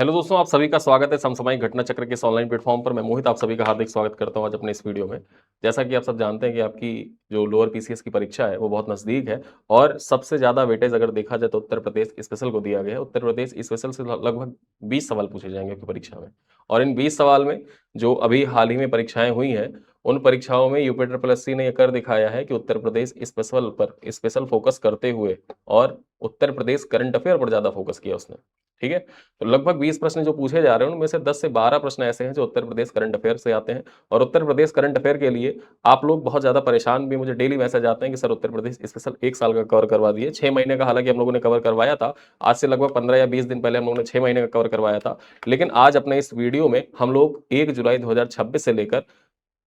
Hello दोस्तों, आप सभी का स्वागत है समसामयिक घटना चक्र के इस ऑनलाइन प्लेटफॉर्म पर। मैं मोहित आप सभी का हार्दिक स्वागत करता हूं आज अपने इस वीडियो में। जैसा कि आप सब जानते हैं कि आपकी जो लोअर पीसीएस की परीक्षा है वो बहुत नज़दीक है और सबसे ज़्यादा वेटेज अगर देखा जाए तो उत्तर प्रदेश स्पेशल को दिया गया है। उत्तर प्रदेश स्पेशल से लगभग 20 सवाल पूछे जाएंगे आपकी परीक्षा में, और इन 20 सवाल में जो अभी हाल ही में परीक्षाएं हुई हैं उन परीक्षाओं में यूपी ट्रिपल एससी ने यह कर दिखाया है कि उत्तर प्रदेश स्पेशल पर स्पेशल फोकस करते हुए और उत्तर प्रदेश करंट अफेयर पर ज़्यादा फोकस किया उसने। ठीक है, तो लगभग 20 प्रश्न जो पूछे जा रहे हैं उनमें से 10 से 12 प्रश्न ऐसे हैं जो उत्तर प्रदेश करंट अफेयर से आते हैं। और उत्तर प्रदेश करंट अफेयर के लिए आप लोग बहुत ज़्यादा परेशान भी, मुझे डेली मैसेज आते हैं कि सर उत्तर प्रदेश स्पेशल 1 साल का कवर करवा दिए। 6 महीने का हालांकि हम लोगों ने कवर करवाया था, आज से लगभग 15 या 20 दिन पहले हम लोगों ने 6 महीने का कवर करवाया था। लेकिन आज अपने इस वीडियो में हम लोग 1 जुलाई 2026 से लेकर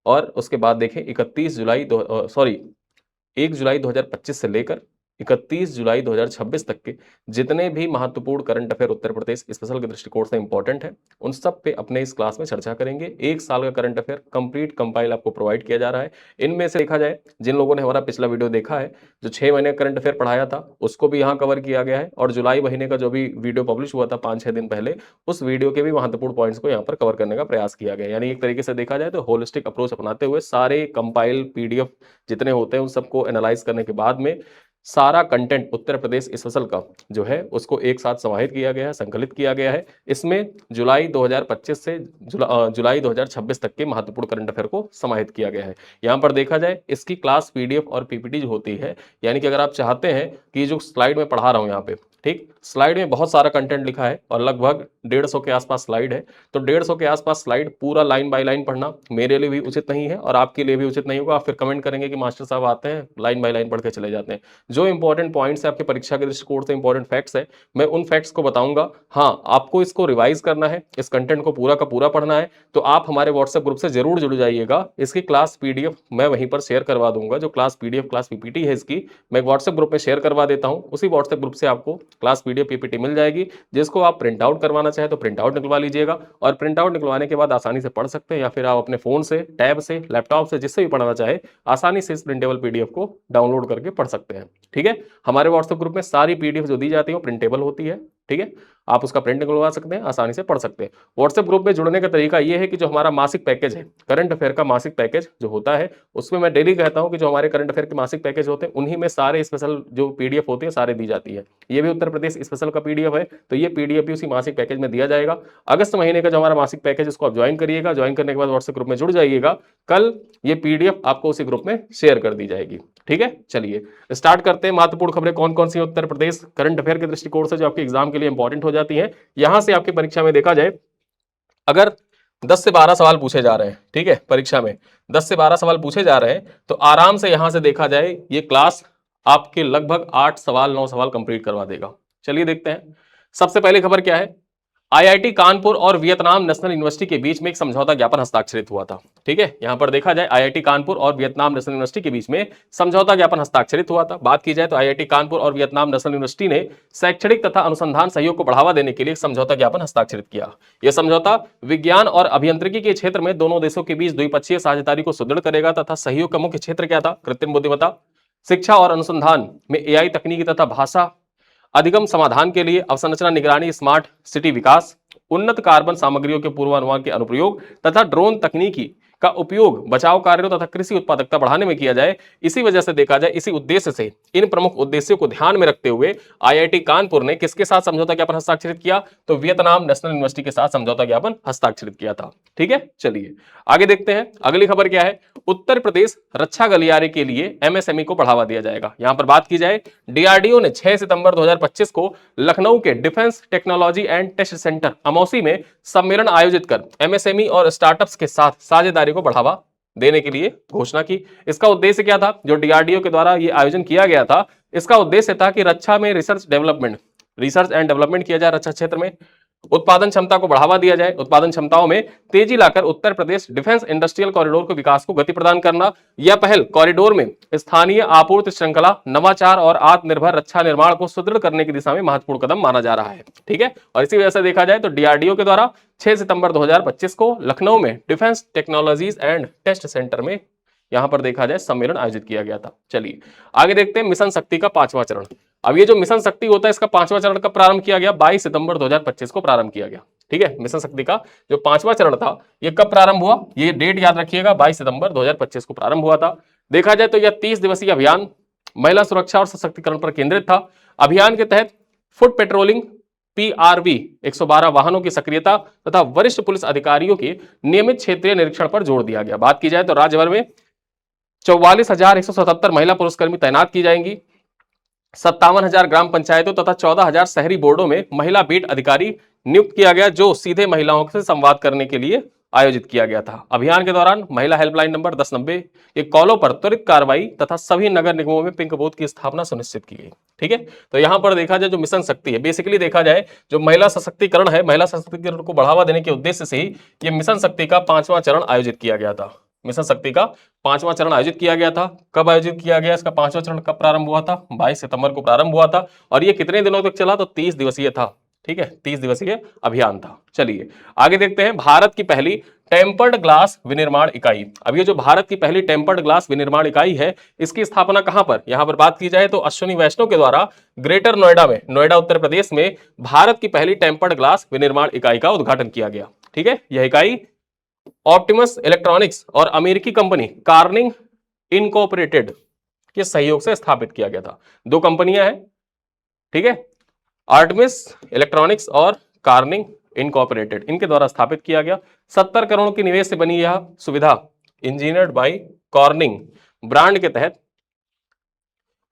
और उसके बाद देखें 1 जुलाई 2025 से लेकर 31 जुलाई 2026 तक के जितने भी महत्वपूर्ण current affair Uttar Pradesh special के दृष्टिकोण से इंपॉर्टेंट है उन सब पे अपने इस क्लास में चर्चा करेंगे। 1 साल का करंट अफेयर कंप्लीट कंपाइल आपको प्रोवाइड किया जा रहा है। इनमें से देखा जाए, जिन लोगों ने हमारा पिछला वीडियो देखा है, जो 6 महीने का करंट अफेयर पढ़ाया था उसको भी यहाँ कवर किया गया है, और जुलाई महीने का जो भी वीडियो पब्लिश हुआ था 5-6 दिन पहले, उस वीडियो के भी महत्वपूर्ण पॉइंट्स को यहाँ पर कवर करने का प्रयास किया गया। यानी एक तरीके से देखा जाए तो होलिस्टिक अप्रोच अपनाते हुए सारे कंपाइल पीडीएफ जितने होते हैं उन सबको एनालाइज करने के बाद में सारा कंटेंट उत्तर प्रदेश स्पेशल का जो है उसको एक साथ समाहित किया गया है, संकलित किया गया है। इसमें जुलाई 2025 से जुलाई 2026 तक के महत्वपूर्ण करंट अफेयर को समाहित किया गया है। यहाँ पर देखा जाए इसकी क्लास पीडीएफ और पीपीटी जो होती है, यानी कि अगर आप चाहते हैं कि जो स्लाइड में पढ़ा रहा हूँ यहाँ पे, ठीक, स्लाइड में बहुत सारा कंटेंट लिखा है और लगभग 150 के आसपास स्लाइड है, तो 150 के आसपास स्लाइड पूरा लाइन बाय लाइन पढ़ना मेरे लिए भी उचित नहीं है और आपके लिए भी उचित नहीं होगा। आप फिर कमेंट करेंगे कि मास्टर साहब आते हैं लाइन बाय लाइन पढ़ के चले जाते हैं। जो इंपॉर्टेंट पॉइंट्स है आपके परीक्षा के दृष्टिकोण से इंपॉर्टेंट फैक्ट्स है, मैं उन फैक्ट्स को बताऊंगा। हाँ, आपको इसको रिवाइज करना है, इस कंटेंट को पूरा का पूरा पढ़ना है, तो आप हमारे व्हाट्सएप ग्रुप से जरूर जुड़ जाइएगा। इसकी क्लास पीडीएफ मैं वहीं पर शेयर करवा दूंगा। जो क्लास पीडीएफ क्लास पीपीटी है इसकी मैं व्हाट्सएप ग्रुप में शेयर करवा देता हूं। उसी व्हाट्सएप ग्रुप से आपको क्लास पीडीएफ पीपीटी मिल जाएगी, जिसको आप प्रिंट आउट करवाना चाहे तो प्रिंट आउट निकलवा लीजिएगा, और प्रिंट आउट निकलवाने के बाद आसानी से पढ़ सकते हैं, या फिर आप अपने फोन से, टैब से, लैपटॉप से, जिससे भी पढ़ना चाहे आसानी से इस प्रिंटेबल पीडीएफ को डाउनलोड करके पढ़ सकते हैं। ठीक है, हमारे व्हाट्सएप ग्रुप में सारी पीडीएफ जो दी जाती है वो प्रिंटेबल होती है। ठीक है, आप उसका प्रिंट निकलवा सकते हैं, आसानी से पढ़ सकते हैं। व्हाट्सएप ग्रुप में जुड़ने का तरीका यह है कि जो हमारा मासिक पैकेज है, करंट अफेयर का मासिक पैकेज जो होता है, उसमें मैं डेली कहता हूं कि जो हमारे करंट अफेयर के मासिक पैकेज होते हैं उन्हीं में सारे स्पेशल जो पीडीएफ होती है सारे दी जाती है। ये भी उत्तर प्रदेश स्पेशल का पीडीएफ है, तो ये पीडीएफ भी उसी मासिक पैकेज में दिया जाएगा। अगस्त महीने का जो हमारा मासिक पैकेज उसको आप ज्वाइन करिएगा, ज्वाइन करने के बाद व्हाट्सएप ग्रुप में जुड़ जाइएगा। कल ये पीडीएफ आपको उसी ग्रुप में शेयर कर दी जाएगी। ठीक है, चलिए स्टार्ट करते हैं। महत्वपूर्ण खबरें कौन कौन सी उत्तर प्रदेश करंट अफेयर के दृष्टिकोण से जो आपके एग्जाम के लिए इंपॉर्टेंट हो जाती हैं। यहां से आपकी परीक्षा में देखा जाए, अगर 10 से 12 सवाल पूछे जा रहे हैं, ठीक है, परीक्षा में 10 से 12 सवाल पूछे जा रहे हैं, तो आराम से यहां से देखा जाए ये क्लास आपके लगभग 8 सवाल 9 सवाल कंप्लीट करवा देगा। चलिए देखते हैं। सबसे पहली खबर क्या है, आईआईटी कानपुर और वियतनाम नेशनल यूनिवर्सिटी के बीच में एक समझौता ज्ञापन हस्ताक्षरित हुआ था। ठीक है, यहां पर देखा जाए आईआईटी कानपुर और वियतनाम नेशनल यूनिवर्सिटी के बीच में समझौता ज्ञापन हस्ताक्षरित हुआ था। बात की जाए तो आईआईटी कानपुर और वियतनाम नेशनल यूनिवर्सिटी ने शैक्षणिक तथा अनुसंधान सहयोग को बढ़ावा देने के लिए एक समझौता ज्ञापन हस्ताक्षरित किया। यह समझौता विज्ञान और अभियांत्रिकी के क्षेत्र में दोनों देशों के बीच द्विपक्षीय साझेदारी को सुदृढ़ करेगा तथा सहयोग का मुख्य क्षेत्र क्या था, कृत्रिम बुद्धिमत्ता, शिक्षा और अनुसंधान में एआई तकनीकी तथा भाषा अधिगम समाधान के लिए अवसंरचना निगरानी, स्मार्ट सिटी विकास, उन्नत कार्बन सामग्रियों के पूर्वानुमान के अनुप्रयोग तथा ड्रोन तकनीकी का उपयोग बचाव कार्यों तथा कृषि उत्पादकता बढ़ाने में किया जाए। इसी वजह से देखा जाए, इसी उद्देश्य से, इन प्रमुख उद्देश्यों को ध्यान में रखते हुए आईआईटी कानपुर ने किसके साथ समझौता ज्ञापन हस्ताक्षरित किया, तो वियतनाम नेशनल यूनिवर्सिटी के साथ समझौता ज्ञापन हस्ताक्षरित किया था। ठीक है, चलिए आगे देखते हैं। अगली खबर क्या है, उत्तर प्रदेश रक्षा गलियारे के लिए एमएसएमई को बढ़ावा दिया जाएगा। यहां पर बात की जाए, डीआरडीओ ने 6 सितंबर 2025 को लखनऊ के defence technology and test centre Amausi में सम्मेलन आयोजित कर एमएसएमई और स्टार्टअप्स के साथ साझेदारी को बढ़ावा देने के लिए घोषणा की। इसका उद्देश्य क्या था, जो डीआरडीओ के द्वारा यह आयोजन किया गया था, इसका उद्देश्य था कि रक्षा में रिसर्च एंड डेवलपमेंट किया जाए, रक्षा क्षेत्र में उत्पादन क्षमता को बढ़ावा दिया जाए, उत्पादन क्षमताओं में तेजी लाकर Uttar Pradesh defence industrial corridor को विकास को गति प्रदान करना। यह पहल कॉरिडोर में स्थानीय आपूर्ति श्रृंखला, नवाचार और आत्मनिर्भर रक्षा निर्माण को सुदृढ़ करने की दिशा में महत्वपूर्ण कदम माना जा रहा है। ठीक है, और इसी वजह से देखा जाए तो डीआरडीओ के द्वारा 6 सितंबर 2025 को लखनऊ में defence technologies and test centre में यहां पर देखा जाए सम्मेलन आयोजित किया गया था। चलिए आगे देखते हैं मिशन शक्ति का 5वां चरण। अब ये जो मिशन शक्ति होता है इसका 5वां चरण कब प्रारंभ किया गया, 22 सितंबर 2025 को प्रारंभ किया गया। ठीक है। मिशन शक्ति का जो 5वां चरण था ये कब प्रारंभ हुआ, ये डेट याद रखिएगा, 22 सितंबर 2025 को प्रारंभ हुआ था। देखा जाए तो यह 30 दिवसीय अभियान महिला सुरक्षा और सशक्तिकरण पर केंद्रित था। अभियान के तहत फुट पेट्रोलिंग, पीआरवी 112 वाहनों की सक्रियता तथा वरिष्ठ पुलिस अधिकारियों के नियमित क्षेत्रीय निरीक्षण पर जोर दिया गया। बात की जाए तो राज्य भर में 44,177 महिला पुलिसकर्मी तैनात की जाएंगी। 57,000 ग्राम पंचायतों तथा 14,000 शहरी बोर्डों में महिला बीट अधिकारी नियुक्त किया गया, जो सीधे महिलाओं से संवाद करने के लिए आयोजित किया गया था। अभियान के दौरान महिला हेल्पलाइन नंबर 1090 के कॉलों पर त्वरित कार्रवाई तथा सभी नगर निगमों में पिंक बूथ की स्थापना सुनिश्चित की गई। ठीक है, तो यहां पर देखा जाए जो मिशन शक्ति है, बेसिकली देखा जाए जो महिला सशक्तिकरण है, महिला सशक्तिकरण को बढ़ावा देने के उद्देश्य से ही ये मिशन शक्ति का 5वां चरण आयोजित किया गया था। मिशन शक्ति का 5वां चरण आयोजित किया गया था। कब आयोजित किया गया, इसका 5वां चरण कब प्रारंभ हुआ था, 22 सितंबर को प्रारंभ हुआ था और ये कितने दिनों तक चला, तो 30 दिवसीय था। ठीक है, 30 दिवसीय अभियान था। चलिए आगे देखते हैं, भारत की पहली टेम्पर्ड ग्लास विनिर्माण इकाई। अब ये जो भारत की पहली टेम्पर्ड ग्लास विनिर्माण इकाई है, इसकी स्थापना कहां पर, यहां पर बात की जाए तो अश्विनी वैष्णव के द्वारा ग्रेटर नोएडा में, नोएडा उत्तर प्रदेश में भारत की पहली टेम्पर्ड ग्लास विनिर्माण इकाई का उद्घाटन किया गया। ठीक है, यह इकाई ऑप्टिमस इलेक्ट्रॉनिक्स और अमेरिकी कंपनी कार्निंग इनकॉर्पोरेटेड के सहयोग से स्थापित किया गया था। दो कंपनियां हैं, ठीक है, आर्टमिस इलेक्ट्रॉनिक्स और कार्निंग इनकॉर्पोरेटेड, इनके द्वारा स्थापित किया गया। 70 करोड़ के निवेश से बनी यह सुविधा इंजीनियर्ड बाय कॉर्निंग ब्रांड के तहत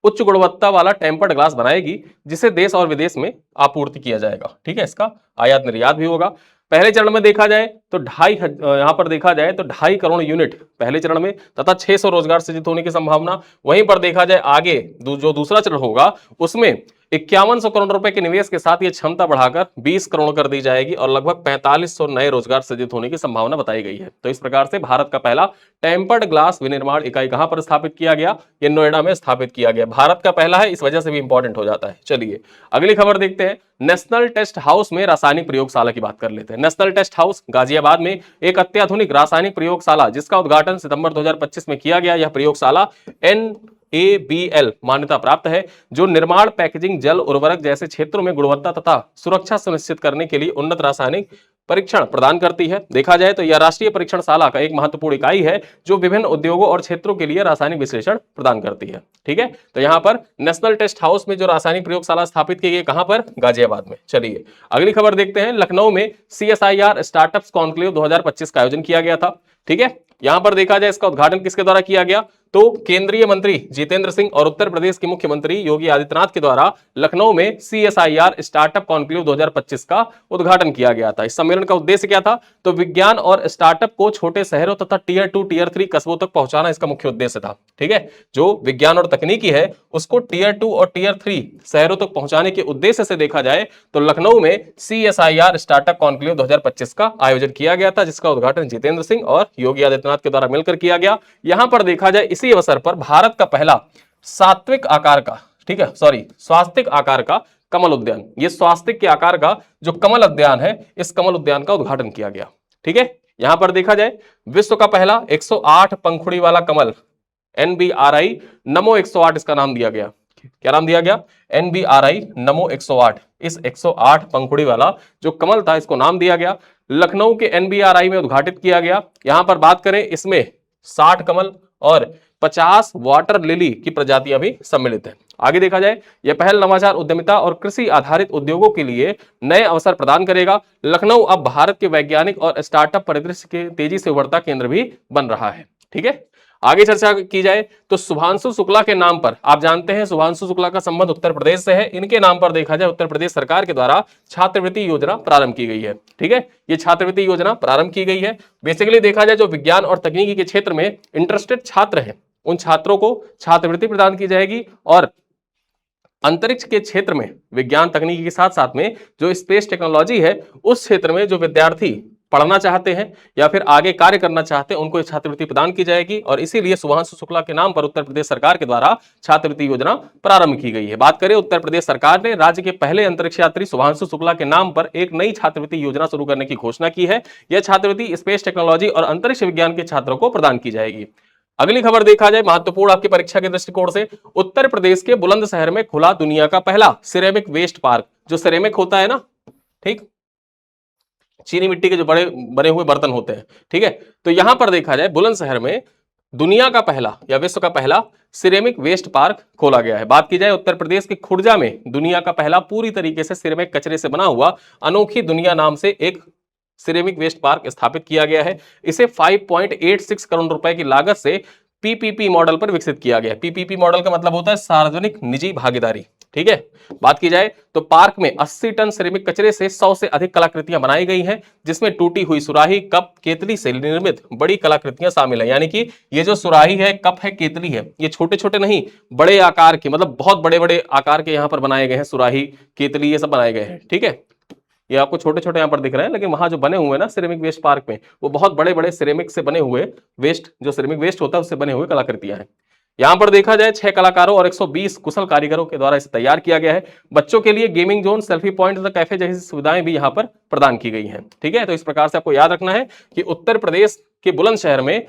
उच्च गुणवत्ता वाला टेम्पर्ड ग्लास बनाएगी, जिसे देश और विदेश में आपूर्ति किया जाएगा। ठीक है, इसका आयात निर्यात भी होगा। पहले चरण में देखा जाए तो यहां पर देखा जाए तो 2.5 करोड़ यूनिट पहले चरण में तथा 600 रोजगार सृजित होने की संभावना। वहीं पर देखा जाए आगे जो दूसरा चरण होगा उसमें 5100 करोड़ रुपए के निवेश के साथ यह क्षमता बढ़ाकर 20 करोड़ कर दी जाएगी और लगभग 4500 नए रोजगार सृजित होने की संभावना बताई गई है। तो इस प्रकार से भारत का पहला टेम्पर्ड ग्लास विनिर्माण इकाई कहां पर स्थापित किया गया, ये नोएडा में स्थापित किया गया। भारत का पहला है, इस वजह से भी इंपॉर्टेंट हो जाता है। चलिए अगली खबर देखते हैं, नेशनल टेस्ट हाउस में रासायनिक प्रयोगशाला की बात कर लेते हैं। नेशनल टेस्ट हाउस गाजियाबाद में एक अत्याधुनिक रासायनिक प्रयोगशाला, जिसका उद्घाटन सितंबर 2025 में किया गया। यह प्रयोगशाला NABL मान्यता प्राप्त है, जो निर्माण, पैकेजिंग, जल, उर्वरक जैसे क्षेत्रों में गुणवत्ता तथा सुरक्षा सुनिश्चित करने के लिए उन्नत रासायनिक परीक्षण प्रदान करती है। देखा जाए तो यह राष्ट्रीय परीक्षणशाला का एक महत्वपूर्ण इकाई है, जो विभिन्न उद्योगों और क्षेत्रों के लिए रासायनिक विश्लेषण प्रदान करती है। ठीक है, तो यहां पर नेशनल टेस्ट हाउस में जो रासायनिक प्रयोगशाला स्थापित की गई, कहां पर, गाजियाबाद में। चलिए अगली खबर देखते हैं, लखनऊ में CSIR स्टार्टअप्स कॉन्क्लेव 2025 का आयोजन किया गया था। ठीक है, यहां पर देखा जाए इसका उद्घाटन किसके द्वारा किया गया, तो केंद्रीय मंत्री जितेंद्र सिंह और उत्तर प्रदेश के मुख्यमंत्री योगी आदित्यनाथ के द्वारा लखनऊ में CSIR स्टार्टअप कॉन्क्लेव 2025 का उद्घाटन किया गया था। इस सम्मेलन का उद्देश्य क्या था, तो विज्ञान और स्टार्टअप को छोटे शहरों तथा टियर 2 टियर 3 कस्बों तक पहुंचाना इसका मुख्य उद्देश्य था। ठीक है, जो विज्ञान और तकनीकी है उसको टियर 2 और टियर 3 शहरों तक पहुंचाने के उद्देश्य से देखा जाए तो लखनऊ में CSIR स्टार्टअप कॉन्क्लेव 2025 का आयोजन किया गया था, जिसका उद्घाटन जितेंद्र सिंह और योगी आदित्यनाथ के द्वारा मिलकर किया गया। यहां पर देखा जाए इसी अवसर पर भारत का पहला सात्विक आकार का, ठीक है, स्वास्तिक आकार का कमल उद्यान, ये स्वास्तिक के आकार का जो कमल उद्यान है, इस कमल उद्यान का उद्घाटन किया गया। ठीक है, यहां पर देखा जाए विश्व का पहला 108 पंखुड़ी वाला कमल NBRI नमो 108 इसका नाम दिया गया। क्या नाम दिया गया, NBRI नमो 108। इस 108 पंखुड़ी वाला जो कमल था इसको नाम दिया गया, लखनऊ के NBRI में उद्घाटित किया गया। यहां पर बात करें इसमें 60 कमल और 50 वाटर लिली की प्रजातियां भी सम्मिलित हैं। आगे देखा जाए यह पहल नवाचार, उद्यमिता और कृषि आधारित उद्योगों के लिए नए अवसर प्रदान करेगा। लखनऊ अब भारत के वैज्ञानिक और स्टार्टअप परिदृश्य के तेजी से उभरता केंद्र भी बन रहा है। ठीक है, आगे चर्चा की जाए तो शुभांशु शुक्ला के नाम पर, आप जानते हैं शुभांशु शुक्ला का संबंध उत्तर प्रदेश से है, इनके नाम पर देखा जाए उत्तर प्रदेश सरकार के द्वारा छात्रवृत्ति योजना प्रारंभ की गई है। ठीक है, ये छात्रवृत्ति योजना प्रारंभ की गई है। बेसिकली देखा जाए जो विज्ञान और तकनीकी के क्षेत्र में इंटरेस्टेड छात्र हैं उन छात्रों को छात्रवृत्ति प्रदान की जाएगी और अंतरिक्ष के क्षेत्र में विज्ञान तकनीकी के साथ साथ में जो स्पेस टेक्नोलॉजी है उस क्षेत्र में जो विद्यार्थी पढ़ना चाहते हैं या फिर आगे कार्य करना चाहते हैं उनको छात्रवृत्ति प्रदान की जाएगी और इसीलिए शुभांशु शुक्ला के नाम पर उत्तर प्रदेश सरकार के द्वारा छात्रवृत्ति योजना प्रारंभ की गई है। बात करें उत्तर प्रदेश सरकार ने राज्य के पहले अंतरिक्ष यात्री शुभांशु शुक्ला के नाम पर एक नई छात्रवृत्ति योजना शुरू करने की घोषणा की है। यह छात्रवृत्ति स्पेस टेक्नोलॉजी और अंतरिक्ष विज्ञान के छात्रों को प्रदान की जाएगी। अगली खबर देखा जाए महत्वपूर्ण आपकी परीक्षा के दृष्टिकोण से, उत्तर प्रदेश के बुलंदशहर में खुला दुनिया का पहला सिरेमिक वेस्ट पार्क। जो सिरेमिक होता है ना, ठीक, चीनी मिट्टी के जो बड़े बने हुए बर्तन होते हैं, ठीक है। तो यहां पर देखा जाए बुलंदशहर में दुनिया का पहला या विश्व का पहला सिरेमिक वेस्ट पार्क खोला गया है। बात की जाए उत्तर प्रदेश के खुर्जा में दुनिया का पहला पूरी तरीके से सिरेमिक कचरे से बना हुआ अनोखी दुनिया नाम से एक सिरेमिक वेस्ट पार्क स्थापित किया गया है। इसे 5.86 करोड़ रुपए की लागत से पीपीपी मॉडल पर विकसित किया गया है। पीपीपी मॉडल का मतलब होता है सार्वजनिक निजी भागीदारी, ठीक है। बात की जाए तो पार्क में 80 टन सिरेमिक कचरे से 100 से अधिक कलाकृतियां बनाई गई हैं, जिसमें टूटी हुई सुराही, कप, केतली से निर्मित बड़ी कलाकृतियां शामिल है। यानी कि ये जो सुराही है, कप है, केतली है, ये छोटे छोटे नहीं, बड़े आकार के, मतलब बहुत बड़े बड़े आकार के यहां पर बनाए गए हैं। सुराही, केतली, ये सब बनाए गए हैं, ठीक है। ये आपको छोटे छोटे यहां पर दिख रहे हैं, लेकिन वहां जो बने हुए हैं ना सिरेमिक वेस्ट पार्क में, वो बहुत बड़े बड़े सिरेमिक से बने हुए वेस्ट, जो सिरेमिक वेस्ट होता है उससे बने हुए कलाकृतियां हैं। यहां पर देखा जाए 6 कलाकारों और 120 कुशल कारीगरों के द्वारा इसे तैयार किया गया है। बच्चों के लिए गेमिंग जोन, सेल्फी पॉइंट तथा कैफे जैसी सुविधाएं भी यहां पर प्रदान की गई हैं, ठीक है। तो इस प्रकार से आपको याद रखना है कि उत्तर प्रदेश के बुलंदशहर में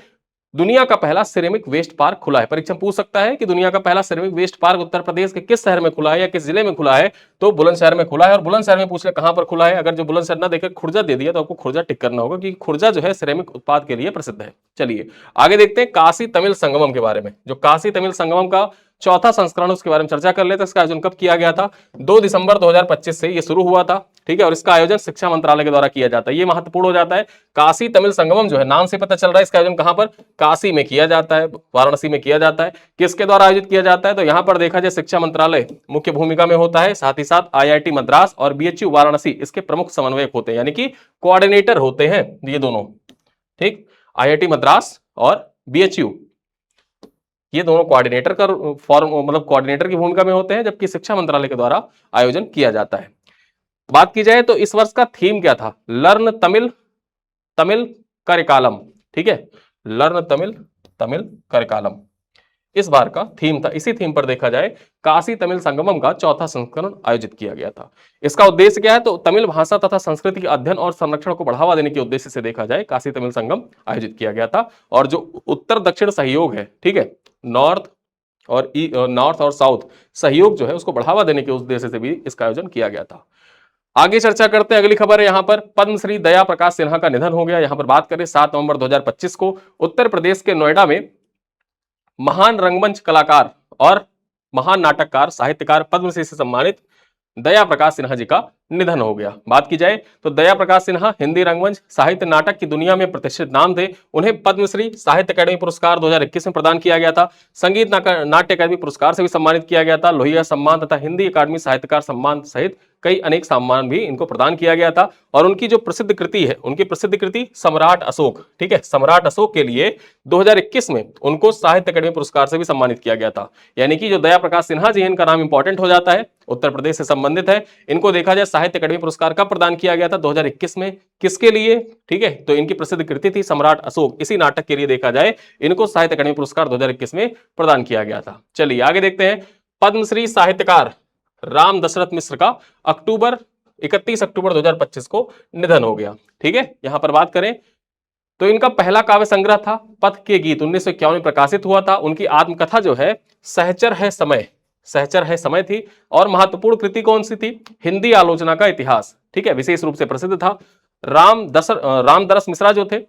दुनिया का पहला सिरेमिक वेस्ट पार्क खुला है। परीक्षा पूछ सकता है कि दुनिया का पहला ceramic waste park Uttar Pradesh के किस शहर में खुला है या किस जिले में खुला है, तो बुलंदशहर में खुला है। और बुलंदशहर में पूछ ले कहां पर खुला है, अगर जो बुलंदशहर ना देखे खुर्जा दे दिया तो आपको खुर्जा टिक करना होगा, क्योंकि खुर्जा जो है सिरेमिक उत्पाद के लिए प्रसिद्ध है। चलिए आगे देखते हैं काशी तमिल संगमम के बारे में। जो काशी तमिल संगमम का चौथा संस्करण, उसके बारे में चर्चा कर लेते हैं। इसका आयोजन कब किया गया था? 2 दिसंबर 2025 से ये शुरू हुआ था, ठीक है। और इसका आयोजन शिक्षा मंत्रालय के द्वारा किया जाता है। ये महत्वपूर्ण हो जाता है। काशी तमिल संगमम जो है, नाम से पता चल रहा है इसका आयोजन कहां पर, काशी में किया जाता है, वाराणसी में किया जाता है। किसके द्वारा आयोजित किया जाता है? तो यहां पर देखा जाए शिक्षा मंत्रालय मुख्य भूमिका में होता है, साथ ही साथ आईआईटी मद्रास और बीएचयू वाराणसी इसके प्रमुख समन्वयक होते हैं, यानी कि कोऑर्डिनेटर होते हैं ये दोनों, ठीक। आईआईटी मद्रास और बीएचयू ये दोनों कोऑर्डिनेटर का फॉर्म, मतलब कोऑर्डिनेटर की भूमिका में होते हैं, जबकि शिक्षा मंत्रालय के द्वारा आयोजन किया जाता है। बात की जाए तो इस वर्ष का थीम क्या था? लर्न तमिल तमिल करिकालम, ठीक है। लर्न तमिल तमिल करिकालम इस बार का थीम था। इसी थीम पर देखा जाए काशी तमिल संगमम का चौथा संस्करण आयोजित किया गया था। इसका उद्देश्य क्या है? तो तमिल भाषा तथा संस्कृति के अध्ययन और संरक्षण को बढ़ावा देने के उद्देश्य से देखा जाए काशी तमिल संगम आयोजित किया गया था। और जो उत्तर दक्षिण सहयोग है, ठीक है, नॉर्थ और साउथ सहयोग जो है उसको बढ़ावा देने के उद्देश्य से भी इसका आयोजन किया गया था। आगे चर्चा करते हैं। अगली खबर है यहां पर पद्मश्री दया प्रकाश सिन्हा का निधन हो गया। यहां पर बात करें 7 नवंबर 2025 को उत्तर प्रदेश के नोएडा में महान रंगमंच कलाकार और महान नाटककार, साहित्यकार, पद्मश्री से सम्मानित दया प्रकाश सिन्हा जी का निधन हो गया। बात की जाए तो दया प्रकाश सिन्हा हिंदी रंगमंच, साहित्य, नाटक की दुनिया में प्रतिष्ठित नाम थे। उन्हें पद्मश्री, साहित्य अकादमी पुरस्कार 2021 में प्रदान किया गया था। संगीत नाट्य अकादमी पुरस्कार से भी सम्मानित किया गया था। लोहिया सम्मान तथा हिंदी अकादमी साहित्यकार सम्मान सहित कई अनेक सम्मान भी इनको प्रदान किया गया था। और उनकी जो प्रसिद्ध कृति है, उनकी प्रसिद्ध कृति सम्राट अशोक, ठीक है, सम्राट अशोक के लिए 2021 में उनको साहित्य अकादमी पुरस्कार से भी सम्मानित किया गया था। यानी कि जो दया प्रकाश सिन्हा जी, इनका नाम इंपॉर्टेंट हो जाता है, उत्तर प्रदेश से संबंधित है। इनको देखा जाए साहित्य अकादमी पुरस्कार कब प्रदान किया गया था? 2021 में। किसके लिए? ठीक है, तो इनकी प्रसिद्ध कृति थी सम्राट अशोक। इसी नाटक के लिए देखा जाए इनको साहित्य अकादमी पुरस्कार 2021 में प्रदान किया गया था। चलिए आगे देखते हैं। पद्मश्री साहित्यकार राम दशरथ मिश्र का 31 अक्टूबर 2025 को निधन हो गया, ठीक है। यहां पर बात करें तो इनका पहला काव्य संग्रह था पथ के गीत, 1951 में प्रकाशित हुआ था। उनकी आत्मकथा जो है सहचर है समय थी। और महत्वपूर्ण कृति कौन सी थी? हिंदी आलोचना का इतिहास, ठीक है, विशेष रूप से प्रसिद्ध था। रामदरस मिश्रा जो थे,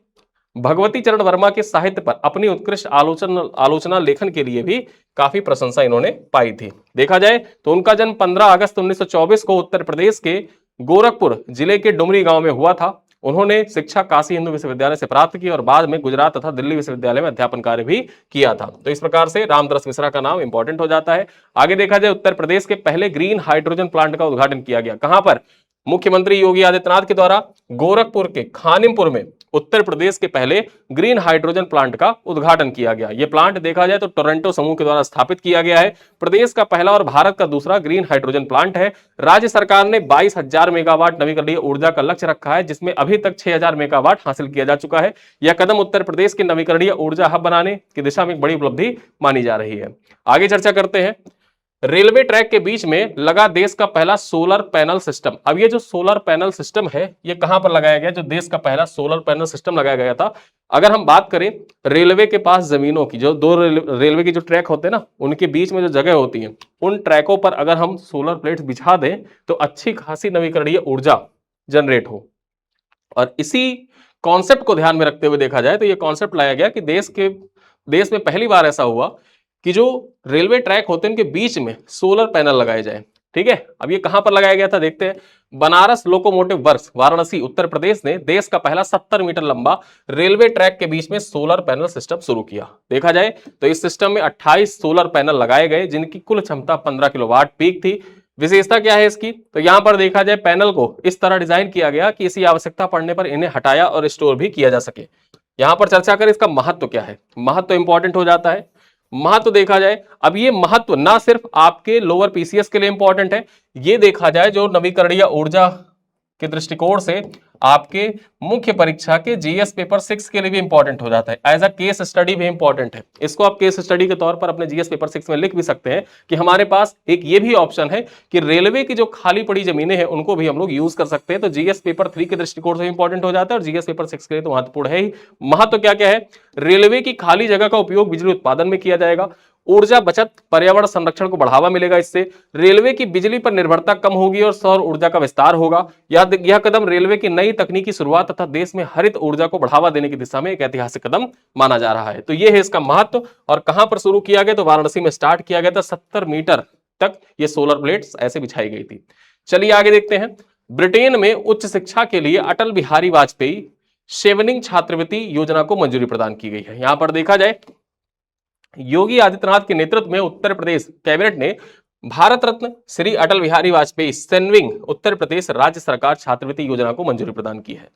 भगवती चरण वर्मा के साहित्य पर अपनी उत्कृष्ट आलोचना लेखन के लिए भी काफी प्रशंसा इन्होंने पाई थी। देखा जाए तो उनका जन्म 15 अगस्त 1924 को उत्तर प्रदेश के गोरखपुर जिले के डुमरी गांव में हुआ था। उन्होंने शिक्षा काशी हिंदू विश्वविद्यालय से प्राप्त की और बाद में गुजरात तथा दिल्ली विश्वविद्यालय में अध्यापन कार्य भी किया था। तो इस प्रकार से रामदरस मिश्रा का नाम इंपॉर्टेंट हो जाता है। आगे देखा जाए उत्तर प्रदेश के पहले ग्रीन हाइड्रोजन प्लांट का उद्घाटन किया गया। कहां पर? मुख्यमंत्री योगी आदित्यनाथ के द्वारा गोरखपुर के खानिमपुर में उत्तर प्रदेश के पहले ग्रीन हाइड्रोजन प्लांट का उद्घाटन किया गया। यह प्लांट देखा जाए तो टोरंटो समूह के द्वारा स्थापित किया गया है। प्रदेश का पहला और भारत का दूसरा ग्रीन हाइड्रोजन प्लांट है। राज्य सरकार ने 22,000 मेगावाट नवीकरणीय ऊर्जा का लक्ष्य रखा है, जिसमें अभी तक 6,000 मेगावाट हासिल किया जा चुका है। यह कदम उत्तर प्रदेश के नवीकरणीय ऊर्जा हब बनाने की दिशा में एक बड़ी उपलब्धि मानी जा रही है। आगे चर्चा करते हैं। रेलवे ट्रैक के बीच में लगा देश का पहला सोलर पैनल सिस्टम। अब ये जो सोलर पैनल सिस्टम है, ये कहां पर लगाया गया? जो देश का पहला सोलर पैनल सिस्टम लगाया गया था। अगर हम बात करें रेलवे के पास जमीनों की, जो दो रेलवे की जो ट्रैक होते हैं ना, उनके बीच में जो जगह होती है, उन ट्रैकों पर अगर हम सोलर प्लेट्स बिछा दें तो अच्छी खासी नवीकरणीय ऊर्जा जनरेट हो। और इसी कॉन्सेप्ट को ध्यान में रखते हुए देखा जाए तो ये कॉन्सेप्ट लाया गया कि देश में पहली बार ऐसा हुआ कि जो रेलवे ट्रैक होते हैं उनके बीच में सोलर पैनल लगाए जाए। ठीक है, अब ये कहां पर लगाया गया था देखते हैं। बनारस लोकोमोटिव वर्क्स वाराणसी उत्तर प्रदेश ने देश का पहला 70 मीटर लंबा रेलवे ट्रैक के बीच में सोलर पैनल सिस्टम शुरू किया। देखा जाए तो इस सिस्टम में 28 सोलर पैनल लगाए गए जिनकी कुल क्षमता 15 किलोवाट पीक थी। विशेषता क्या है इसकी, तो यहां पर देखा जाए पैनल को इस तरह डिजाइन किया गया कि इसी आवश्यकता पड़ने पर इन्हें हटाया और स्टोर भी किया जा सके। यहां पर चर्चा करें इसका महत्व क्या है, महत्व इंपॉर्टेंट हो जाता है। महत्व देखा जाए, अब ये महत्व ना सिर्फ आपके लोअर पीसीएस के लिए इंपॉर्टेंट है, ये देखा जाए जो नवीकरणीय ऊर्जा के दृष्टिकोण से आपके मुख्य परीक्षा के जीएस पेपर 6 के लिए भी इंपॉर्टेंट हो जाता है। एज अ केस स्टडी भी इंपॉर्टेंट है। इसको आप केस स्टडी के तौर पर अपने जीएस पेपर 6 में लिख भी सकते हैं कि हमारे पास एक ये भी ऑप्शन है कि रेलवे की जो खाली पड़ी जमीनें हैं उनको भी हम लोग यूज कर सकते हैं। तो जीएस पेपर 3 के दृष्टिकोण से इंपॉर्टेंट हो जाता है और जीएस पेपर 6 के लिए तो महत्वपूर्ण है ही। महत्व क्या क्या है, रेलवे की खाली जगह का उपयोग बिजली उत्पादन में किया जाएगा, ऊर्जा बचत, पर्यावरण संरक्षण को बढ़ावा मिलेगा, इससे रेलवे की बिजली पर निर्भरता कम होगी और सौर ऊर्जा का विस्तार होगा। यह कदम रेलवे की नई तकनीकी शुरुआत तथा देश में हरित ऊर्जा को बढ़ावा देने की दिशा में एक ऐतिहासिक कदम माना जा रहा है। तो यह है इसका महत्व। और कहां पर शुरू किया गया, तो वाराणसी में स्टार्ट किया गया था। 70 मीटर तक ये सोलर प्लेट्स ऐसे बिछाई गई थी। चलिए आगे देखते हैं। ब्रिटेन में उच्च शिक्षा के लिए अटल बिहारी वाजपेयी शेवनिंग छात्रवृत्ति योजना को मंजूरी प्रदान की गई है। यहां पर देखा जाए योगी आदित्यनाथ के नेतृत्व में उत्तर प्रदेश कैबिनेट ने भारत रत्न श्री अटल बिहारी वाजपेयी सेनविंग उत्तर प्रदेश राज्य सरकार छात्रवृत्ति योजना को मंजूरी प्रदान की है।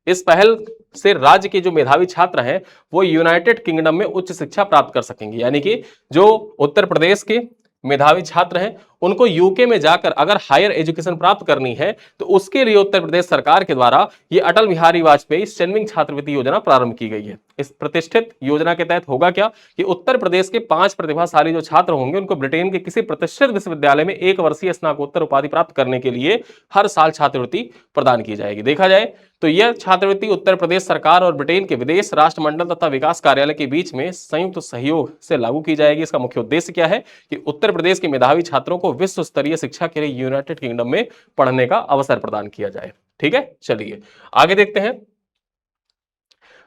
इस पहल से राज्य के जो मेधावी छात्र हैं वो यूनाइटेड किंगडम में उच्च शिक्षा प्राप्त कर सकेंगे। यानी कि जो उत्तर प्रदेश के मेधावी छात्र हैं उनको यूके में जाकर अगर हायर एजुकेशन प्राप्त करनी है तो उसके लिए उत्तर प्रदेश सरकार के द्वारा ये अटल बिहारी वाजपेयी सेनविंग छात्रवृत्ति योजना प्रारंभ की गई है। इस प्रतिष्ठित योजना के तहत होगा क्या कि उत्तर प्रदेश के 5 प्रतिभाशाली जो छात्र होंगे उनको ब्रिटेन के किसी प्रतिष्ठित विश्वविद्यालय में 1 वर्षीय स्नातकोत्तर उपाधि प्राप्त करने के लिए हर साल छात्रवृत्ति प्रदान की जाएगी। देखा जाए तो यह छात्रवृत्ति उत्तर प्रदेश सरकार और ब्रिटेन के विदेश राष्ट्रमंडल तथा विकास कार्यालय के बीच में संयुक्त सहयोग से लागू की जाएगी। इसका मुख्य उद्देश्य क्या है कि उत्तर प्रदेश के मेधावी छात्रों को विश्व स्तरीय शिक्षा के लिए यूनाइटेड किंगडम में पढ़ने का अवसर प्रदान किया जाए। ठीक है, चलिए आगे देखते हैं।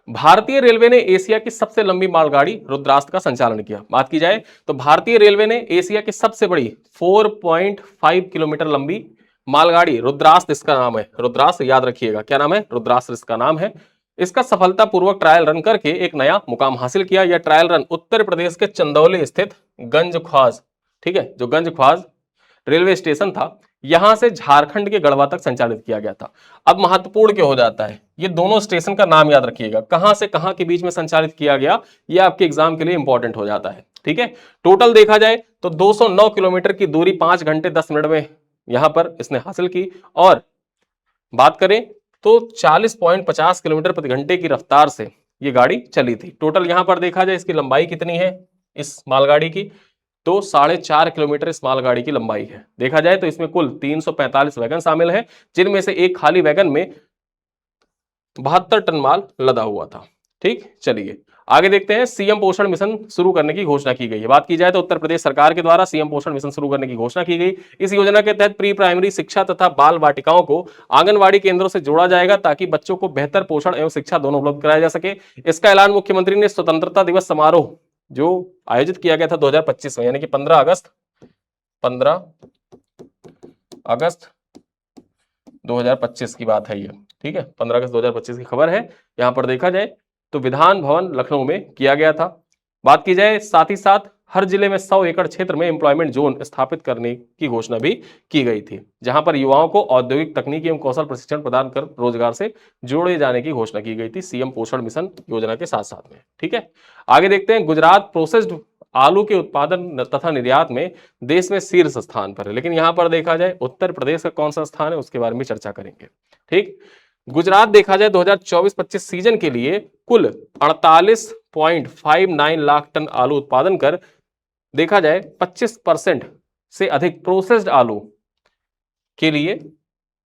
भारतीय रेलवे ने एशिया की सबसे लंबी मालगाड़ी रुद्रास्त्र का संचालन किया। बात की जाए तो भारतीय रेलवे ने एशिया की सबसे बड़ी 4.5 किलोमीटर लंबी मालगाड़ी रुद्रास्त्र, इसका नाम है रुद्रास्त्र, याद रखिएगा क्या नाम है, रुद्रास्त्र इसका नाम है। इसका सफलतापूर्वक ट्रायल रन करके एक नया मुकाम हासिल किया। यह ट्रायल रन उत्तर प्रदेश के चंदौली स्थित गंजख्वाज, ठीक है, जो गंजख्वाज रेलवे स्टेशन था यहां से झारखंड के गढ़वा तक संचालित किया गया था। अब महत्वपूर्ण क्या हो जाता है, ये दोनों स्टेशन का नाम याद रखिएगा, कहां से कहां के बीच में संचालित किया गया, ये आपके एग्जाम के लिए इंपॉर्टेंट हो जाता है। ठीक है, टोटल देखा जाए तो 209 किलोमीटर की दूरी 5 घंटे 10 मिनट में यहां पर इसने हासिल की। और बात करें तो 40.50 किलोमीटर प्रति घंटे की रफ्तार से ये गाड़ी चली थी। टोटल यहां पर देखा जाए इसकी लंबाई कितनी है इस मालगाड़ी की, तो 4.5 किलोमीटर इस मालगाड़ी की लंबाई है। देखा जाए तो इसमें कुल 345 वैगन शामिल है जिनमें से एक खाली वैगन में 72 टन माल लदा हुआ था। ठीक, चलिए आगे देखते हैं। सीएम पोषण मिशन शुरू करने की घोषणा की गई है। बात की जाए तो उत्तर प्रदेश सरकार के द्वारा सीएम पोषण मिशन शुरू करने की घोषणा की गई। इस योजना के तहत प्री प्राइमरी शिक्षा तथा बाल वाटिकाओं को आंगनबाड़ी केंद्रों से जोड़ा जाएगा ताकि बच्चों को बेहतर पोषण एवं शिक्षा दोनों उपलब्ध कराया जा सके। इसका ऐलान मुख्यमंत्री ने स्वतंत्रता दिवस समारोह जो आयोजित किया गया था 2025 में, यानी कि 15 अगस्त 2025 की बात है ये। ठीक है, 15 अगस्त 2025 की खबर है। यहां पर देखा जाए तो विधान भवन लखनऊ में किया गया था। बात की जाए साथ ही साथ हर जिले में 100 एकड़ क्षेत्र में एम्प्लॉयमेंट जोन स्थापित करने की घोषणा भी की गई थी जहां पर युवाओं को औद्योगिक तकनीकी एवं कौशल प्रशिक्षण प्रदान कर रोजगार से जोड़े जाने की घोषणा की गई थी सीएम पोषण मिशन योजना के साथ साथ में। ठीक है, आगे देखते हैं। गुजरात प्रोसेस्ड आलू के उत्पादन तथा निर्यात में देश में शीर्ष स्थान पर है, लेकिन यहां पर देखा जाए उत्तर प्रदेश का कौन सा स्थान है उसके बारे में चर्चा करेंगे। ठीक, गुजरात देखा जाए 2024-25 सीजन के लिए कुल 48.59 लाख टन आलू उत्पादन कर देखा जाए 25% से अधिक प्रोसेस्ड आलू के लिए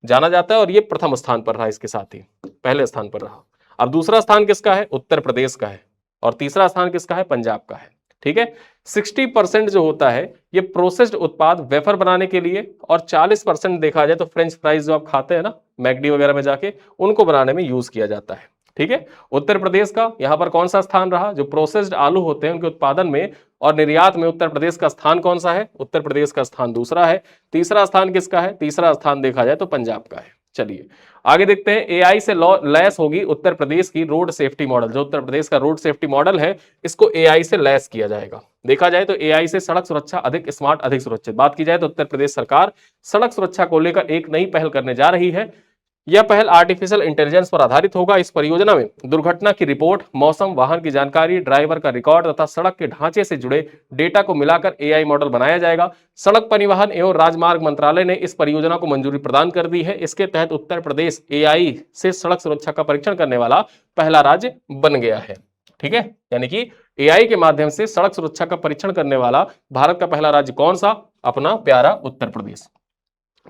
जाना जाता है और ये प्रथम स्थान पर रहा, इसके साथ ही पहले स्थान पर रहा। अब दूसरा स्थान किसका है, उत्तर प्रदेश का है, और तीसरा स्थान किसका है, पंजाब का है। ठीक है, 60% जो होता है ये प्रोसेस्ड उत्पाद वेफर बनाने के लिए, और 40% देखा जाए तो फ्रेंच फ्राइज जो आप खाते हैं ना मैकडी वगैरह में जाके, उनको बनाने में यूज किया जाता है। ठीक है, उत्तर प्रदेश का यहां पर कौन सा स्थान रहा? जो प्रोसेस्ड आलू होते हैं उनके उत्पादन में और निर्यात में उत्तर प्रदेश का स्थान कौन सा है? उत्तर प्रदेश का स्थान दूसरा है। तीसरा स्थान किसका है? तीसरा स्थान देखा जाए तो पंजाब का है। चलिए आगे देखते हैं, एआई से लैस होगी उत्तर प्रदेश की रोड सेफ्टी मॉडल। जो उत्तर प्रदेश का रोड सेफ्टी मॉडल है इसको एआई से लैस किया जाएगा। देखा जाए तो एआई से सड़क सुरक्षा अधिक स्मार्ट, अधिक सुरक्षित। बात की जाए तो उत्तर प्रदेश सरकार सड़क सुरक्षा को लेकर एक नई पहल करने जा रही है। यह पहल आर्टिफिशियल इंटेलिजेंस पर आधारित होगा। इस परियोजना में दुर्घटना की रिपोर्ट, मौसम, वाहन की जानकारी, ड्राइवर का रिकॉर्ड तथा सड़क के ढांचे से जुड़े डेटा को मिलाकर एआई मॉडल बनाया जाएगा। सड़क परिवहन एवं राजमार्ग मंत्रालय ने इस परियोजना को मंजूरी प्रदान कर दी है। इसके तहत उत्तर प्रदेश एआई से सड़क सुरक्षा का परीक्षण करने वाला पहला राज्य बन गया है। ठीक है, यानी कि एआई के माध्यम से सड़क सुरक्षा का परीक्षण करने वाला भारत का पहला राज्य कौन सा? अपना प्यारा उत्तर प्रदेश।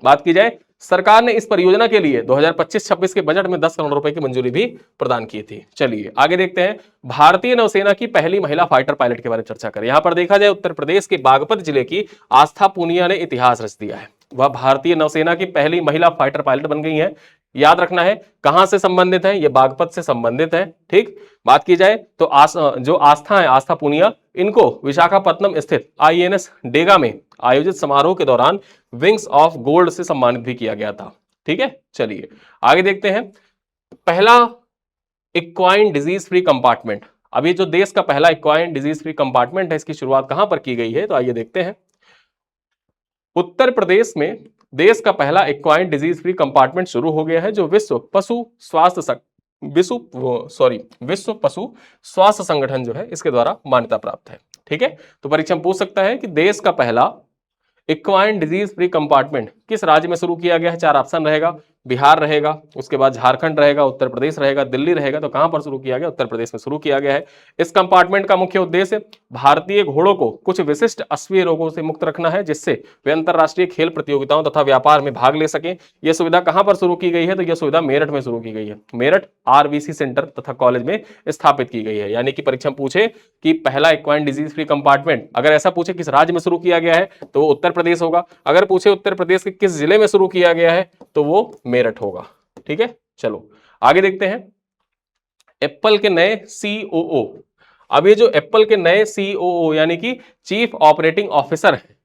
बात की जाए, सरकार ने इस परियोजना के लिए 2025-26 के बजट में 10 करोड़ रुपए की मंजूरी भी प्रदान की थी। चलिए आगे देखते हैं, भारतीय नौसेना की पहली महिला फाइटर पायलट के बारे में चर्चा करें। यहां पर देखा जाए उत्तर प्रदेश के बागपत जिले की आस्था पूनिया ने इतिहास रच दिया है। वह भारतीय नौसेना की पहली महिला फाइटर पायलट बन गई है। याद रखना है कहां से संबंधित है, ये बागपत से संबंधित है। ठीक, बात की जाए तो जो आस्था है, आस्था पूनिया, इनको विशाखापट्टनम स्थित आईएनएस डेगा में आयोजित समारोह के दौरान विंग्स ऑफ गोल्ड से सम्मानित भी किया गया था। ठीक है, चलिए आगे देखते हैं, पहला इक्वाइन डिजीज फ्री कंपार्टमेंट। अभी जो देश का पहला इक्वाइन डिजीज फ्री कंपार्टमेंट है, इसकी शुरुआत कहां पर की गई है? तो आइए देखते हैं, उत्तर प्रदेश में देश का पहला इक्वाइन डिजीज फ्री कंपार्टमेंट शुरू हो गया है, जो विश्व पशु पशु स्वास्थ्य संगठन जो है इसके द्वारा मान्यता प्राप्त है। ठीक है, तो परीक्षा में पूछ सकता है कि देश का पहला इक्वाइन डिजीज फ्री कंपार्टमेंट किस राज्य में शुरू किया गया है? 4 ऑप्शन रहेगा, बिहार रहेगा, उसके बाद झारखंड रहेगा, उत्तर प्रदेश रहेगा, दिल्ली रहेगा। तो कहां पर शुरू किया गया? उत्तर प्रदेश में शुरू किया गया है। इस कंपार्टमेंट का मुख्य उद्देश्य भारतीय घोड़ों को कुछ विशिष्ट अश्वीय रोगों से मुक्त रखना है, जिससे वे अंतरराष्ट्रीय खेल प्रतियोगिताओं तथा व्यापार में भाग ले सके। यह सुविधा कहां पर शुरू की गई है? तो यह सुविधा मेरठ में शुरू की गई है। मेरठ आरवीसी सेंटर तथा कॉलेज में स्थापित की गई है। यानी कि परीक्षा पूछे कि पहला इक्वाइन डिजीज फ्री कंपार्टमेंट, अगर ऐसा पूछे किस राज्य में शुरू किया गया है तो उत्तर प्रदेश होगा। अगर पूछे उत्तर प्रदेश के किस जिले में शुरू किया गया है तो वो मेरठ होगा। ठीक है, चलो आगे देखते हैं, एप्पल के नए सीओओ। अब ये जो एप्पल के नए सीओओ यानी कि चीफ ऑपरेटिंग ऑफिसर है,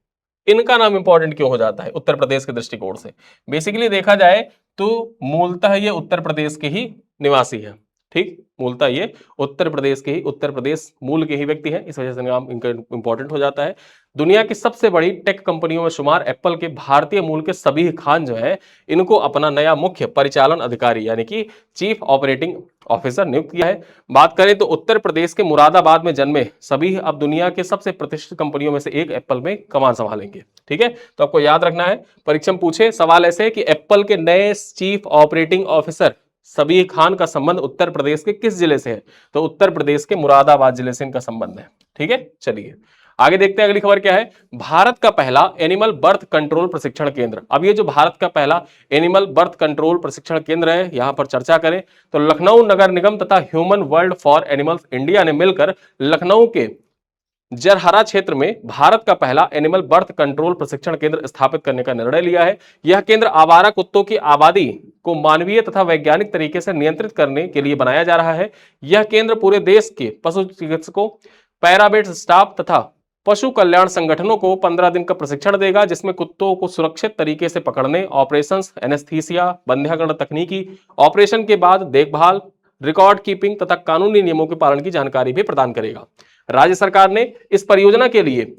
इनका नाम इंपॉर्टेंट क्यों हो जाता है उत्तर प्रदेश के दृष्टिकोण से? बेसिकली देखा जाए तो मूलतः ये उत्तर प्रदेश के ही निवासी है। ठीक, मूलतः ये उत्तर प्रदेश मूल के ही व्यक्ति हैं, इस वजह से नाम इनका इंपॉर्टेंट हो जाता है। दुनिया की सबसे बड़ी टेक कंपनियों में शुमार एप्पल के भारतीय मूल के सबीह खान जो है, इनको अपना नया मुख्य परिचालन अधिकारी यानी कि चीफ ऑपरेटिंग ऑफिसर नियुक्त किया है। बात करें तो उत्तर प्रदेश के मुरादाबाद में जन्मे सबीह अब दुनिया के सबसे प्रतिष्ठित कंपनियों में से एक एप्पल में कमान संभालेंगे। ठीक है, तो आपको याद रखना है, परीक्षा में पूछे सवाल ऐसे कि एप्पल के नए chief operating officer Sabih Khan का संबंध उत्तर प्रदेश के किस जिले से है? तो उत्तर प्रदेश के मुरादाबाद जिले से इनका संबंध है। ठीक है, चलिए आगे देखते हैं, अगली खबर क्या है, भारत का पहला एनिमल बर्थ कंट्रोल प्रशिक्षण केंद्र। अब ये जो भारत का पहला एनिमल बर्थ कंट्रोल प्रशिक्षण केंद्र है, यहां पर चर्चा करें तो लखनऊ नगर निगम तथा human world for animals India ने मिलकर लखनऊ के जरहरा क्षेत्र में भारत का पहला एनिमल बर्थ कंट्रोल प्रशिक्षण केंद्र स्थापित करने का निर्णय लिया है। यह केंद्र आवारा कुत्तों की आबादी को मानवीय तथा वैज्ञानिक तरीके से नियंत्रित करने के लिए बनाया जा रहा है। यह केंद्र पूरे देश के पशु चिकित्सकों, पैरामेड स्टाफ तथा पशु कल्याण संगठनों को 15 दिन का प्रशिक्षण देगा, जिसमें कुत्तों को सुरक्षित तरीके से पकड़ने, ऑपरेशंस, एनेस्थीसिया, बंध्याकरण तकनीकी, ऑपरेशन के बाद देखभाल, रिकॉर्ड कीपिंग तथा कानूनी नियमों के पालन की जानकारी भी प्रदान करेगा। राज्य सरकार ने इस परियोजना के लिए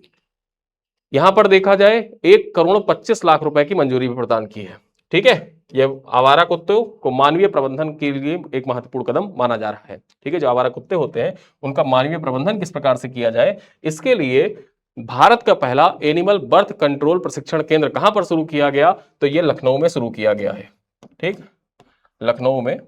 यहां पर देखा जाए 1,25,00,000 रुपए की मंजूरी भी प्रदान की है। ठीक है, यह आवारा कुत्तों को मानवीय प्रबंधन के लिए एक महत्वपूर्ण कदम माना जा रहा है। ठीक है, जो आवारा कुत्ते होते हैं उनका मानवीय प्रबंधन किस प्रकार से किया जाए, इसके लिए भारत का पहला एनिमल बर्थ कंट्रोल प्रशिक्षण केंद्र कहां पर शुरू किया गया? तो यह लखनऊ में शुरू किया गया है। ठीक, लखनऊ में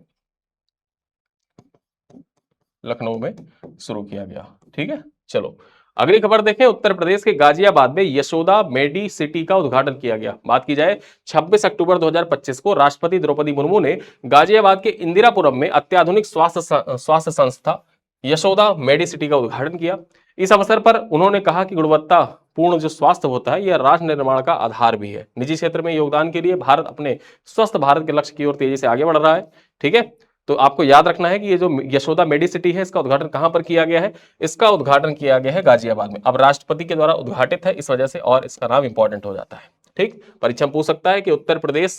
शुरू किया गया। ठीक है, चलो अगली खबर देखें, उत्तर प्रदेश के गाजियाबाद में यशोदा मेडी सिटी का उद्घाटन किया गया। बात की जाए 26 अक्टूबर 2025 को राष्ट्रपति द्रौपदी मुर्मू ने गाजियाबाद के इंदिरापुरम में अत्याधुनिक स्वास्थ्य संस्था यशोदा मेडी सिटी का उद्घाटन किया। इस अवसर पर उन्होंने कहा कि गुणवत्ता पूर्ण जो स्वास्थ्य होता है यह राष्ट्र निर्माण का आधार भी है। निजी क्षेत्र में योगदान के लिए भारत अपने स्वस्थ भारत के लक्ष्य की ओर तेजी से आगे बढ़ रहा है। ठीक है, तो आपको याद रखना है कि ये जो यशोदा मेडिसिटी है इसका उद्घाटन कहां पर किया गया है? इसका उद्घाटन किया गया है गाजियाबाद में। अब राष्ट्रपति के द्वारा उद्घाटित है, इस वजह से और इसका नाम इंपॉर्टेंट हो जाता है। ठीक, परीक्षा में पूछ सकता है कि उत्तर प्रदेश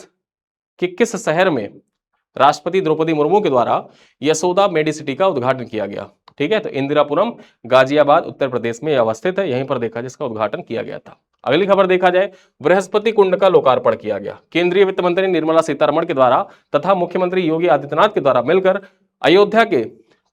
के किस शहर में राष्ट्रपति द्रौपदी मुर्मू के द्वारा यशोदा मेडिसिटी का उद्घाटन किया गया? ठीक है, तो इंदिरापुरम गाजियाबाद उत्तर प्रदेश में अवस्थित है, यहीं पर देखा जिसका उद्घाटन किया गया था। अगली खबर देखा जाए, बृहस्पति कुंड का लोकार्पण किया गया। केंद्रीय वित्त मंत्री निर्मला सीतारमण के द्वारा तथा मुख्यमंत्री योगी आदित्यनाथ के द्वारा मिलकर अयोध्या के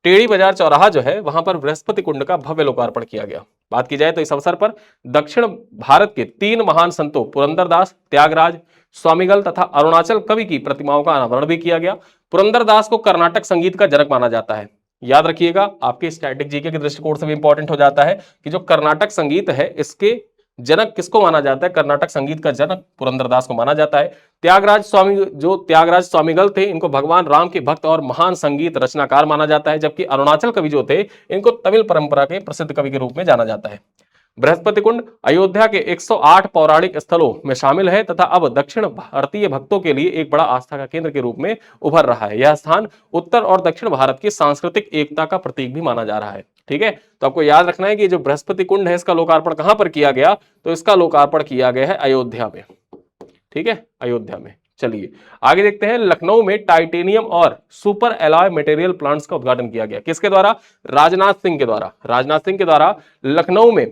टेढ़ी बाजार चौराहा जो है वहां पर बृहस्पति कुंड का भव्य लोकार्पण किया गया। बात की जाए तो इस अवसर पर दक्षिण भारत के 3 महान संतों पुरंदरदास, त्यागराज, स्वामिगल तथा अरुणाचल कवि की प्रतिमाओं का अनावरण भी किया गया। पुरंदरदास को कर्नाटक संगीत का जनक माना जाता है। याद रखिएगा, आपके स्टैटिक जीके के दृष्टिकोण से भी इंपॉर्टेंट हो जाता है कि जो कर्नाटक संगीत है इसके जनक किसको माना जाता है? कर्नाटक संगीत का जनक पुरंदरदास को माना जाता है। त्यागराज स्वामिगल थे, इनको भगवान राम के भक्त और महान संगीत रचनाकार माना जाता है, जबकि अरुणाचल कवि जो थे इनको तमिल परंपरा के प्रसिद्ध कवि के रूप में जाना जाता है। बृहस्पति कुंड अयोध्या के 108 पौराणिक स्थलों में शामिल है तथा अब दक्षिण भारतीय भक्तों के लिए एक बड़ा आस्था का केंद्र के रूप में उभर रहा है। यह स्थान उत्तर और दक्षिण भारत की सांस्कृतिक एकता का प्रतीक भी माना जा रहा है। ठीक है, तो आपको याद रखना है कि जो बृहस्पति कुंड है इसका लोकार्पण कहां पर किया गया? तो इसका लोकार्पण किया गया है अयोध्या में। ठीक है, अयोध्या में। चलिए आगे देखते हैं, लखनऊ में टाइटेनियम और सुपर एलॉय मटेरियल प्लांट्स का उद्घाटन किया गया। किसके द्वारा? राजनाथ सिंह के द्वारा। राजनाथ सिंह के द्वारा लखनऊ में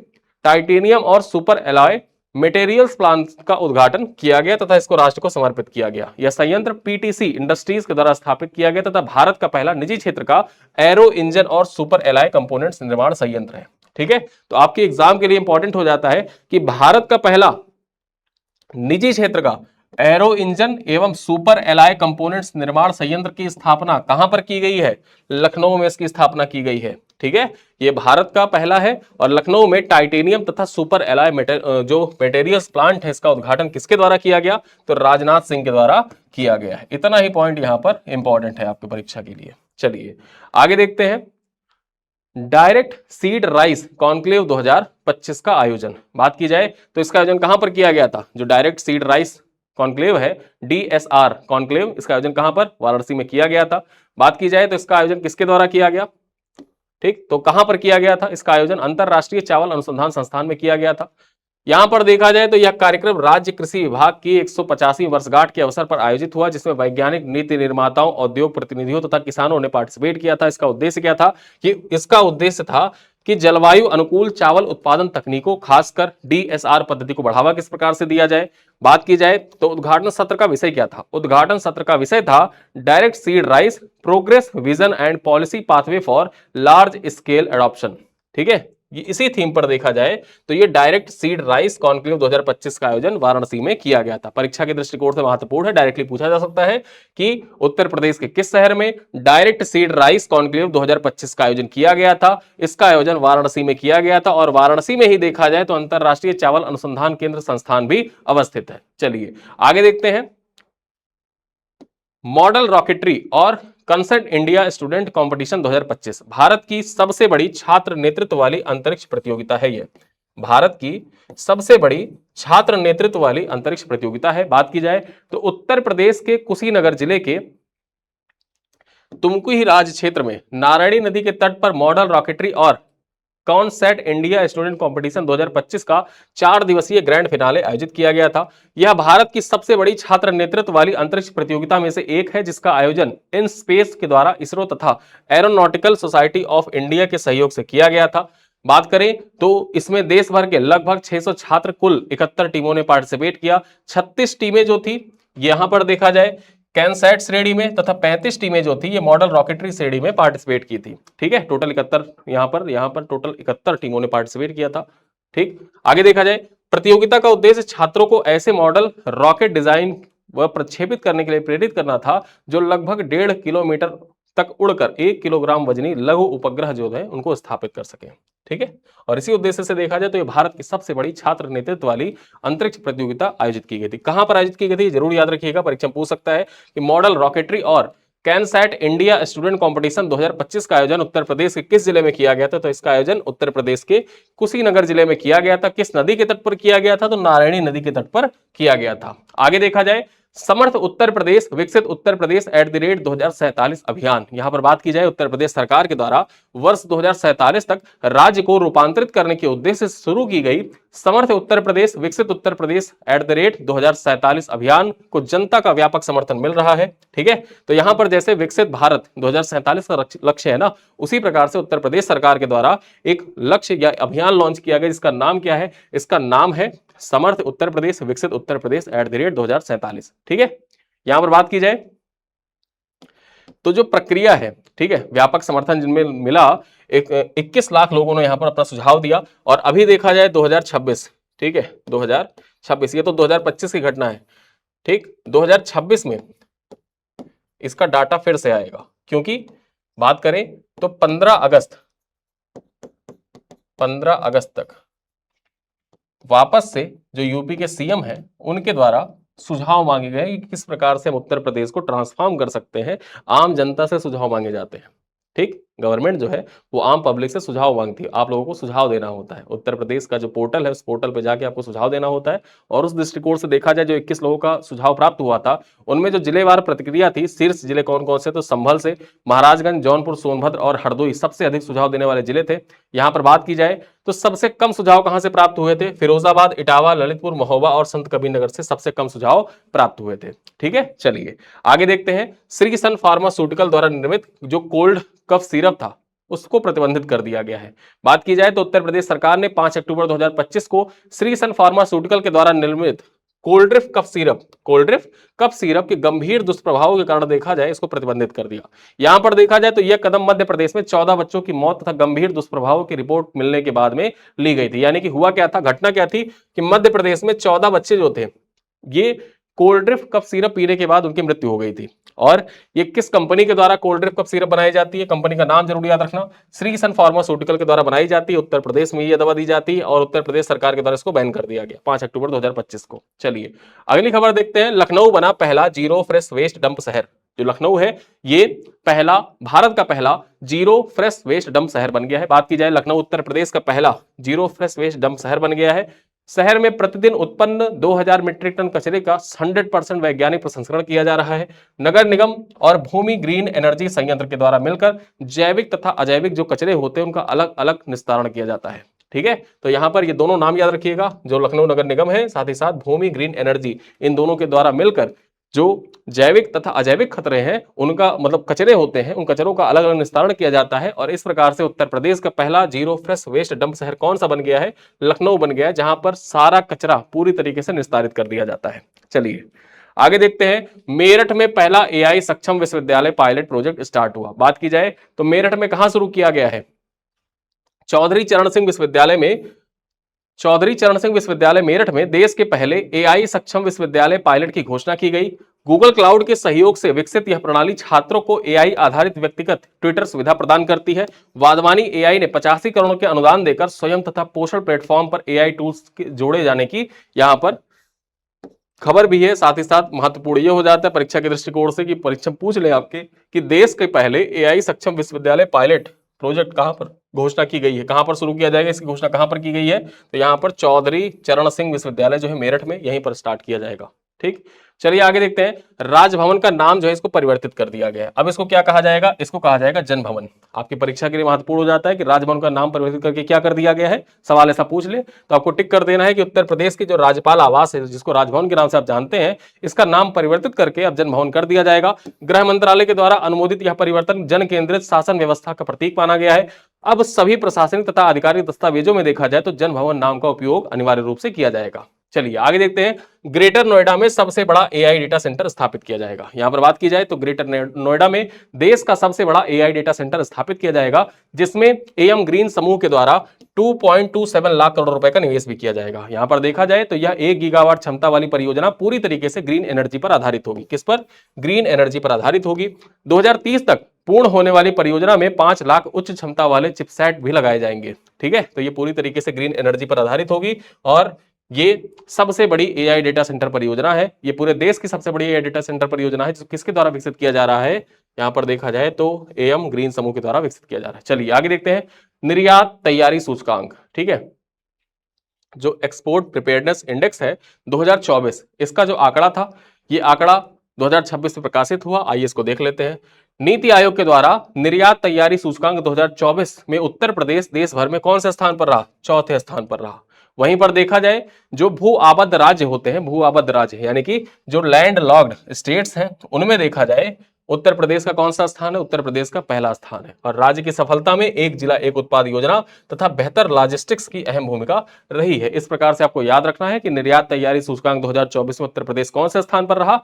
टाइटेनियम और सुपर एलॉय मटेरियल्स प्लांट का उद्घाटन किया गया तथा इसको राष्ट्र को समर्पित किया गया। यह संयंत्र पीटीसी इंडस्ट्रीज के द्वारा स्थापित किया गया तथा भारत का पहला निजी क्षेत्र का एरो इंजन और सुपर एलॉय कंपोनेंट्स निर्माण संयंत्र है। ठीक है, तो आपके एग्जाम के लिए इंपॉर्टेंट हो जाता है कि भारत का पहला निजी क्षेत्र का एरो इंजन एवं सुपर एलॉय कंपोनेंट्स निर्माण संयंत्र की स्थापना कहां पर की गई है? लखनऊ में इसकी स्थापना की गई है। ठीक है, ये भारत का पहला है और लखनऊ में टाइटेनियम तथा सुपर एलॉय जो मटेरियल्स प्लांट है इसका उद्घाटन किसके द्वारा किया गया? तो राजनाथ सिंह के द्वारा किया गया है। इतना ही पॉइंट यहां पर इंपॉर्टेंट है आपकी परीक्षा के लिए। चलिए आगे देखते हैं, डायरेक्ट सीड राइस कॉन्क्लेव 2025 का आयोजन। बात की जाए तो इसका आयोजन कहां पर किया गया था? जो डायरेक्ट सीड राइस कॉन्क्लेव है, डीएसआर कॉन्क्लेव, इसका आयोजन कहां पर? वाराणसी में किया गया था। बात की जाए तो इसका आयोजन किसके द्वारा किया गया? ठीक, तो कहां पर किया गया था? इसका आयोजन अंतरराष्ट्रीय चावल अनुसंधान संस्थान में किया गया था। यहां पर देखा जाए तो यह कार्यक्रम राज्य कृषि विभाग की 150वीं वर्षगांठ के अवसर पर आयोजित हुआ, जिसमें वैज्ञानिक, नीति निर्माताओं, औद्योग प्रतिनिधियों तथा किसानों ने पार्टिसिपेट किया था। इसका उद्देश्य क्या था? कि इसका उद्देश्य था कि जलवायु अनुकूल चावल उत्पादन तकनीकों, खासकर डीएसआर पद्धति को बढ़ावा किस प्रकार से दिया जाए। बात की जाए तो उद्घाटन सत्र का विषय क्या था? उद्घाटन सत्र का विषय था direct seed rice progress, vision and policy pathway for large scale adoption. ठीक है, ये इसी थीम पर देखा जाए तो ये डायरेक्ट सीड राइस कॉन्क्लेव 2025 का आयोजन वाराणसी में किया गया था। परीक्षा के दृष्टिकोण से महत्वपूर्ण है, डायरेक्टली पूछा जा सकता है कि उत्तर प्रदेश के किस शहर में डायरेक्ट सीड राइस कॉन्क्लेव 2025 का आयोजन किया गया था? इसका आयोजन वाराणसी में किया गया था और वाराणसी में ही देखा जाए तो अंतरराष्ट्रीय चावल अनुसंधान केंद्र संस्थान भी अवस्थित है। चलिए आगे देखते हैं, मॉडल रॉकेटरी और concert India student competition 2025 Bharat की सबसे बड़ी छात्र नेतृत्व वाली अंतरिक्ष प्रतियोगिता है। ये भारत की सबसे बड़ी छात्र नेतृत्व वाली अंतरिक्ष प्रतियोगिता है। बात की जाए तो उत्तर प्रदेश के कुशीनगर जिले के तुमकुही राज्य क्षेत्र में नारायणी नदी के तट पर मॉडल रॉकेटरी और कॉनसेट इंडिया स्टूडेंट कंपटीशन 2025 का 4 दिवसीय ग्रैंड फिनाले आयोजित किया गया था। यह भारत की सबसे बड़ी छात्र नेतृत्व वाली अंतरिक्ष प्रतियोगिता में से एक है, जिसका आयोजन इन स्पेस के द्वारा इसरो तथा एरोनॉटिकल सोसाइटी ऑफ इंडिया के सहयोग से किया गया था। बात करें तो इसमें देश भर के लगभग 600 छात्र, कुल 71 टीमों ने पार्टिसिपेट किया। 36 टीमें जो थी यहां पर देखा जाए कैनसैट श्रेणी में तथा 35 टीमें जो थी ये मॉडल रॉकेटरी श्रेणी में पार्टिसिपेट की थी। ठीक है, टोटल 71 यहां पर टोटल 71 टीमों ने पार्टिसिपेट किया था। ठीक, आगे देखा जाए, प्रतियोगिता का उद्देश्य छात्रों को ऐसे मॉडल रॉकेट डिजाइन व प्रक्षेपित करने के लिए प्रेरित करना था जो लगभग 1.5 किलोमीटर तक उड़कर 1 किलोग्राम वजनी लघु उपग्रह जो है उनको स्थापित कर सके। ठीक है, और इसी उद्देश्य से देखा जाए तो ये भारत की सबसे बड़ी छात्र नेतृत्व वाली अंतरिक्ष प्रतियोगिता आयोजित की गई थी। कहां पर आयोजित की गई थी? जरूर याद रखिएगा, परीक्षा में पूछ सकता है कि मॉडल रॉकेटरी और कैनसैट इंडिया स्टूडेंट कंपटीशन 2025 का आयोजन उत्तर प्रदेश के किस जिले में किया गया था? तो इसका आयोजन उत्तर प्रदेश के कुशीनगर जिले में किया गया था। किस नदी के तट पर किया गया था? तो नारायणी नदी के तट पर किया गया था। आगे देखा जाए, समर्थ उत्तर प्रदेश विकसित उत्तर प्रदेश @2047 अभियान, यहां पर बात की जाए उत्तर प्रदेश सरकार के द्वारा वर्ष 2047 तक राज्य को रूपांतरित करने के उद्देश्य से शुरू की गई समर्थ उत्तर प्रदेश विकसित उत्तर प्रदेश @2047 अभियान को जनता का व्यापक समर्थन मिल रहा है। ठीक है, तो यहां पर जैसे विकसित भारत 2047 का लक्ष्य है ना, उसी प्रकार से उत्तर प्रदेश सरकार के द्वारा एक लक्ष्य या अभियान लॉन्च किया गया, जिसका नाम क्या है? इसका नाम है समर्थ उत्तर प्रदेश विकसित उत्तर प्रदेश @2047। ठीक है, यहां पर बात की जाए तो जो प्रक्रिया है, ठीक है, व्यापक समर्थन जिनमें मिला, 21 लाख लोगों ने यहां पर अपना सुझाव दिया। और अभी देखा जाए 2026, ठीक है, 2026, ये तो 2025 की घटना है। ठीक, 2026 में इसका डाटा फिर से आएगा, क्योंकि बात करें तो 15 अगस्त तक वापस से जो यूपी के सीएम हैं उनके द्वारा सुझाव मांगे गए कि किस प्रकार से हम उत्तर प्रदेश को ट्रांसफॉर्म कर सकते हैं। आम जनता से सुझाव मांगे जाते हैं। ठीक, गवर्नमेंट जो है वो आम पब्लिक से सुझाव मांगती है, आप लोगों को सुझाव देना होता है। उत्तर प्रदेश का जो पोर्टल है, उस पोर्टल पे जाके आपको सुझाव देना होता है। और उस दृष्टिकोण से देखा जाए, जो 21 लोगों का सुझाव प्राप्त हुआ था, उनमें जो जिलेवार प्रतिक्रिया थी, शीर्ष जिले कौन कौन से? तो संभल से, महाराजगंज, जौनपुर, सोनभद्र और हरदोई सबसे अधिक सुझाव देने वाले जिले थे। यहां पर बात की जाए तो सबसे कम सुझाव कहां से प्राप्त हुए थे? फिरोजाबाद, इटावा, ललितपुर, महोबा और संत कबीरनगर से सबसे कम सुझाव प्राप्त हुए थे। ठीक है, चलिए आगे देखते हैं। श्री सन फार्मास्यूटिकल द्वारा निर्मित जो कोल्ड कफ सिरप था, उसको प्रतिबंधित कर दिया गया है। बात की जाए तो उत्तर प्रदेश सरकार ने 5 अक्टूबर 2025 को श्री सन फार्मास्यूटिकल के द्वारा निर्मित कोल्ड्रिफ्ट कफ सिरप के गंभीर दुष्प्रभावों के कारण देखा जाए इसको प्रतिबंधित कर दिया। यहां पर देखा जाए तो यह कदम मध्य प्रदेश में 14 बच्चों की मौत तथा गंभीर दुष्प्रभावों की रिपोर्ट मिलने के बाद में ली गई थी। यानी कि हुआ क्या था, घटना क्या थी कि मध्य प्रदेश में 14 बच्चे जो थे, ये कोल्ड्रिफ्ट कफ सिरप पीने के बाद उनकी मृत्यु हो गई थी। और ये किस कंपनी के द्वारा कोल्ड्रिफ्ट कफ सिरप बनाई जाती है? कंपनी का नाम जरूर याद रखना, श्री सन फार्मास्यूटिकल के द्वारा बनाई जाती है। उत्तर प्रदेश में ये दवा दी जाती है और उत्तर प्रदेश सरकार के द्वारा इसको बैन कर दिया गया 5 अक्टूबर 2025 को। चलिए अगली खबर देखते हैं। लखनऊ बना पहला जीरो फ्रेश वेस्ट डंप शहर। जो लखनऊ है, ये पहला, भारत का पहला जीरो फ्रेश वेस्ट डंप शहर बन गया है। बात की जाए, लखनऊ उत्तर प्रदेश का पहला जीरो फ्रेश वेस्ट डंप शहर बन गया है। शहर में प्रतिदिन उत्पन्न 2000 मीट्रिक टन कचरे का 100% वैज्ञानिक प्रसंस्करण किया जा रहा है। नगर निगम और भूमि ग्रीन एनर्जी संयंत्र के द्वारा मिलकर जैविक तथा अजैविक जो कचरे होते हैं उनका अलग अलग निस्तारण किया जाता है। ठीक है, तो यहां पर ये दोनों नाम याद रखिएगा, जो लखनऊ नगर निगम है, साथ ही साथ भूमि ग्रीन एनर्जी, इन दोनों के द्वारा मिलकर जो जैविक तथा अजैविक खतरे हैं, उनका मतलब कचरे होते हैं, उन कचरों का अलग अलग निस्तारण किया जाता है। और इस प्रकार से उत्तर प्रदेश का पहला जीरो फ्रेश वेस्ट डंप शहर कौन सा बन गया है? लखनऊ बन गया है, जहां पर सारा कचरा पूरी तरीके से निस्तारित कर दिया जाता है। चलिए आगे देखते हैं। मेरठ में पहला एआई सक्षम विश्वविद्यालय पायलट प्रोजेक्ट स्टार्ट हुआ। बात की जाए तो मेरठ में कहां शुरू किया गया है? चौधरी चरण सिंह विश्वविद्यालय मेरठ में देश के पहले एआई सक्षम विश्वविद्यालय पायलट की घोषणा की गई। गूगल क्लाउड के सहयोग से विकसित यह प्रणाली छात्रों को एआई आधारित व्यक्तिगत ट्विटर सुविधा प्रदान करती है। वाधवानी एआई ने 85 करोड़ के अनुदान देकर स्वयं तथा पोषण प्लेटफॉर्म पर एआई टूल्स के जोड़े जाने की यहां पर खबर भी है। साथ ही साथ महत्वपूर्ण यह हो जाता है परीक्षा के दृष्टिकोण से कि परीक्षा पूछ ले आपके कि देश के पहले एआई सक्षम विश्वविद्यालय पायलट प्रोजेक्ट कहां पर घोषणा की गई है, कहां पर शुरू किया जाएगा, इसकी घोषणा कहां पर की गई है? तो यहां पर चौधरी चरण सिंह विश्वविद्यालय जो है मेरठ में, यहीं पर स्टार्ट किया जाएगा। ठीक, चलिए आगे देखते हैं। राजभवन का नाम जो है इसको परिवर्तित कर दिया गया है। अब इसको क्या कहा जाएगा? इसको कहा जाएगा जनभवन। आपकी परीक्षा के लिए महत्वपूर्ण हो जाता है कि राजभवन का नाम परिवर्तित करके क्या कर दिया गया है, सवाल ऐसा पूछ ले तो आपको टिक कर देना है कि उत्तर प्रदेश की जो राज्यपाल आवास है, जिसको राजभवन के नाम से आप जानते हैं, इसका नाम परिवर्तित करके अब जनभवन कर दिया जाएगा। गृह मंत्रालय के द्वारा अनुमोदित यह परिवर्तन जन केंद्रित शासन व्यवस्था का प्रतीक माना गया है। अब सभी प्रशासनिक तथा आधिकारिक दस्तावेजों में देखा जाए तो जनभवन नाम का उपयोग अनिवार्य रूप से किया जाएगा। चलिए आगे देखते हैं। ग्रेटर नोएडा में सबसे बड़ा एआई डेटा सेंटर स्थापित किया जाएगा। यहां पर बात की जाए तो ग्रेटर नोएडा में देश का सबसे बड़ा एआई डेटा सेंटर स्थापित किया जाएगा, जिसमें एएम ग्रीन समूह के द्वारा 2.27 लाख करोड़ रुपए का निवेश भी किया जाएगा। यहां पर देखा जाए तो यह 1 गीगावाट क्षमता वाली परियोजना पूरी तरीके से ग्रीन एनर्जी पर आधारित होगी। किस पर? ग्रीन एनर्जी पर आधारित होगी। 2030 तक पूर्ण होने वाली परियोजना में 5 लाख उच्च क्षमता वाले चिपसेट भी लगाए जाएंगे। ठीक है, तो ये पूरी तरीके से ग्रीन एनर्जी पर आधारित होगी और ये सबसे बड़ी एआई डेटा सेंटर परियोजना है। ये पूरे देश की सबसे बड़ी एआई डेटा सेंटर परियोजना है, जो किसके द्वारा विकसित किया जा रहा है? यहां पर देखा जाए तो एम ग्रीन समूह के द्वारा विकसित किया जा रहा है। चलिए आगे देखते हैं, निर्यात तैयारी सूचकांक, ठीक है, जो एक्सपोर्ट प्रिपेयर्डनेस इंडेक्स है 2024, इसका जो आंकड़ा था, ये आंकड़ा 2026 में प्रकाशित हुआ। आइए इसको देख लेते हैं। नीति आयोग के द्वारा निर्यात तैयारी सूचकांक 2024 में उत्तर प्रदेश देश भर में कौन से स्थान पर रहा? चौथे स्थान पर रहा। वहीं पर देखा जाए जो भू आबद्ध राज्य होते हैं, भू आबद्ध राज्य यानी कि जो लैंड लॉक्ड स्टेट्स हैं, उनमें देखा जाए उत्तर प्रदेश का कौन सा स्थान है? उत्तर प्रदेश का पहला स्थान है। और राज्य की सफलता में एक जिला एक उत्पाद योजना तथा बेहतर लॉजिस्टिक्स की अहम भूमिका रही है। इस प्रकार से आपको याद रखना है कि निर्यात तैयारी सूचकांक 2024 में उत्तर प्रदेश कौन से स्थान पर रहा?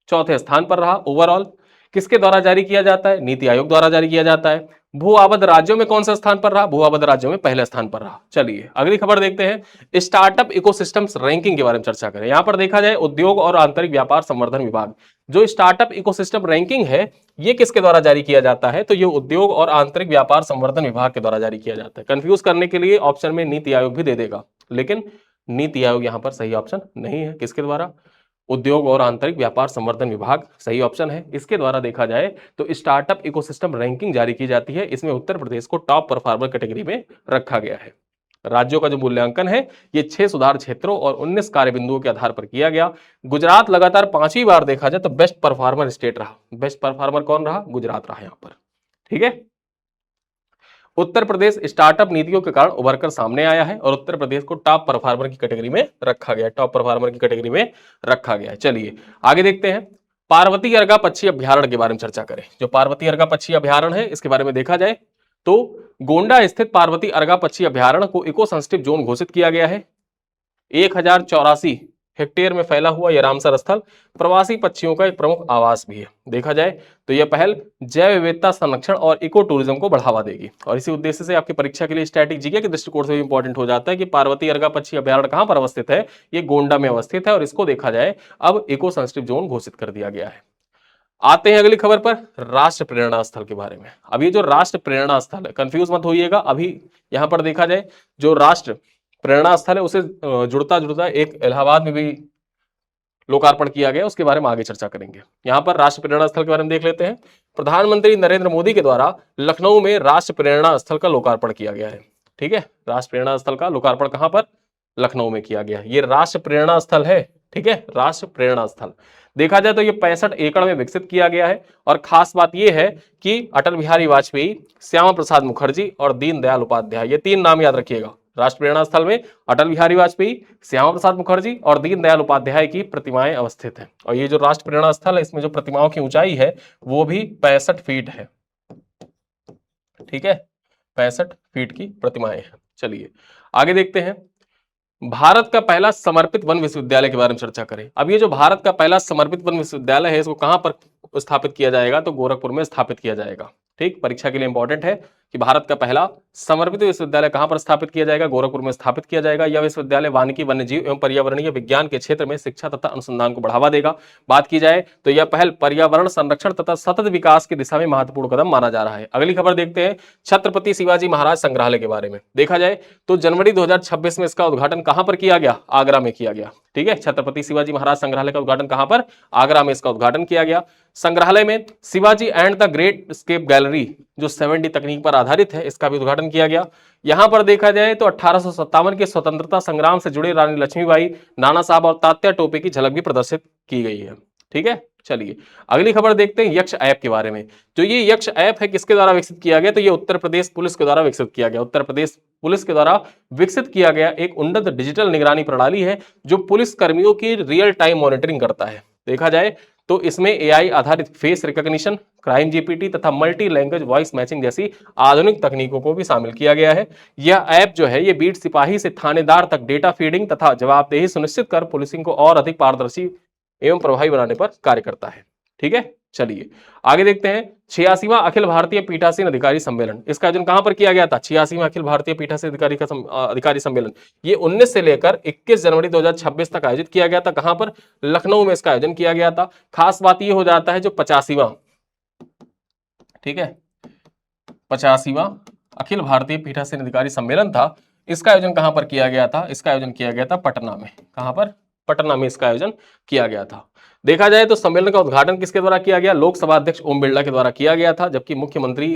चौथे स्थान पर रहा ओवरऑल। किसके द्वारा जारी किया जाता है? नीति आयोग द्वारा जारी किया जाता है। भू आबद्ध राज्यों में कौन सा स्थान पर रहा? भू आबद्ध राज्यों में पहले स्थान पर रहा। चलिए अगली खबर देखते हैं, स्टार्टअप इकोसिस्टम्स रैंकिंग के बारे में चर्चा करें। यहां पर देखा जाए उद्योग और आंतरिक व्यापार संवर्धन विभाग, जो स्टार्टअप इकोसिस्टम रैंकिंग है, ये किसके द्वारा जारी किया जाता है? तो ये उद्योग और आंतरिक व्यापार संवर्धन विभाग के द्वारा जारी किया जाता है। कंफ्यूज करने के लिए ऑप्शन में नीति आयोग भी दे देगा, लेकिन नीति आयोग यहां पर सही ऑप्शन नहीं है। किसके द्वारा? उद्योग और आंतरिक व्यापार संवर्धन विभाग सही ऑप्शन है। इसके द्वारा देखा जाए तो स्टार्टअप इकोसिस्टम रैंकिंग जारी की जाती है। इसमें उत्तर प्रदेश को टॉप परफॉर्मर कैटेगरी में रखा गया है। राज्यों का जो मूल्यांकन है ये 6 सुधार क्षेत्रों और 19 कार्य बिंदुओं के आधार पर किया गया। गुजरात लगातार 5वीं बार देखा जाए तो बेस्ट परफॉर्मर स्टेट रहा। बेस्ट परफॉर्मर कौन रहा? गुजरात रहा यहां पर, ठीक है। उत्तर प्रदेश स्टार्टअप नीतियों के कारण उभर कर सामने आया है और उत्तर प्रदेश को टॉप परफॉर्मर की कैटेगरी में रखा गया है। टॉप परफॉर्मर की कैटेगरी में रखा गया है। चलिए आगे देखते हैं, पार्वती अर्गा पक्षी अभ्यारण्य के बारे में चर्चा करें। जो पार्वती अर्गा पक्षी अभ्यारण्य है, इसके बारे में देखा जाए तो गोंडा स्थित पार्वती अर्गा पक्षी अभ्यारण्य को इको सेंसिटिव जोन घोषित किया गया है। 1084 हेक्टेयर में फैला हुआ यह रामसर स्थल प्रवासी पक्षियों का एक प्रमुख आवास भी है। देखा जाए तो यह पहल जैव विविधता संरक्षण और इको टूरिज्म को बढ़ावा देगी। और इसी उद्देश्य से आपकी परीक्षा के लिए स्टैटिक जीके के दृष्टिकोण से भी इंपॉर्टेंट हो जाता है कि पार्वती अर्गा पक्षी अभ्यारण्य कहां पर अवस्थित है? ये गोंडा में अवस्थित है और इसको देखा जाए अब इको सेंसिटिव जोन घोषित कर दिया गया है। आते हैं अगली खबर पर, राष्ट्र प्रेरणा स्थल के बारे में। अब ये जो राष्ट्र प्रेरणा स्थल है, कंफ्यूज मत होइएगा, अभी यहां पर देखा जाए जो राष्ट्र प्रेरणा स्थल है उसे जुड़ता जुड़ता एक इलाहाबाद में भी लोकार्पण किया गया, उसके बारे में आगे चर्चा करेंगे। यहां पर राष्ट्र प्रेरणा स्थल के बारे में देख लेते हैं। प्रधानमंत्री नरेंद्र मोदी के द्वारा लखनऊ में राष्ट्र प्रेरणा स्थल का लोकार्पण किया गया है, ठीक है। राष्ट्र प्रेरणा स्थल का लोकार्पण कहां पर? लखनऊ में किया गया। ये राष्ट्र प्रेरणा स्थल है, ठीक है, राष्ट्र प्रेरणा स्थल। देखा जाए तो ये 65 एकड़ में विकसित किया गया है। और खास बात यह है कि अटल बिहारी वाजपेयी, श्यामा प्रसाद मुखर्जी और दीनदयाल उपाध्याय, ये 3 नाम याद रखिएगा। राष्ट्र प्रेरणा स्थल में अटल बिहारी वाजपेयी, श्यामा प्रसाद मुखर्जी और दीनदयाल उपाध्याय की प्रतिमाएं अवस्थित हैं। और ये जो राष्ट्र प्रेरणा स्थल है, इसमें जो प्रतिमाओं की ऊंचाई है वो भी 65 फीट है, ठीक है, 65 फीट की प्रतिमाएं हैं। चलिए आगे देखते हैं, भारत का पहला समर्पित वन विश्वविद्यालय के बारे में चर्चा करें। अब ये जो भारत का पहला समर्पित वन विश्वविद्यालय है, इसको कहां पर स्थापित किया जाएगा? तो गोरखपुर में स्थापित किया जाएगा। ठीक, परीक्षा के लिए इंपॉर्टेंट है कि भारत का पहला समर्पित विश्वविद्यालय कहां पर स्थापित किया जाएगा? गोरखपुर में स्थापित किया जाएगा। यह विश्वविद्यालय वानिकी, वन्यजीव एवं पर्यावरणीय विज्ञान के क्षेत्र में शिक्षा तथा अनुसंधान को बढ़ावा देगा। बात की जाए तो यह पहल पर्यावरण संरक्षण तथा सतत विकास की दिशा में महत्वपूर्ण कदम माना जा रहा है। अगली खबर देखते हैं, छत्रपति शिवाजी महाराज संग्रहालय के बारे में। देखा जाए तो जनवरी 2026 में इसका उद्घाटन कहां पर किया गया? आगरा में किया गया, ठीक है। छत्रपति शिवाजी महाराज संग्रहालय का उद्घाटन कहां पर? आगरा में इसका उद्घाटन किया गया। संग्रहालय में Shivaji and the great escape gallery जो 70 तकनीक पर आधारित है, इसका भी उद्घाटन किया गया। यहां पर देखा जाए तो 1857 के स्वतंत्रता संग्राम से जुड़े रानी लक्ष्मीबाई, नाना साहब और तात्या टोपे की झलक भी प्रदर्शित की गई है, ठीक है। चलिए अगली खबर देखते हैं, यक्ष ऐप के बारे में। जो ये यक्ष ऐप है किसके द्वारा विकसित किया गया? तो ये उत्तर प्रदेश पुलिस के द्वारा विकसित किया गया। उत्तर प्रदेश पुलिस के द्वारा विकसित किया गया एक उन्नत डिजिटल निगरानी प्रणाली है जो पुलिस कर्मियों की रियल टाइम मॉनिटरिंग करता है। देखा जाए तो इसमें एआई आधारित फेस रिकॉग्निशन, क्राइम जीपीटी तथा मल्टी लैंग्वेज वॉइस मैचिंग जैसी आधुनिक तकनीकों को भी शामिल किया गया है। यह ऐप जो है ये बीट सिपाही से थानेदार तक डेटा फीडिंग तथा जवाबदेही सुनिश्चित कर पुलिसिंग को और अधिक पारदर्शी एवं प्रभावी बनाने पर कार्य करता है, ठीक है। चलिए आगे देखते हैं, 86वां अखिल भारतीय पीठासीन अधिकारी सम्मेलन, इसका आयोजन कहां पर किया गया था? 86वां अखिल भारतीय पीठासीन अधिकारी सम्मेलन ये 19 से लेकर 21 जनवरी 2026 तक आयोजित किया गया था। कहां पर? लखनऊ में इसका आयोजन किया गया था। खास बात यह हो जाता है जो 85वां, ठीक है, 85वां अखिल भारतीय पीठासीन अधिकारी सम्मेलन था, इसका आयोजन कहां पर किया गया था? इसका आयोजन किया गया था पटना में। कहां पर? पटना में इसका आयोजन किया गया था। देखा जाए तो सम्मेलन का उद्घाटन किसके द्वारा किया गया? लोकसभा अध्यक्ष ओम बिरला के द्वारा किया गया था, जबकि मुख्यमंत्री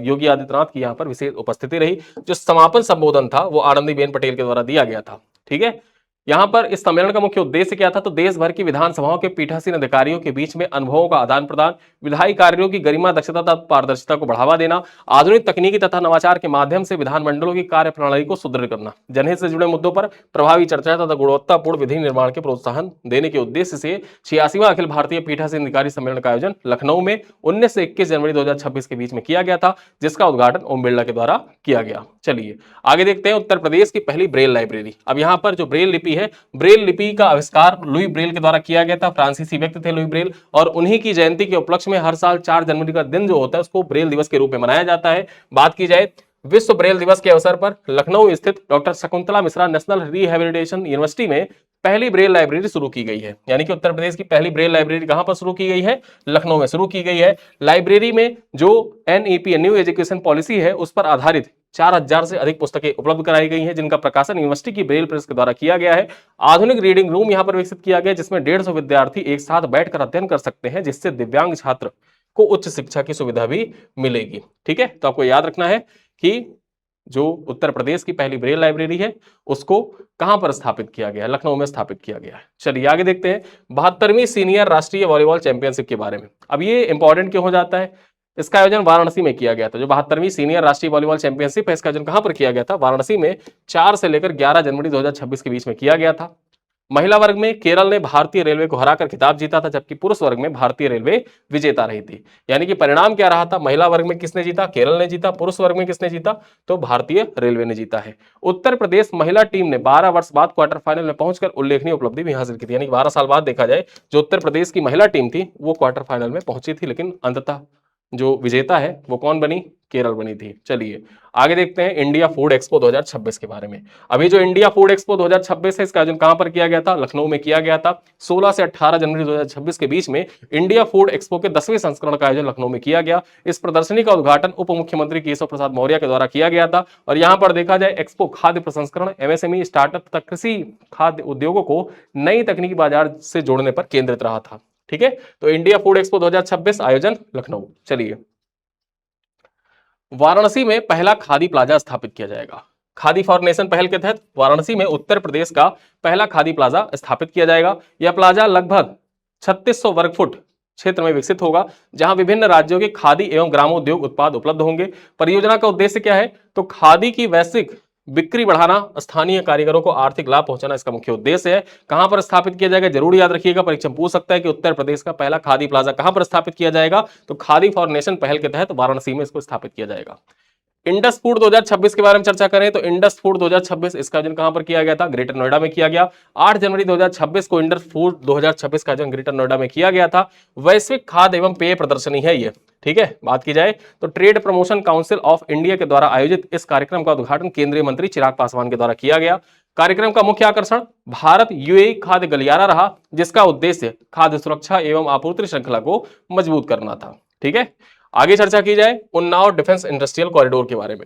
योगी आदित्यनाथ की यहां पर विशेष उपस्थिति रही। जो समापन संबोधन था वो आनंदीबेन पटेल के द्वारा दिया गया था। ठीक है, यहां पर इस सम्मेलन का मुख्य उद्देश्य क्या था? तो देश भर की विधानसभाओं के पीठासीन अधिकारियों के बीच में अनुभवों का आदान प्रदान, विधायी कार्यों की गरिमा, दक्षता तथा पारदर्शिता को बढ़ावा देना, आधुनिक तकनीकी तथा नवाचार के माध्यम से विधानमंडलों की कार्य प्रणाली को सुदृढ़ करना, जनहित से जुड़े मुद्दों पर प्रभावी चर्चा तथा गुणवत्तापूर्ण विधि निर्माण के प्रोत्साहन देने के उद्देश्य से 86वां अखिल भारतीय पीठासीन अधिकारी सम्मेलन का आयोजन लखनऊ में 19 से 21 जनवरी 2026 के बीच में किया गया था, जिसका उद्घाटन ओम बिरला के द्वारा किया गया। चलिए आगे देखते हैं उत्तर प्रदेश की पहली ब्रेल लाइब्रेरी। अब यहां पर जो ब्रेल लिपि है, ब्रेल लिपि का आविष्कार लुई ब्रेल के द्वारा किया गया था। फ्रांसीसी व्यक्ति थे लुई ब्रेल, और उन्हीं की जयंती के उपलक्ष्य में हर साल 4 जनवरी का दिन जो होता है उसको ब्रेल दिवस के रूप में मनाया जाता है। बात की जाए विश्व ब्रेल दिवस के अवसर पर लखनऊ स्थित doctor Shakuntala Mishra national rehabilitation university में पहली ब्रेल लाइब्रेरी शुरू की गई है। यानी कि उत्तर प्रदेश की पहली ब्रेल लाइब्रेरी कहां पर शुरू की गई है? लखनऊ में शुरू की गई है। लाइब्रेरी में जो NEP न्यू एजुकेशन पॉलिसी है उस पर आधारित 4000 से अधिक पुस्तकें उपलब्ध कराई गई हैं, जिनका प्रकाशन यूनिवर्सिटी की ब्रेल प्रेस के द्वारा किया गया है। आधुनिक रीडिंग रूम यहां पर विकसित किया गया, जिसमें 150 विद्यार्थी एक साथ बैठकर अध्ययन कर सकते हैं, जिससे दिव्यांग छात्र को उच्च शिक्षा की सुविधा भी मिलेगी। ठीक है, तो आपको याद रखना है कि जो उत्तर प्रदेश की पहली ब्रेल लाइब्रेरी है उसको कहां पर स्थापित किया गया है? लखनऊ में स्थापित किया गया है। चलिए आगे देखते हैं 72वीं सीनियर राष्ट्रीय वॉलीबॉल चैंपियनशिप के बारे में। अब ये इंपॉर्टेंट क्यों हो जाता है? इसका आयोजन वाराणसी में किया गया था। जो 72वीं सीनियर राष्ट्रीय वॉलीबॉल चैंपियनशिप है, इसका आयोजन कहां पर किया गया था? वाराणसी में 4 से लेकर 11 जनवरी 2026 के बीच में किया गया था। महिला वर्ग में केरल ने भारतीय रेलवे को हराकर खिताब जीता था, जबकि पुरुष वर्ग में भारतीय रेलवे विजेता रही थी। यानी कि परिणाम क्या रहा था? महिला वर्ग में किसने जीता? केरल ने जीता। पुरुष वर्ग में किसने जीता? तो भारतीय रेलवे ने जीता है। उत्तर प्रदेश महिला टीम ने 12 वर्ष बाद क्वार्टर फाइनल में पहुंचकर उल्लेखनीय उपलब्धि भी हासिल की थी। यानी 12 साल बाद देखा जाए जो उत्तर प्रदेश की महिला टीम थी वो क्वार्टर फाइनल में पहुंची थी, लेकिन अंततः जो विजेता है वो कौन बनी? केरल बनी थी। चलिए आगे देखते हैं इंडिया फूड एक्सपो 2026 के बारे में। अभी जो इंडिया फूड एक्सपो 2026 है, इसका आयोजन कहां पर किया गया था? लखनऊ में किया गया था। 16 से 18 जनवरी 2026 के बीच में इंडिया फूड एक्सपो के 10वें संस्करण का आयोजन लखनऊ में किया गया। इस प्रदर्शनी का उद्घाटन उप मुख्यमंत्री केशव प्रसाद मौर्य के द्वारा किया गया था। और यहां पर देखा जाए एक्सपो खाद्य प्रसंस्करण, MSME, स्टार्टअप तथा कृषि खाद्य उद्योगों को नई तकनीकी बाजार से जोड़ने पर केंद्रित रहा था। ठीक है, तो इंडिया फूड एक्सपो 2026 आयोजन लखनऊ। चलिए वाराणसी में पहला खादी प्लाजा स्थापित किया जाएगा। खादी फॉर नेशन पहल के तहत वाराणसी में उत्तर प्रदेश का पहला खादी प्लाजा स्थापित किया जाएगा। यह प्लाजा लगभग 3600 वर्ग फुट क्षेत्र में विकसित होगा, जहां विभिन्न राज्यों के खादी एवं ग्रामोद्योग उत्पाद उपलब्ध होंगे। परियोजना का उद्देश्य क्या है? तो खादी की वैश्विक बिक्री बढ़ाना, स्थानीय कारीगरों को आर्थिक लाभ पहुंचाना इसका मुख्य उद्देश्य है। कहां पर स्थापित किया जाएगा? जरूर याद रखिएगा, परीक्षा पूछ सकता है कि उत्तर प्रदेश का पहला खादी प्लाजा कहां पर स्थापित किया जाएगा? तो खादी फॉर नेशन पहल के तहत वाराणसी में इसको स्थापित किया जाएगा। इंडस फूड 2026 के बारे में चर्चा करें तो इंडस फूड 2026 इसका आयोजन कहां पर किया गया था? ग्रेटर नोएडा में किया गया। 8 जनवरी 2026 को इंडस फूड 2026 का आयोजन ग्रेटर नोएडा में किया गया था। वैश्विक खाद्य एवं पेय प्रदर्शनी है ये। ठीक है, बात की जाए तो trade promotion council of India के द्वारा आयोजित इस कार्यक्रम का उद्घाटन केंद्रीय मंत्री चिराग पासवान के द्वारा किया गया। कार्यक्रम का मुख्य आकर्षण भारत UAE खाद्य गलियारा रहा, जिसका उद्देश्य खाद्य सुरक्षा एवं आपूर्ति श्रृंखला को मजबूत करना था। ठीक है, आगे चर्चा की जाए उन्नाव डिफेंस इंडस्ट्रियल कॉरिडोर के बारे में।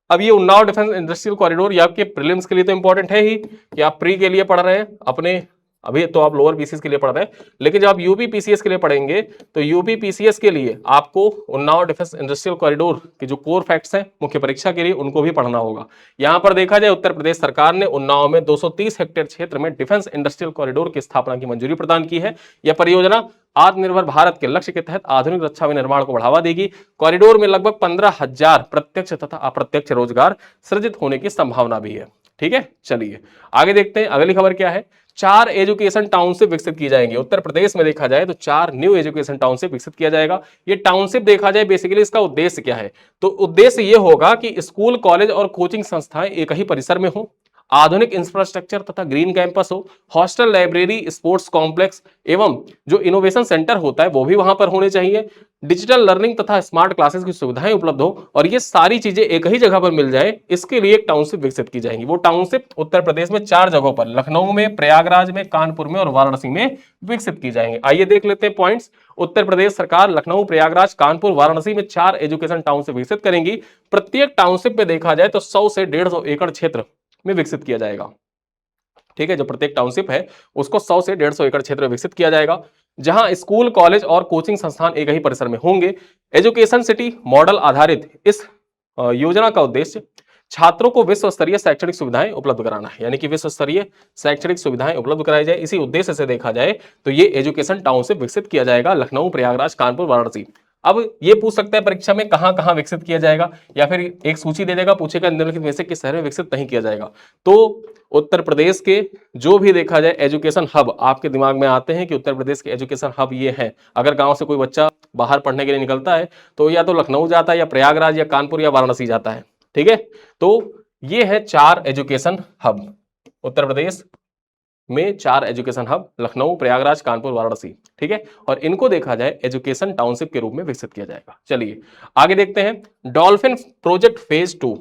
अब ये उन्नाव डिफेंस इंडस्ट्रियल कॉरिडोर ये आपके प्रीलिम्स के लिए तो इंपॉर्टेंट है ही, कि आप प्री के लिए पढ़ रहे हैं अपने, अभी तो आप लोअर PCS के लिए पढ़ रहे हैं, लेकिन जब आप UP PCS के लिए पढ़ेंगे तो UP PCS के लिए आपको उन्नाव डिफेंस इंडस्ट्रियल कॉरिडोर के जो कोर फैक्ट्स हैं मुख्य परीक्षा के लिए उनको भी पढ़ना होगा। यहां पर देखा जाए उत्तर प्रदेश सरकार ने उन्नाव में 230 हेक्टेयर क्षेत्र में डिफेंस इंडस्ट्रियल कॉरिडोर की स्थापना की मंजूरी प्रदान की है। यह परियोजना आत्मनिर्भर भारत के लक्ष्य के तहत आधुनिक रक्षा विनिर्माण को बढ़ावा देगी। कॉरिडोर में लगभग 15,000 प्रत्यक्ष तथा अप्रत्यक्ष रोजगार सृजित होने की संभावना भी है। ठीक है, चलिए आगे देखते हैं अगली खबर क्या है। 4 एजुकेशन टाउनशिप विकसित की जाएंगी। उत्तर प्रदेश में देखा जाए तो 4 न्यू एजुकेशन टाउनशिप विकसित किया जाएगा। ये टाउनशिप देखा जाए बेसिकली इसका उद्देश्य क्या है? तो उद्देश्य ये होगा कि स्कूल, कॉलेज और कोचिंग संस्थाएं एक ही परिसर में हो, आधुनिक इंफ्रास्ट्रक्चर तथा ग्रीन कैंपस हो, हॉस्टल, लाइब्रेरी, स्पोर्ट्स कॉम्प्लेक्स एवं जो इनोवेशन सेंटर होता है वो भी वहां पर होने चाहिए। डिजिटल लर्निंग तथा स्मार्ट क्लासेस की सुविधाएं उपलब्ध हो और ये सारी चीजें एक ही जगह पर मिल जाए, इसके लिए एक टाउनशिप विकसित की जाएंगी। वो टाउनशिप उत्तर प्रदेश में 4 जगहों पर, लखनऊ में, प्रयागराज में, कानपुर में और वाराणसी में विकसित की जाएंगे। आइए देख लेते हैं पॉइंट्स। उत्तर प्रदेश सरकार लखनऊ, प्रयागराज, कानपुर, वाराणसी में 4 एजुकेशन टाउनशिप विकसित करेंगी। प्रत्येक टाउनशिप में देखा जाए तो 100 से 150 एकड़ क्षेत्र में विकसित किया जाएगा। ठीक है, जो प्रत्येक टाउनशिप है उसको 100 से 150 एकड़ क्षेत्र में विकसित किया जाएगा, जहां स्कूल, कॉलेज और कोचिंग संस्थान एक ही परिसर में होंगे। एजुकेशन सिटी मॉडल आधारित इस योजना का उद्देश्य छात्रों को विश्व स्तरीय शैक्षणिक सुविधाएं उपलब्ध कराना है, यानी कि विश्व स्तरीय शैक्षणिक सुविधाएं उपलब्ध कराई जाए। इसी उद्देश्य से देखा जाए तो ये एजुकेशन टाउनशिप विकसित किया जाएगा लखनऊ, प्रयागराज, कानपुर, वाराणसी। अब ये पूछ सकता है परीक्षा में कहां कहां विकसित किया जाएगा, या फिर एक सूची दे देगा, पूछेगा निम्नलिखित में से किस शहर में विकसित नहीं किया जाएगा। तो उत्तर प्रदेश के जो भी देखा जाए एजुकेशन हब आपके दिमाग में आते हैं कि उत्तर प्रदेश के एजुकेशन हब ये हैं। अगर गांव से कोई बच्चा बाहर पढ़ने के लिए निकलता है तो या तो लखनऊ जाता है, या प्रयागराज, या कानपुर, या वाराणसी जाता है। ठीक है, तो ये है 4 एजुकेशन हब उत्तर प्रदेश में, 4 एजुकेशन हब लखनऊ, प्रयागराज, कानपुर, वाराणसी। ठीक है, और इनको देखा जाए एजुकेशन टाउनशिप के रूप में विकसित किया जाएगा। चलिए आगे देखते हैं। डॉल्फिन प्रोजेक्ट फेज 2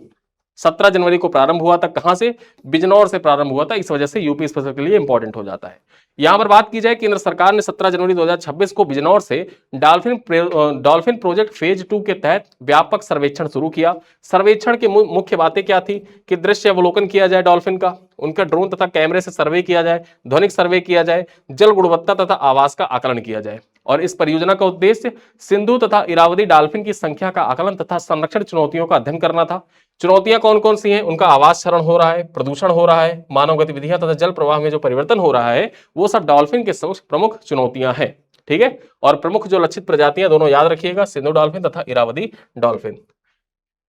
17 जनवरी को प्रारंभ हुआ था। कहां से? बिजनौर से प्रारंभ हुआ था। इस वजह से यूपी स्पेशल के लिए इंपॉर्टेंट हो जाता है। यहां पर बात की जाए, केंद्र सरकार ने 17 जनवरी 2026 को बिजनौर से डॉल्फिन प्रोजेक्ट फेज 2 के तहत व्यापक सर्वेक्षण शुरू किया। सर्वेक्षण की मुख्य बातें क्या थी कि दृश्य अवलोकन किया जाए डॉल्फिन का, उनका ड्रोन तथा कैमरे से सर्वे किया जाए, ध्वनिक सर्वे किया जाए, जल गुणवत्ता तथा आवास का आकलन किया जाए। और इस परियोजना का उद्देश्य सिंधु तथा इरावदी डॉल्फिन की संख्या का आकलन तथा संरक्षण चुनौतियों का अध्ययन करना था। चुनौतियां कौन कौन सी हैं? उनका आवास क्षरण हो रहा है, प्रदूषण हो रहा है, मानव गतिविधियां तथा जल प्रवाह में जो परिवर्तन हो रहा है, वो सब डॉल्फिन के समक्ष प्रमुख चुनौतियां हैं। ठीक है, और प्रमुख जो लक्षित प्रजातियां दोनों याद रखिएगा, सिंधु डॉल्फिन तथा इरावदी डॉल्फिन।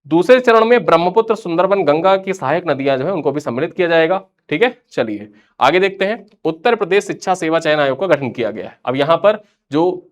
दूसरे चरण में ब्रह्मपुत्र, सुंदरबन, गंगा की सहायक नदियां जो है उनको भी सम्मिलित किया जाएगा। ठीक है, चलिए आगे देखते हैं। उत्तर प्रदेश शिक्षा सेवा चयन आयोग का गठन किया गया है। अब यहां पर जो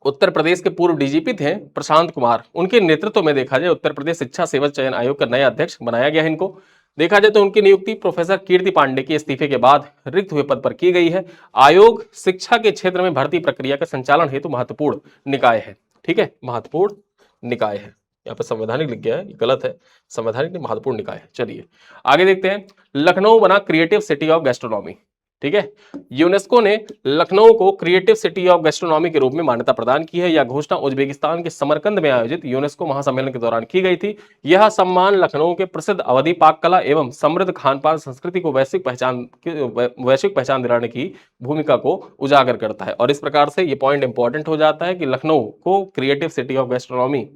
उत्तर प्रदेश के पूर्व डीजीपी थे प्रशांत कुमार, उनके नेतृत्व में देखा जाए उत्तर प्रदेश शिक्षा सेवा चयन आयोग का नया अध्यक्ष बनाया गया है। इनको देखा जाए तो उनकी नियुक्ति प्रोफेसर कीर्ति पांडे के इस्तीफे के बाद रिक्त हुए पद पर की गई है। आयोग शिक्षा के क्षेत्र में भर्ती प्रक्रिया का संचालन हेतु महत्वपूर्ण निकाय है। ठीक है, महत्वपूर्ण निकाय है। यहाँ पर संवैधानिक लिख गया है, गलत है, संवैधानिक नहीं, महत्वपूर्ण निकाय है। चलिए आगे देखते हैं। लखनऊ बना क्रिएटिव सिटी ऑफ गैस्ट्रोनॉमी। ठीक है, यूनेस्को ने लखनऊ को क्रिएटिव सिटी ऑफ गैस्ट्रोनॉमी के रूप में मान्यता प्रदान की है। यह घोषणा उज्बेकिस्तान के समरकंद में आयोजित यूनेस्को महासम्मेलन के दौरान की गई थी। यह सम्मान लखनऊ के प्रसिद्ध अवधी पाक कला एवं समृद्ध खान पान संस्कृति को वैश्विक पहचान दिलाने की भूमिका को उजागर करता है। और इस प्रकार से ये पॉइंट इंपॉर्टेंट हो जाता है कि लखनऊ को क्रिएटिव सिटी ऑफ गैस्ट्रोनॉमी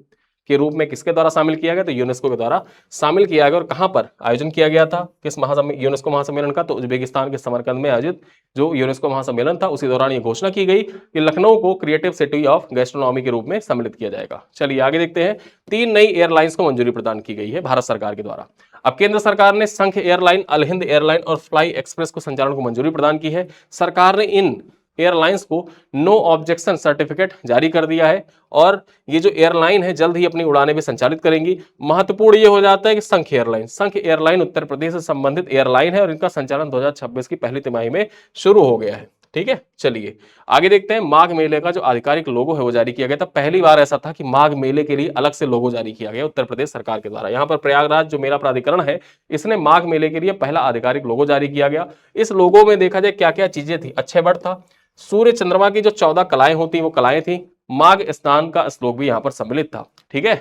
के रूप में किसके द्वारा शामिल किया गया? तो यूनेस्को के द्वारा शामिल किया गया। और कहां पर आयोजन किया गया था किस यूनेस्को महासम्मेलन का? तो उज्बेकिस्तान के समरकंद में आयोजित जो यूनेस्को महासम्मेलन था, उसी दौरान यह घोषणा की गई कि लखनऊ को क्रिएटिव सिटी ऑफ गैस्ट्रोनॉमी के रूप में सम्मिलित किया जाएगा। चलिए आगे देखते हैं। 3 नई एयरलाइंस को मंजूरी प्रदान की गई है भारत सरकार के द्वारा। अब केंद्र सरकार ने संघ एयरलाइन, अल हिंद एयरलाइन और फ्लाई एक्सप्रेस को संचालन को मंजूरी प्रदान की है। सरकार ने इन एयरलाइंस को नो ऑब्जेक्शन सर्टिफिकेट जारी कर दिया है, और ये जो एयरलाइन है जल्द ही अपनी उड़ानें भी संचालित करेंगी। महत्वपूर्ण ये हो जाता है कि संघ एयरलाइन उत्तर प्रदेश से संबंधित एयरलाइन है और इनका संचालन 2026 की पहली तिमाही में शुरू हो गया है। ठीक है, चलिए आगे देखते हैं। माघ मेले का जो आधिकारिक लोगो है वो जारी किया गया था। पहली बार ऐसा था कि माघ मेले के लिए अलग से लोगो जारी किया गया उत्तर प्रदेश सरकार के द्वारा। यहाँ पर प्रयागराज जो मेला प्राधिकरण है, इसने माघ मेले के लिए पहला आधिकारिक लोगो जारी किया गया। इस लोगो में देखा जाए क्या क्या चीजें थी। अक्षय वट था, सूर्य चंद्रमा की जो 14 कलाएं होती वो कलाएं थी, माघ स्नान का श्लोक भी यहां पर सम्मिलित था। ठीक है,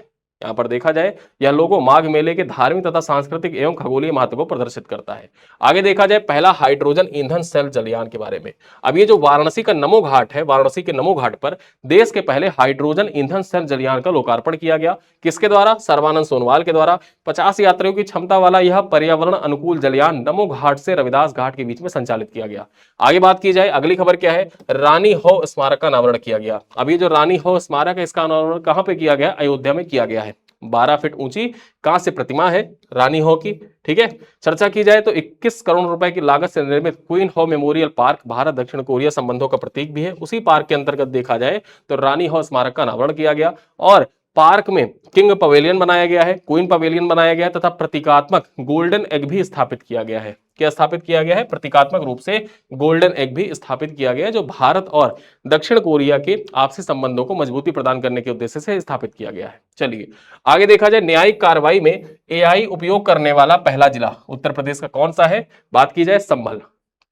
यहां पर देखा जाए यह लोगो माघ मेले के धार्मिक तथा सांस्कृतिक एवं खगोलीय महत्व को प्रदर्शित करता है। आगे देखा जाए पहला हाइड्रोजन ईंधन सेल जलयान के बारे में। अब ये जो वाराणसी का नमो घाट है, वाराणसी के नमो घाट पर देश के पहले हाइड्रोजन ईंधन सेल जलयान का लोकार्पण किया गया। किसके द्वारा? सर्बानंद सोनोवाल के द्वारा। 50 यात्रियों की क्षमता वाला यह पर्यावरण अनुकूल जलयान नमो घाट से रविदास घाट के बीच में संचालित किया गया। आगे बात की जाए, अगली खबर क्या है? रानी हो स्मारक का अनावरण किया गया। अब ये जो रानी हो स्मारक है, इसका अनावरण कहां पे किया गया? अयोध्या में किया गया है। 12 फीट ऊंची कांस्य प्रतिमा है रानी हो की। ठीक है, चर्चा की जाए तो 21 करोड़ रुपए की लागत से निर्मित क्वीन हो मेमोरियल पार्क भारत दक्षिण कोरिया संबंधों का प्रतीक भी है। उसी पार्क के अंतर्गत देखा जाए तो रानी हो स्मारक का अनावरण किया गया, और पार्क में किंग पवेलियन बनाया गया है, क्वीन पवेलियन बनाया गया है, तथा प्रतीकात्मक गोल्डन एग भी स्थापित किया गया है। क्या स्थापित किया गया है? प्रतीकात्मक रूप से गोल्डन एग भी स्थापित किया गया है, जो भारत और दक्षिण कोरिया के आपसी संबंधों को मजबूती प्रदान करने के उद्देश्य से स्थापित किया गया है। चलिए आगे देखा जाए, न्यायिक कार्रवाई में एआई उपयोग करने वाला पहला जिला उत्तर प्रदेश का कौन सा है? बात की जाए संभल।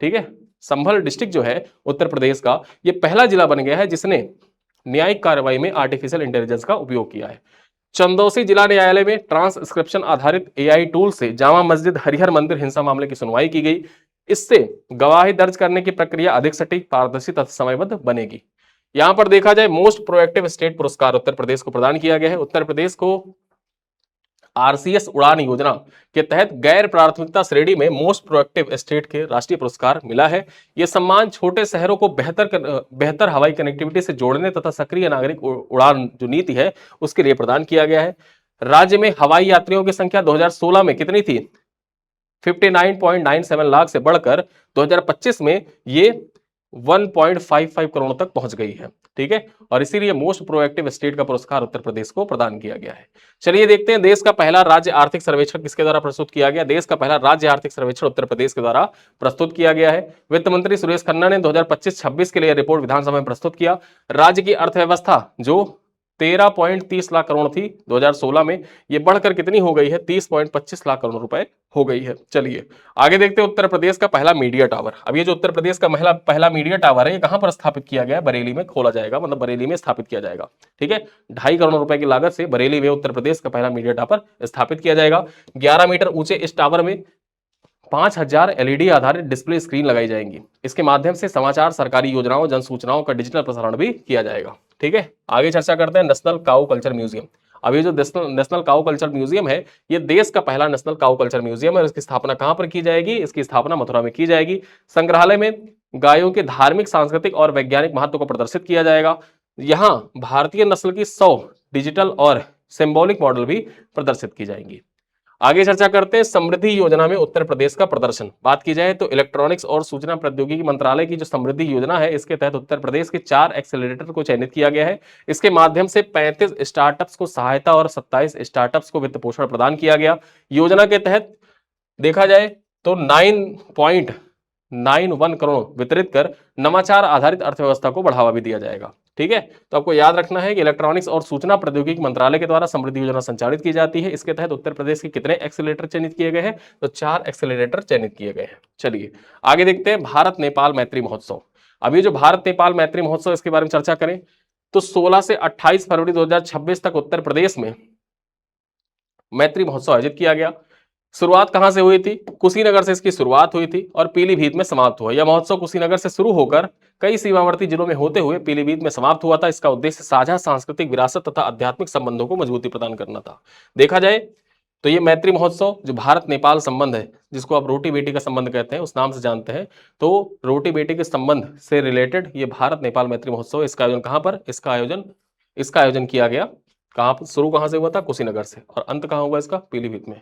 ठीक है, संभल डिस्ट्रिक्ट जो है उत्तर प्रदेश का, ये पहला जिला बन गया है जिसने न्यायिक कार्रवाई में आर्टिफिशियल इंटेलिजेंस का उपयोग किया है। चंदौसी जिला न्यायालय में ट्रांसक्रिप्शन आधारित एआई टूल से जामा मस्जिद हरिहर मंदिर हिंसा मामले की सुनवाई की गई। इससे गवाही दर्ज करने की प्रक्रिया अधिक सटीक, पारदर्शी तथा समयबद्ध बनेगी। यहां पर देखा जाए मोस्ट प्रोएक्टिव स्टेट पुरस्कार उत्तर प्रदेश को प्रदान किया गया है। उत्तर प्रदेश को आरसीएस उड़ान योजना के तहत गैर प्राथमिकता श्रेणी में मोस्ट प्रोएक्टिव स्टेट के राष्ट्रीय पुरस्कार मिला है। यह सम्मान छोटे शहरों को बेहतर हवाई कनेक्टिविटी से जोड़ने तथा सक्रिय नागरिक उड़ान जो नीति है उसके लिए प्रदान किया गया है। राज्य में हवाई यात्रियों की संख्या 2016 में कितनी थी? 59.97 लाख से बढ़कर 2025 में ये 1.55 करोड़ तक पहुंच गई है। ठीक है, और इसीलिए मोस्ट प्रोएक्टिव स्टेट का पुरस्कार उत्तर प्रदेश को प्रदान किया गया है। चलिए देखते हैं देश का पहला राज्य आर्थिक सर्वेक्षण किसके द्वारा प्रस्तुत किया गया। देश का पहला राज्य आर्थिक सर्वेक्षण उत्तर प्रदेश के द्वारा प्रस्तुत किया गया है। वित्त मंत्री सुरेश खन्ना ने 2025-26 के लिए रिपोर्ट विधानसभा में प्रस्तुत किया। राज्य की अर्थव्यवस्था जो 13.30 लाख करोड़ थी 2016 में, ये बढ़कर कितनी हो गई है? 30.25 लाख करोड़ रुपए हो गई है। चलिए आगे देखते हैं उत्तर प्रदेश का पहला मीडिया टावर। अब ये जो उत्तर प्रदेश का पहला मीडिया टावर है ये कहां पर स्थापित किया गया है? बरेली में खोला जाएगा, मतलब बरेली में स्थापित किया जाएगा। ठीक है, 2.5 करोड़ रुपए की लागत से बरेली में उत्तर प्रदेश का पहला मीडिया टावर स्थापित किया जाएगा। 11 मीटर ऊंचे इस टावर में 5000 एलईडी आधारित डिस्प्ले स्क्रीन लगाई जाएंगी। इसके माध्यम से समाचार, सरकारी योजनाओं, जन सूचनाओं का डिजिटल प्रसारण भी किया जाएगा। ठीक है, आगे चर्चा करते हैं नेशनल काऊ कल्चर म्यूजियम। अब ये जो नेशनल काऊ कल्चर म्यूजियम है ये देश का पहला नेशनल काऊ कल्चर म्यूजियम है। और इसकी स्थापना कहां पर की जाएगी? इसकी स्थापना मथुरा में की जाएगी। संग्रहालय में गायों के धार्मिक, सांस्कृतिक और वैज्ञानिक महत्व को प्रदर्शित किया जाएगा। यहाँ भारतीय नस्ल की 100 डिजिटल और सिंबॉलिक मॉडल भी प्रदर्शित की जाएंगी। आगे चर्चा करते हैं समृद्धि योजना में उत्तर प्रदेश का प्रदर्शन। बात की जाए तो इलेक्ट्रॉनिक्स और सूचना प्रौद्योगिकी मंत्रालय की जो समृद्धि योजना है इसके तहत उत्तर प्रदेश के 4 एक्सेलरेटर को चयनित किया गया है। इसके माध्यम से 35 स्टार्टअप्स को सहायता और 27 स्टार्टअप्स को वित्त पोषण प्रदान किया गया। योजना के तहत देखा जाए तो 9.91 करोड़ वितरित कर नवाचार आधारित अर्थव्यवस्था को बढ़ावा भी दिया जाएगा। ठीक है, तो आपको याद रखना है कि इलेक्ट्रॉनिक्स और सूचना प्रौद्योगिकी मंत्रालय के द्वारा समृद्धि योजना संचालित की जाती है। इसके तहत उत्तर प्रदेश के कितने एक्सेलरेटर चयनित किए गए हैं? तो 4 एक्सेलरेटर चयनित किए गए हैं। चलिए आगे देखते हैं भारत नेपाल मैत्री महोत्सव। अभी जो भारत नेपाल मैत्री महोत्सव इसके बारे में चर्चा करें तो 16 से 28 फरवरी 2026 तक उत्तर प्रदेश में मैत्री महोत्सव आयोजित किया गया। शुरुआत कहां से हुई थी? कुशीनगर से इसकी शुरुआत हुई थी और पीलीभीत में समाप्त हुआ। यह महोत्सव कुशीनगर से शुरू होकर कई सीमावर्ती जिलों में होते हुए पीलीभीत में समाप्त हुआ था। इसका उद्देश्य साझा सांस्कृतिक विरासत तथा आध्यात्मिक संबंधों को मजबूती प्रदान करना था। देखा जाए तो ये मैत्री महोत्सव जो भारत नेपाल संबंध है, जिसको आप रोटी बेटी का संबंध कहते हैं, उस नाम से जानते हैं, तो रोटी बेटी के संबंध से रिलेटेड ये भारत नेपाल मैत्री महोत्सव। इसका आयोजन कहां पर? इसका आयोजन किया गया कहां पर? शुरू कहां से हुआ था? कुशीनगर से। और अंत कहां हुआ इसका? पीलीभीत में।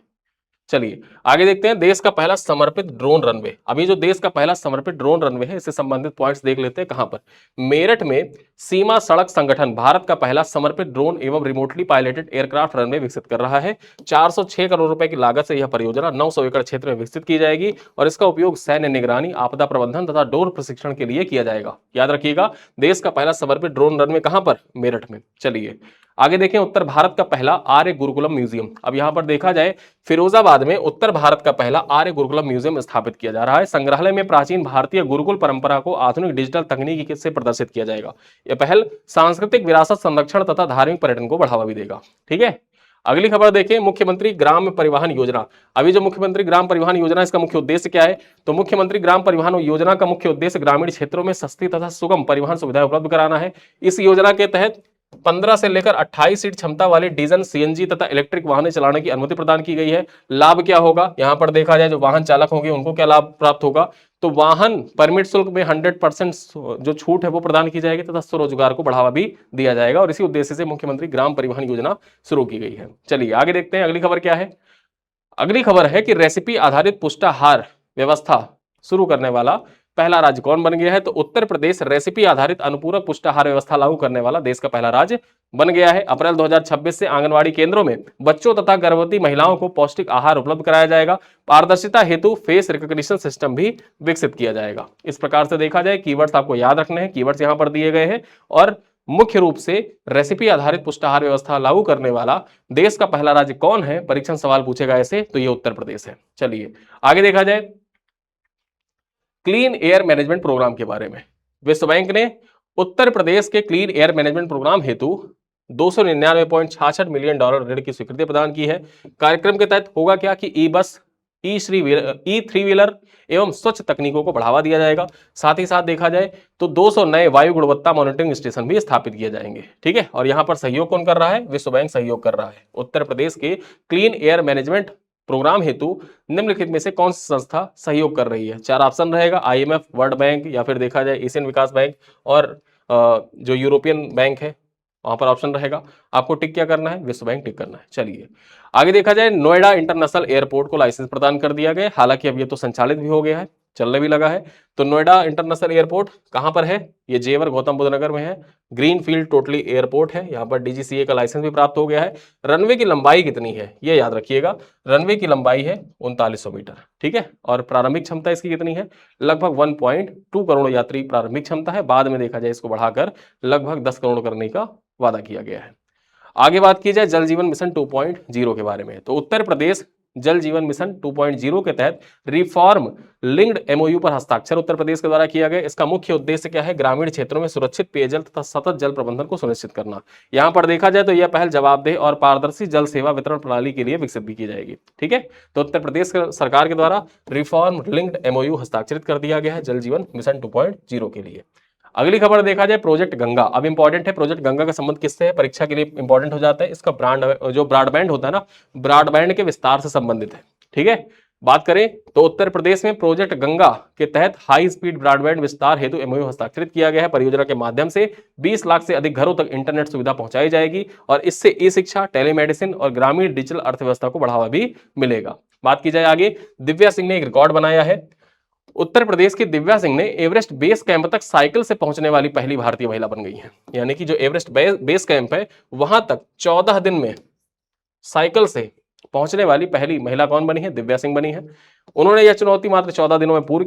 चलिए आगे देखते हैं देश का पहला समर्पित ड्रोन रनवे। अभी जो देश का पहला समर्पित ड्रोन रनवे है इससे संबंधित पॉइंट्स देख लेते हैं। कहां पर? मेरठ में सीमा सड़क संगठन भारत का पहला समर्पित ड्रोन एवं रिमोटली पायलटेड एयरक्राफ्ट रनवे विकसित कर रहा है। 406 करोड़ रुपए की लागत से यह परियोजना 900 एकड़ क्षेत्र में विकसित की जाएगी और इसका उपयोग सैन्य निगरानी, आपदा प्रबंधन तथा ड्रोन प्रशिक्षण के लिए किया जाएगा। याद रखिएगा, देश का पहला समर्पित ड्रोन रनवे कहां पर? मेरठ में। चलिए आगे देखें उत्तर भारत का पहला आर्य गुरुकुलम म्यूजियम। अब यहां पर देखा जाए फिरोजाबाद में उत्तर भारत का पहला आर्य गुरुकुलम म्यूजियम स्थापित किया जा रहा है। संग्रहालय में प्राचीन भारतीय गुरुकुल परंपरा को आधुनिक डिजिटल तकनीकी से प्रदर्शित किया जाएगा। यह पहल सांस्कृतिक विरासत संरक्षण तथा धार्मिक पर्यटन को बढ़ावा भी देगा। ठीक है, अगली खबर देखें मुख्यमंत्री ग्राम परिवहन योजना। अभी जो मुख्यमंत्री ग्राम परिवहन योजना इसका मुख्य उद्देश्य क्या है? तो मुख्यमंत्री ग्राम परिवहन योजना का मुख्य उद्देश्य ग्रामीण क्षेत्रों में सस्ती तथा सुगम परिवहन सुविधाएं उपलब्ध कराना है। इस योजना के तहत 15 से लेकर 28 सीट क्षमता वाले डीजल, सीएनजी तथा इलेक्ट्रिक वाहन चलाने की अनुमति प्रदान की गई है। लाभ क्या होगा? यहां पर देखा जाए जो वाहन चालक होंगे उनको क्या लाभ प्राप्त होगा? तो वाहन परमिट शुल्क में 100% जो छूट है वो प्रदान की जाएगी तथा स्वरोजगार को बढ़ावा भी दिया जाएगा और इसी उद्देश्य से मुख्यमंत्री ग्राम परिवहन योजना शुरू की गई है। चलिए आगे देखते हैं अगली खबर क्या है। अगली खबर है कि रेसिपी आधारित पुष्टाहार व्यवस्था शुरू करने वाला पहला राज्य कौन बन गया है? तो उत्तर प्रदेश रेसिपी आधारित अनुपूरक पुष्टाहार व्यवस्था लागू करने वाला देश का पहला राज्य बन गया है। अप्रैल 2026 से आंगनवाड़ी केंद्रों में बच्चों तथा गर्भवती महिलाओं को पौष्टिक आहार उपलब्ध कराया जाएगा। पारदर्शिता हेतु फेस रिकॉग्निशन सिस्टम भी विकसित किया जाएगा। इस प्रकार से देखा जाए कीवर्ड्स आपको याद रखने हैं, कीवर्ड्स यहां पर दिए गए हैं और मुख्य रूप से रेसिपी आधारित पुष्टाहार व्यवस्था लागू करने वाला देश का पहला राज्य कौन है? परीक्षण सवाल पूछेगा ऐसे, तो ये उत्तर प्रदेश है। चलिए आगे देखा जाए क्लीन एयर मैनेजमेंट प्रोग्राम के बारे में। विश्व बैंक ने उत्तर प्रदेश के क्लीन एयर मैनेजमेंट प्रोग्राम हेतु $299.66 मिलियन ऋण की स्वीकृति प्रदान की है। कार्यक्रम के तहत होगा क्या कि ई बस, ई थ्री व्हीलर एवं स्वच्छ तकनीकों को बढ़ावा दिया जाएगा। साथ ही साथ देखा जाए तो 200 नए वायु गुणवत्ता मॉनिटरिंग स्टेशन भी स्थापित किए जाएंगे। ठीक है, और यहां पर सहयोग कौन कर रहा है? विश्व बैंक सहयोग कर रहा है। उत्तर प्रदेश के क्लीन एयर मैनेजमेंट प्रोग्राम हेतु निम्नलिखित में से कौन सी संस्था सहयोग कर रही है? 4 ऑप्शन रहेगा, IMF, वर्ल्ड बैंक, या फिर देखा जाए एशियन विकास बैंक और जो यूरोपियन बैंक है वहां पर ऑप्शन रहेगा। आपको टिक क्या करना है? विश्व बैंक टिक करना है। चलिए आगे देखा जाए, नोएडा इंटरनेशनल एयरपोर्ट को लाइसेंस प्रदान कर दिया गया, हालांकि अब ये तो संचालित भी हो गया है, चलने भी लगा है। तो नोएडा इंटरनेशनल एयरपोर्ट कहां पर है? ये जेवर गौतम बुद्ध नगर में है। ग्रीन फील्ड टोटली एयरपोर्ट है, यहाँ पर DGCA का लाइसेंस भी प्राप्त हो गया है। रनवे की लंबाई कितनी है ये याद रखिएगा, रनवे की लंबाई है 3900 मीटर। ठीक है, और प्रारंभिक क्षमता इसकी कितनी है? लगभग 1.2 करोड़ यात्री प्रारंभिक क्षमता है, बाद में देखा जाए इसको बढ़ाकर लगभग 10 करोड़ करने का वादा किया गया है। आगे बात की जाए जल जीवन मिशन 2.0 के बारे में, तो उत्तर प्रदेश जल जीवन मिशन 2.0 के तहत रिफॉर्म लिंक्ड MOU पर हस्ताक्षर उत्तर प्रदेश के द्वारा किया गया। इसका मुख्य उद्देश्य क्या है? ग्रामीण क्षेत्रों में सुरक्षित पेयजल तथा सतत जल प्रबंधन को सुनिश्चित करना। यहां पर देखा जाए तो यह पहल जवाबदेह और पारदर्शी जल सेवा वितरण प्रणाली के लिए विकसित भी की जाएगी। ठीक है, तो उत्तर प्रदेश सरकार के द्वारा रिफॉर्म लिंक्ड MOU हस्ताक्षरित कर दिया गया है जल जीवन मिशन 2.0 के लिए। अगली खबर देखा जाए प्रोजेक्ट गंगा। अब इंपॉर्टेंट है, प्रोजेक्ट गंगा का संबंध किससे है? परीक्षा के लिए इंपॉर्टेंट हो जाता है। इसका जो ब्रॉडबैंड होता है ना, ब्रॉडबैंड के विस्तार से संबंधित है। ठीक है, बात करें तो उत्तर प्रदेश में प्रोजेक्ट गंगा के तहत हाई स्पीड ब्रॉडबैंड विस्तार हेतु MOU हस्ताक्षरित किया गया है। परियोजना के माध्यम से 20 लाख से अधिक घरों तक इंटरनेट सुविधा पहुंचाई जाएगी और इससे ई शिक्षा, टेलीमेडिसिन और ग्रामीण डिजिटल अर्थव्यवस्था को बढ़ावा भी मिलेगा। बात की जाए आगे, दिव्या सिंह ने एक रिकॉर्ड बनाया है। उत्तर प्रदेश की दिव्या सिंह ने एवरेस्ट बेस कैंप तक साइकिल से पहुंचने वाली पहली भारतीय महिला बन गई है। यानी कि जो एवरेस्ट बेस कैंप है वहां तक 14 दिन में साइकिल से पहुंचने वाली पहली महिला कौन बनी है? दिव्या सिंह बनी है। उन्होंने यह चुनौती मात्र 14 दिनों में पूरा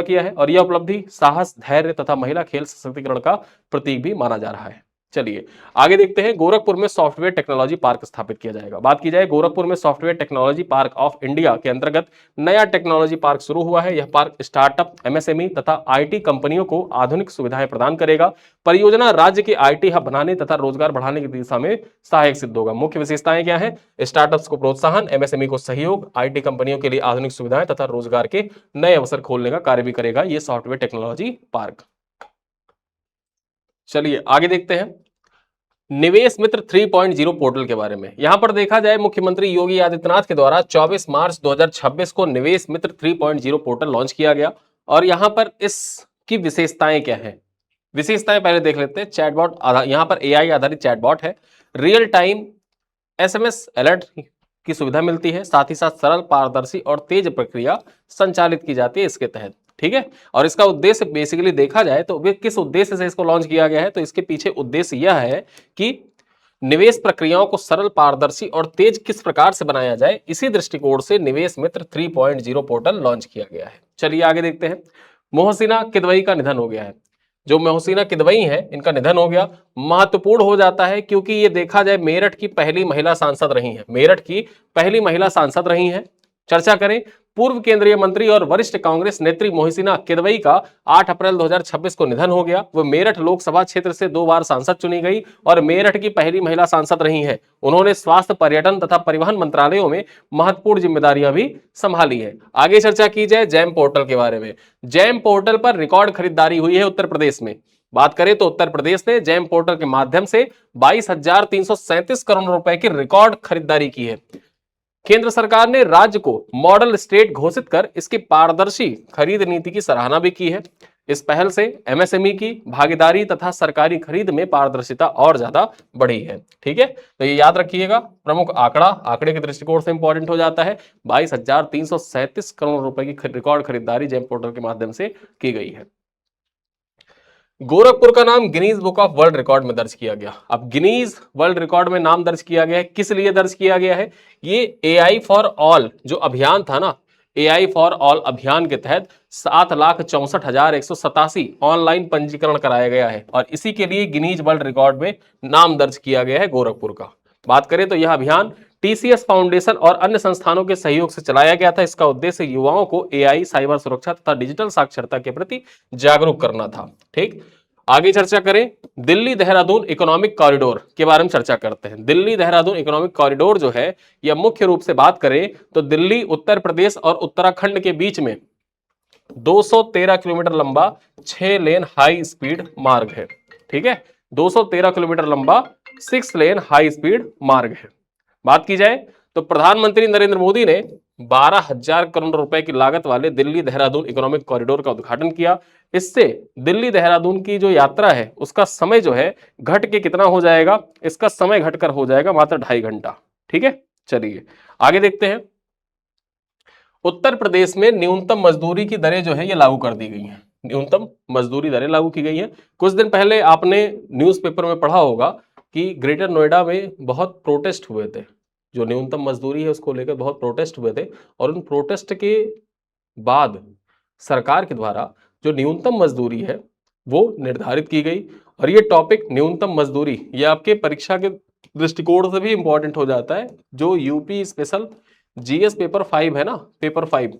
किया है और यह उपलब्धि साहस, धैर्य तथा महिला खेल सशक्तिकरण का प्रतीक भी माना जा रहा है। चलिए आगे देखते हैं, गोरखपुर में सॉफ्टवेयर टेक्नोलॉजी पार्क स्थापित किया जाएगा। बात की जाए गोरखपुर में software technology park of India के अंतर्गत नया टेक्नोलॉजी पार्क शुरू हुआ है। यह पार्क स्टार्टअप, MSME तथा IT कंपनियों को आधुनिक सुविधाएं प्रदान करेगा। परियोजना राज्य के IT हब बनाने तथा रोजगार बढ़ाने की दिशा में सहायक सिद्ध होगा। मुख्य विशेषताएं क्या है? स्टार्टअप्स को प्रोत्साहन, MSME को सहयोग, IT कंपनियों के लिए आधुनिक सुविधाएं तथा रोजगार के नए अवसर खोलने का कार्य भी करेगा यह सॉफ्टवेयर टेक्नोलॉजी पार्क। चलिए आगे देखते हैं निवेश मित्र 3.0 पोर्टल के बारे में। यहां पर देखा जाए मुख्यमंत्री योगी आदित्यनाथ के द्वारा 24 मार्च 2026 को निवेश मित्र 3.0 पोर्टल लॉन्च किया गया और यहां पर इसकी विशेषताएं क्या है? विशेषताएं पहले देख लेते हैं। चैटबॉट यहां पर AI आधारित चैटबॉट है, रियल टाइम SMS अलर्ट की सुविधा मिलती है, साथ ही साथ सरल, पारदर्शी और तेज प्रक्रिया संचालित की जाती है इसके तहत। ठीक है, और इसका उद्देश्य बेसिकली देखा जाए तो किस उद्देश्य से इसको लॉन्च किया गया है, तो इसके पीछे उद्देश्य यह है कि निवेश प्रक्रियाओं को सरल, पारदर्शी और तेज किस प्रकार से बनाया जाए, इसी दृष्टिकोण से निवेश मित्र 3.0 पोर्टल लॉन्च किया गया है। चलिए आगे देखते हैं, मोहसिना किदवई का निधन हो गया है। जो मोहसिना किदवई है इनका निधन हो गया, महत्वपूर्ण हो जाता है क्योंकि ये देखा जाए मेरठ की पहली महिला सांसद रही हैं। मेरठ की पहली महिला सांसद रही हैं। चर्चा करें, पूर्व केंद्रीय मंत्री और वरिष्ठ कांग्रेस नेत्री मोहसिना किदवई का 8 अप्रैल 2026 को निधन हो गया। वो मेरठ लोकसभा क्षेत्र से 2 बार सांसद चुनी गई और मेरठ की पहली महिला सांसद रही हैं। उन्होंने स्वास्थ्य, पर्यटन तथा परिवहन मंत्रालयों में महत्वपूर्ण जिम्मेदारियां भी संभाली है। आगे चर्चा की जाए जैम पोर्टल के बारे में। जैम पोर्टल पर रिकॉर्ड खरीदारी हुई है उत्तर प्रदेश में। बात करें तो उत्तर प्रदेश ने जैम पोर्टल के माध्यम से 22,337 करोड़ रुपए की रिकॉर्ड खरीदारी की है। केंद्र सरकार ने राज्य को मॉडल स्टेट घोषित कर इसकी पारदर्शी खरीद नीति की सराहना भी की है। इस पहल से MSME की भागीदारी तथा सरकारी खरीद में पारदर्शिता और ज्यादा बढ़ी है। ठीक है, तो ये याद रखिएगा, प्रमुख आंकड़े के दृष्टिकोण से इंपॉर्टेंट हो जाता है। 22,337 करोड़ रुपए की रिकॉर्ड खरीदारी जेम पोर्टल के माध्यम से की गई है। गोरखपुर का नाम Guinness book of world record में दर्ज किया गया। अब गिनीज वर्ल्ड रिकॉर्ड में नाम दर्ज किया गया है, किस लिए दर्ज किया गया है? ये AI फॉर ऑल जो अभियान था ना, AI फॉर ऑल अभियान के तहत 7,64,187 ऑनलाइन पंजीकरण कराया गया है और इसी के लिए गिनीज वर्ल्ड रिकॉर्ड में नाम दर्ज किया गया है गोरखपुर का। बात करें तो यह अभियान TCS फाउंडेशन और अन्य संस्थानों के सहयोग से चलाया गया था। इसका उद्देश्य युवाओं को AI, साइबर सुरक्षा तथा डिजिटल साक्षरता के प्रति जागरूक करना था। ठीक, आगे चर्चा करें, दिल्ली देहरादून इकोनॉमिक कॉरिडोर के बारे में चर्चा करते हैं। दिल्ली देहरादून इकोनॉमिक कॉरिडोर जो है, यह मुख्य रूप से बात करें तो दिल्ली, उत्तर प्रदेश और उत्तराखंड के बीच में 213 किलोमीटर लंबा 6 लेन हाई स्पीड मार्ग है। ठीक है, 213 किलोमीटर लंबा 6 लेन हाई स्पीड मार्ग है। बात की जाए तो प्रधानमंत्री नरेंद्र मोदी ने 12,000 करोड़ रुपए की लागत वाले दिल्ली देहरादून इकोनॉमिक कॉरिडोर का उद्घाटन किया। इससे दिल्ली देहरादून की जो यात्रा है उसका समय जो है घट के कितना हो जाएगा, इसका समय घटकर हो जाएगा मात्र 2.5 घंटा। ठीक है, चलिए आगे देखते हैं। उत्तर प्रदेश में न्यूनतम मजदूरी की दरें जो है ये लागू कर दी गई हैं। न्यूनतम मजदूरी दरें लागू की गई हैं। कुछ दिन पहले आपने न्यूज़पेपर में पढ़ा होगा कि ग्रेटर नोएडा में बहुत प्रोटेस्ट हुए थे, जो न्यूनतम मजदूरी है उसको लेकर बहुत प्रोटेस्ट हुए थे, और उन प्रोटेस्ट के बाद सरकार के द्वारा जो न्यूनतम मजदूरी है वो निर्धारित की गई। और ये टॉपिक न्यूनतम मजदूरी ये आपके परीक्षा के दृष्टिकोण से भी इंपॉर्टेंट हो जाता है। जो यूपी स्पेशल जीएस पेपर 5 है ना, पेपर 5,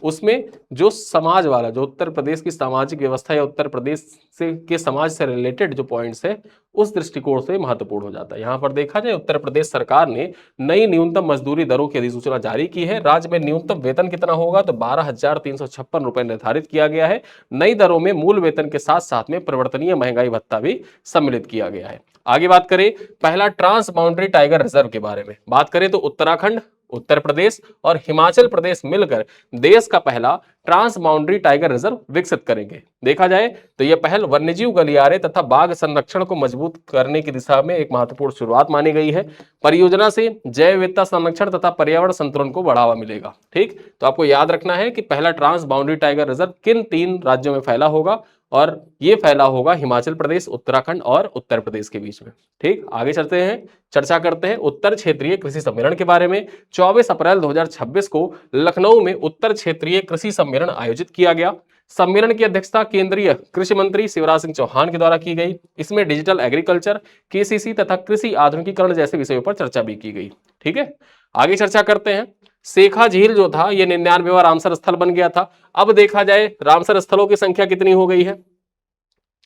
उसमें जो समाज वाला, जो उत्तर प्रदेश की सामाजिक व्यवस्था या उत्तर प्रदेश से के समाज से रिलेटेड जो पॉइंट्स है, उस दृष्टिकोण से महत्वपूर्ण हो जाता है। यहां पर देखा जाए, उत्तर प्रदेश सरकार ने नई न्यूनतम मजदूरी दरों की अधिसूचना जारी की है। राज्य में न्यूनतम वेतन कितना होगा तो 12,356 रुपए निर्धारित किया गया है। नई दरों में मूल वेतन के साथ साथ में परिवर्तनीय महंगाई भत्ता भी सम्मिलित किया गया है। आगे बात करें पहला ट्रांस बाउंड्री टाइगर रिजर्व के बारे में, बात करें तो उत्तराखंड, उत्तर प्रदेश और हिमाचल प्रदेश मिलकर देश का पहला ट्रांस बाउंड्री टाइगर रिजर्व विकसित करेंगे। देखा जाए तो यह पहल वन्यजीव गलियारे तथा बाघ संरक्षण को मजबूत करने की दिशा में एक महत्वपूर्ण शुरुआत मानी गई है। परियोजना से जैव विविधता संरक्षण तथा पर्यावरण संतुलन को बढ़ावा मिलेगा। ठीक, तो आपको याद रखना है कि पहला ट्रांस बाउंड्री टाइगर रिजर्व किन 3 राज्यों में फैला होगा, और ये फैला होगा हिमाचल प्रदेश, उत्तराखंड और उत्तर प्रदेश के बीच में। ठीक, आगे चलते हैं, चर्चा करते हैं उत्तर क्षेत्रीय कृषि सम्मेलन के बारे में। 24 अप्रैल 2026 को लखनऊ में उत्तर क्षेत्रीय कृषि सम्मेलन आयोजित किया गया। सम्मेलन की अध्यक्षता केंद्रीय कृषि मंत्री शिवराज सिंह चौहान के द्वारा की गई। इसमें डिजिटल एग्रीकल्चर, केसीसी तथा कृषि आधुनिकीकरण जैसे विषयों पर चर्चा भी की गई। ठीक है, आगे चर्चा करते हैं। सेखा झील जो था ये 99वां रामसर स्थल बन गया था। अब देखा जाए रामसर स्थलों की संख्या कितनी हो गई है।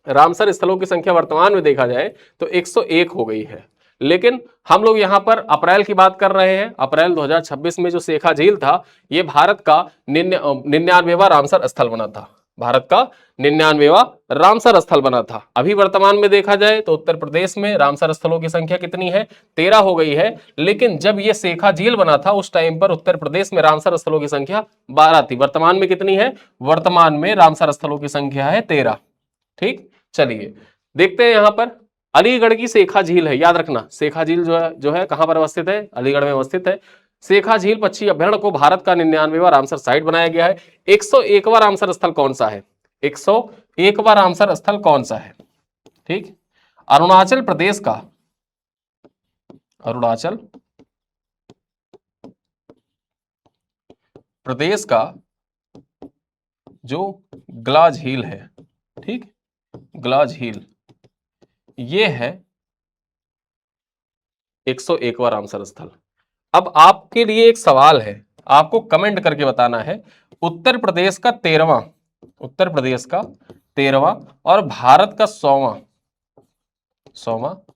रामसर स्थलों की संख्या वर्तमान में देखा जाए तो 101 हो गई है। लेकिन हम लोग यहां पर अप्रैल की बात कर रहे हैं। अप्रैल 2026 में जो सेखा झील था ये भारत का 99वां रामसर स्थल बना था। भारत का 99वां रामसर स्थल बना था। अभी वर्तमान में देखा जाए तो उत्तर प्रदेश में रामसर स्थलों की संख्या कितनी है, 13 हो गई है। लेकिन जब ये सेखा झील बना था उस टाइम पर उत्तर प्रदेश में रामसर स्थलों की संख्या 12 थी। वर्तमान में कितनी है, वर्तमान में रामसर स्थलों की संख्या है 13। ठीक, चलिए देखते हैं यहां पर अलीगढ़ की सेखा झील है। याद रखना, सेखा झील जो है कहां पर अवस्थित है, अलीगढ़ में अवस्थित है। सेखा झील पक्षी अभ्यारण्य को भारत का 99वां रामसर साइट बनाया गया है। 101वां रामसर स्थल कौन सा है, 101वां रामसर स्थल कौन सा है। ठीक, अरुणाचल प्रदेश का, अरुणाचल प्रदेश का जो गला झील है, ठीक, गला झील ये है 101वां रामसर स्थल। अब आपके लिए एक सवाल है, आपको कमेंट करके बताना है उत्तर प्रदेश का 13वां, उत्तर प्रदेश का 13वां और भारत का 100वां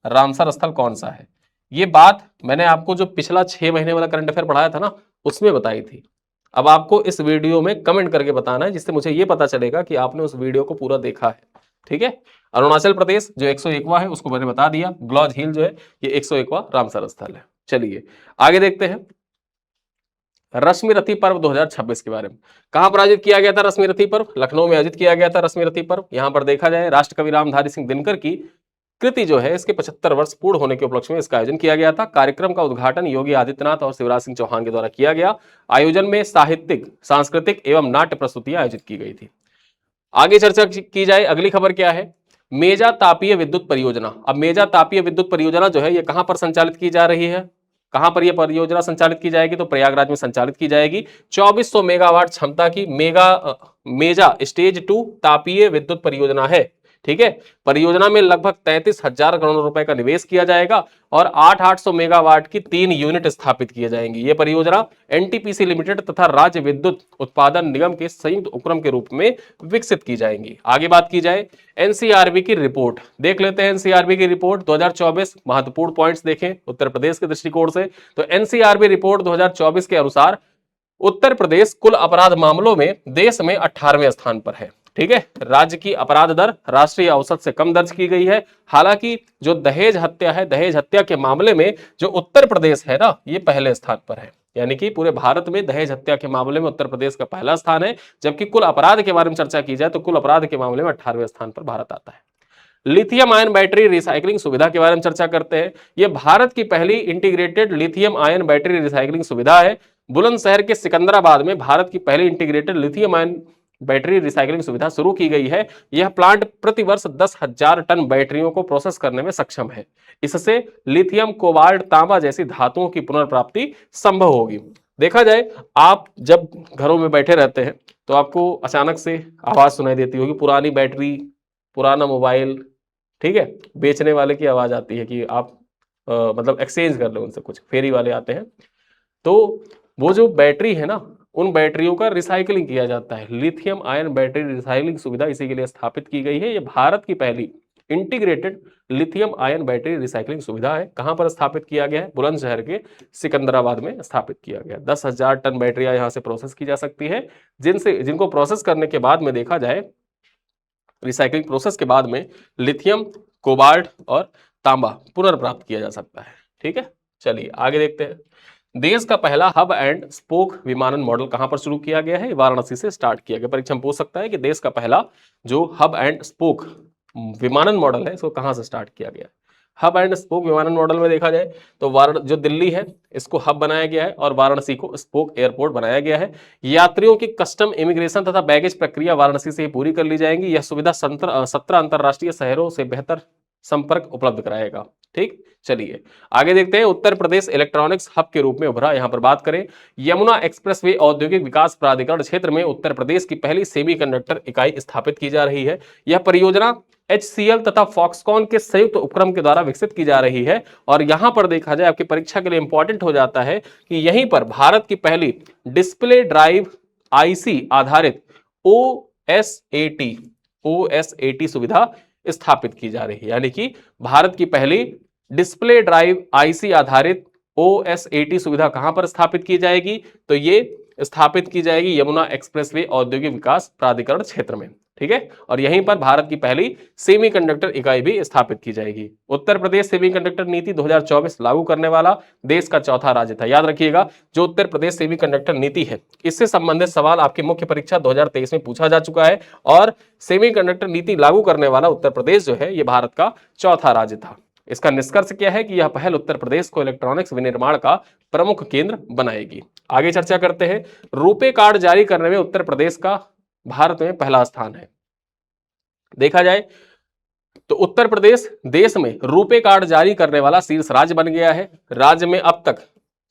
रामसर स्थल कौन सा है। ये बात मैंने आपको जो पिछला 6 महीने वाला करंट अफेयर पढ़ाया था ना उसमें बताई थी। अब आपको इस वीडियो में कमेंट करके बताना है, जिससे मुझे ये पता चलेगा कि आपने उस वीडियो को पूरा देखा है। ठीक है, अरुणाचल प्रदेश जो 101वां है उसको मैंने बता दिया, ग्ला झील जो है ये 101वां रामसर स्थल है। चलिए आगे देखते हैं रश्मि रथी पर्व 2026 के बारे में। कहां पर आयोजित किया गया था रश्मि रथी पर्व, लखनऊ में आयोजित किया गया था रश्मि रथी पर्व। यहां पर देखा जाए राष्ट्रकवि रामधारी सिंह दिनकर की कृति जो है इसके 75 वर्ष पूर्ण होने के उपलक्ष्य में इसका आयोजन किया गया था। कार्यक्रम का उद्घाटन योगी आदित्यनाथ और शिवराज सिंह चौहान के द्वारा किया गया। आयोजन में साहित्यिक, सांस्कृतिक एवं नाट्य प्रस्तुतियां आयोजित की गई थी। आगे चर्चा की जाए, अगली खबर क्या है, मेजा तापीय विद्युत परियोजना। अब मेजा तापीय विद्युत परियोजना जो है ये कहां पर संचालित की जा रही है, कहां पर यह परियोजना संचालित की जाएगी तो प्रयागराज में संचालित की जाएगी। 2400 मेगावाट क्षमता की मेजा स्टेज 2 तापीय विद्युत परियोजना है। ठीक है। परियोजना में लगभग 33,000 करोड़ रुपए का निवेश किया जाएगा और 800 मेगावाट की 3 यूनिट स्थापित किए जाएंगे। ये परियोजना एनटीपीसी लिमिटेड तथा राज्य विद्युत उत्पादन निगम के संयुक्त उपक्रम के रूप में विकसित की जाएंगी। आगे बात की जाए एनसीआरबी की रिपोर्ट, देख लेते हैं एनसीआरबी की रिपोर्ट 2024। महत्वपूर्ण पॉइंट्स देखें उत्तर प्रदेश के दृष्टिकोण से, तो एनसीआरबी रिपोर्ट 2024 के अनुसार उत्तर प्रदेश कुल अपराध मामलों में देश में 18वें स्थान पर है। ठीक है। राज्य की अपराध दर राष्ट्रीय औसत से कम दर्ज की गई है। हालांकि जो दहेज हत्या है, दहेज हत्या के मामले में जो उत्तर प्रदेश है ना, ये पहले स्थान पर है। यानी कि पूरे भारत में दहेज हत्या के मामले में उत्तर प्रदेश का पहला स्थान है, जबकि कुल अपराध के बारे में चर्चा की जाए तो कुल अपराध के मामले में 18वें स्थान पर भारत आता है। लिथियम आयन बैटरी रिसाइकलिंग सुविधा के बारे में चर्चा करते हैं। यह भारत की पहली integrated lithium ion battery recycling सुविधा है। बुलंदशहर के सिकंदराबाद में भारत की पहली integrated lithium ion battery recycling सुविधा शुरू की गई है। यह प्लांट प्रति वर्ष 10,000 टन बैटरियों को प्रोसेस करने में सक्षम है। इससे लिथियम, कोबाल्ट, तांबा जैसी धातुओं की पुनर्प्राप्ति संभव होगी। देखा जाए, आप जब घरों में बैठे रहते हैं तो आपको अचानक से आवाज सुनाई देती होगी, पुरानी बैटरी, पुराना मोबाइल, ठीक है, बेचने वाले की आवाज आती है कि आप मतलब एक्सचेंज कर लो उनसे, कुछ फेरी वाले आते हैं। तो वो जो बैटरी है ना, उन बैटरियों का रिसाइकलिंग किया जाता है। लिथियम आयन बैटरी रिसाइकलिंग सुविधा इसी के लिए स्थापित की गई है। ये भारत की पहली integrated lithium ion battery recycling सुविधा है। कहां पर स्थापित किया गया है? बुलंदशहर के सिकंदराबाद में स्थापित किया गया। 10,000 टन बैटरियां यहां से प्रोसेस की जा सकती है, जिनको प्रोसेस करने के बाद में देखा जाए, रिसाइकलिंग प्रोसेस के बाद में लिथियम, कोबाल्ट और तांबा पुनर्प्राप्त किया जा सकता है। ठीक है, चलिए आगे देखते हैं। देश का पहला हब एंड स्पोक विमानन मॉडल कहां पर शुरू किया गया है? वाराणसी से स्टार्ट किया गया। परीक्षा में पूछ सकता है कि देश का पहला जो हब एंड स्पोक विमानन मॉडल है, इसको कहां से स्टार्ट किया गया है? हब एंड स्पोक विमानन मॉडल में देखा जाए तो जो दिल्ली है इसको हब बनाया गया है और वाराणसी को स्पोक एयरपोर्ट बनाया गया है। यात्रियों की कस्टम, इमिग्रेशन तथा बैगेज प्रक्रिया वाराणसी से ही पूरी कर ली जाएंगी। यह सुविधा 17 अंतरराष्ट्रीय शहरों से बेहतर संपर्क उपलब्ध कराएगा। ठीक, चलिए आगे देखते हैं। उत्तर प्रदेश इलेक्ट्रॉनिक्स हब के रूप में उभरा। यहां पर बात करें, यमुना एक्सप्रेसवे औद्योगिक विकास प्राधिकरण क्षेत्र में उत्तर प्रदेश की पहली सेमीकंडक्टर इकाई स्थापित की जा रही है। यह परियोजना HCL तथा फॉक्सकॉन के संयुक्त उपक्रम के द्वारा विकसित की जा रही है। और यहां पर देखा जाए, आपकी परीक्षा के लिए इंपॉर्टेंट हो जाता है कि यहीं पर भारत की पहली डिस्प्ले ड्राइव IC आधारित OSAT सुविधा स्थापित की जा रही है। यानी कि भारत की पहली डिस्प्ले ड्राइव IC आधारित OSAT सुविधा कहां पर स्थापित की जाएगी? तो ये स्थापित की जाएगी यमुना एक्सप्रेसवे औद्योगिक विकास प्राधिकरण क्षेत्र में। ठीक है, और यहीं पर भारत की पहली सेमीकंडक्टर इकाई भी स्थापित की जाएगी। उत्तर प्रदेश सेमीकंडक्टर नीति 2024 लागू करने वाला देश का चौथा राज्य था। याद रखिएगा, जो उत्तर प्रदेश सेमीकंडक्टर नीति है, इससे संबंधित सवाल आपकी मुख्य परीक्षा 2023 में पूछा जा चुका है और सेमीकंडक्टर नीति लागू करने वाला उत्तर प्रदेश जो है, ये भारत का चौथा राज्य था। इसका निष्कर्ष क्या है कि यह पहल उत्तर प्रदेश को इलेक्ट्रॉनिक्स विनिर्माण का प्रमुख केंद्र बनाएगी। आगे चर्चा करते हैं। रुपे कार्ड जारी करने में उत्तर प्रदेश का भारत में पहला स्थान है। देखा जाए तो उत्तर प्रदेश देश में रुपे कार्ड जारी करने वाला शीर्ष राज्य बन गया है। राज्य में अब तक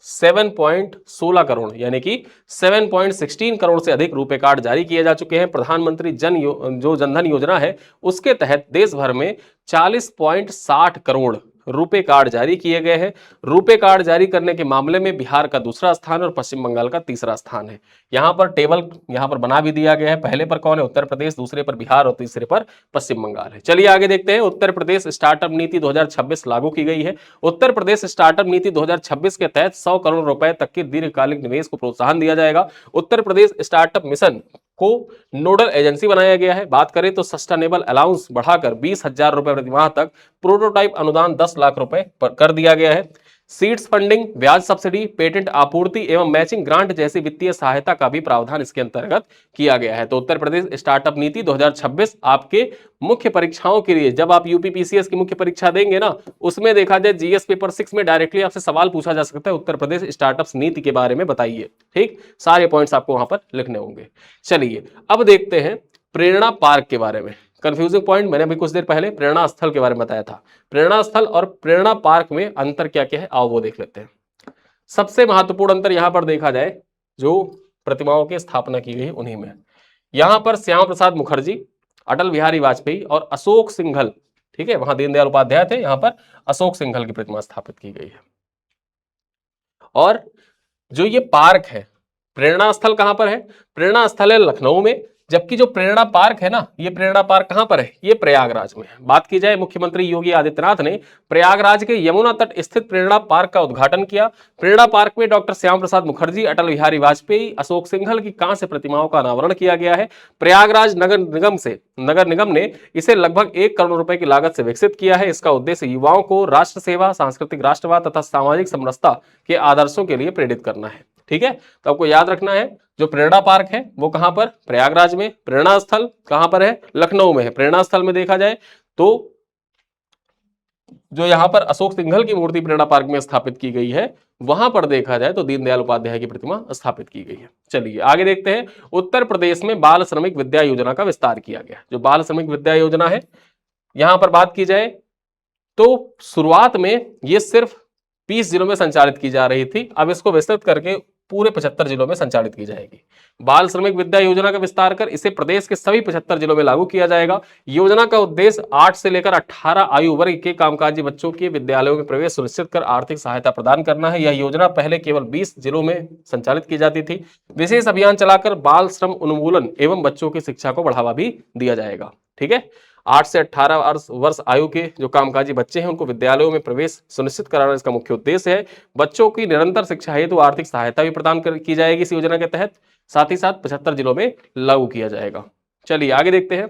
7.16 करोड़ यानी कि 7.16 करोड़ से अधिक रुपे कार्ड जारी किए जा चुके हैं। प्रधानमंत्री जो जनधन योजना है, उसके तहत देश भर में 40.60 करोड़ रुपे कार्ड जारी किए गए हैं। रुपे कार्ड जारी करने के मामले में बिहार का दूसरा स्थान और पश्चिम बंगाल का तीसरा स्थान है। यहां पर टेबल यहां पर बना भी दिया गया है। पहले पर कौन है? उत्तर प्रदेश, दूसरे पर बिहार और तीसरे पर पश्चिम बंगाल है। चलिए आगे देखते हैं। उत्तर प्रदेश स्टार्टअप नीति 2026 लागू की गई है। उत्तर प्रदेश स्टार्टअप नीति 2026 के तहत 100 करोड़ रुपए तक के दीर्घकालिक निवेश को प्रोत्साहन दिया जाएगा। उत्तर प्रदेश स्टार्टअप मिशन को नोडल एजेंसी बनाया गया है। बात करें तो सस्टेनेबल अलाउंस बढ़ाकर 20,000 रुपए प्रति माह तक, प्रोटोटाइप अनुदान 10 लाख रुपए पर कर दिया गया है। सीड्स फंडिंग, ब्याज सब्सिडी, पेटेंट आपूर्ति एवं मैचिंग ग्रांट जैसी वित्तीय सहायता का भी प्रावधान इसके अंतर्गत किया गया है। तो उत्तर प्रदेश स्टार्टअप नीति 2026 आपके मुख्य परीक्षाओं के लिए, जब आप यूपीपीसीएस की मुख्य परीक्षा देंगे ना, उसमें देखा जाए जीएस पेपर 6 में डायरेक्टली आपसे सवाल पूछा जा सकता है, उत्तर प्रदेश स्टार्टअप नीति के बारे में बताइए। ठीक, सारे पॉइंट्स आपको वहां पर लिखने होंगे। चलिए अब देखते हैं प्रेरणा पार्क के बारे में। कंफ्यूजिंग पॉइंट मैंने अभी कुछ देर पहले प्रेरणा स्थल के बारे में बताया था। प्रेरणा स्थल और प्रेरणा पार्क में अंतर क्या क्या है, आओ वो देख लेते हैं। सबसे महत्वपूर्ण अंतर यहां पर देखा जाए, जो प्रतिमाओं की स्थापना की गई उन्हीं में। यहां पर श्यामा प्रसाद मुखर्जी अटल बिहारी वाजपेयी और अशोक सिंघल, ठीक है, वहां दीनदयाल उपाध्याय थे, यहां पर अशोक सिंघल की प्रतिमा स्थापित की गई है। और जो ये पार्क है, प्रेरणा स्थल कहां पर है? प्रेरणा स्थल है लखनऊ में, जबकि जो प्रेरणा पार्क है ना, ये प्रेरणा पार्क कहां पर है? ये प्रयागराज में है। बात की जाए, मुख्यमंत्री योगी आदित्यनाथ ने प्रयागराज के यमुना तट स्थित प्रेरणा पार्क का उद्घाटन किया। प्रेरणा पार्क में डॉक्टर श्याम प्रसाद मुखर्जी, अटल बिहारी वाजपेयी, अशोक सिंघल की कांस्य प्रतिमाओं का अनावरण किया गया है। प्रयागराज नगर निगम ने इसे लगभग 1 करोड़ रुपए की लागत से विकसित किया है। इसका उद्देश्य युवाओं को राष्ट्र सेवा, सांस्कृतिक राष्ट्रवाद तथा सामाजिक समरसता के आदर्शों के लिए प्रेरित करना है। ठीक है, तो आपको याद रखना है, जो प्रेरणा पार्क है वो कहां पर? प्रयागराज में। प्रेरणा स्थल कहां पर है? लखनऊ में है। प्रेरणा स्थल में देखा जाए तो जो यहां पर अशोक सिंघल की मूर्ति प्रेरणा पार्क में स्थापित की गई है, वहां पर देखा जाए तो दीनदयाल उपाध्याय की प्रतिमा स्थापित की गई है। चलिए आगे देखते हैं। उत्तर प्रदेश में बाल श्रमिक विद्या योजना का विस्तार किया गया। जो बाल श्रमिक विद्या योजना है, यहां पर बात की जाए तो शुरुआत में ये सिर्फ 20 जिलों में संचालित की जा रही थी, अब इसको विस्तृत करके पूरे 75 जिलों में संचालित की जाएगी। बाल श्रमिक विद्या योजना का विस्तार कर इसे प्रदेश के सभी 75 जिलों में लागू किया जाएगा। योजना का उद्देश्य 8 से लेकर 18 आयु वर्ग के कामकाजी बच्चों के विद्यालयों में प्रवेश सुनिश्चित कर आर्थिक सहायता प्रदान करना है। यह योजना पहले केवल 20 जिलों में संचालित की जाती थी। विशेष अभियान चलाकर बाल श्रम उन्मूलन एवं बच्चों की शिक्षा को बढ़ावा भी दिया जाएगा। ठीक है, 8 से 18 वर्ष आयु के जो कामकाजी बच्चे हैं उनको विद्यालयों में प्रवेश सुनिश्चित कराना इसका मुख्य उद्देश्य है। बच्चों की निरंतर शिक्षा हेतु तो आर्थिक सहायता भी प्रदान की जाएगी इस योजना के तहत। साथ ही साथ 75 जिलों में लागू किया जाएगा। चलिए आगे देखते हैं।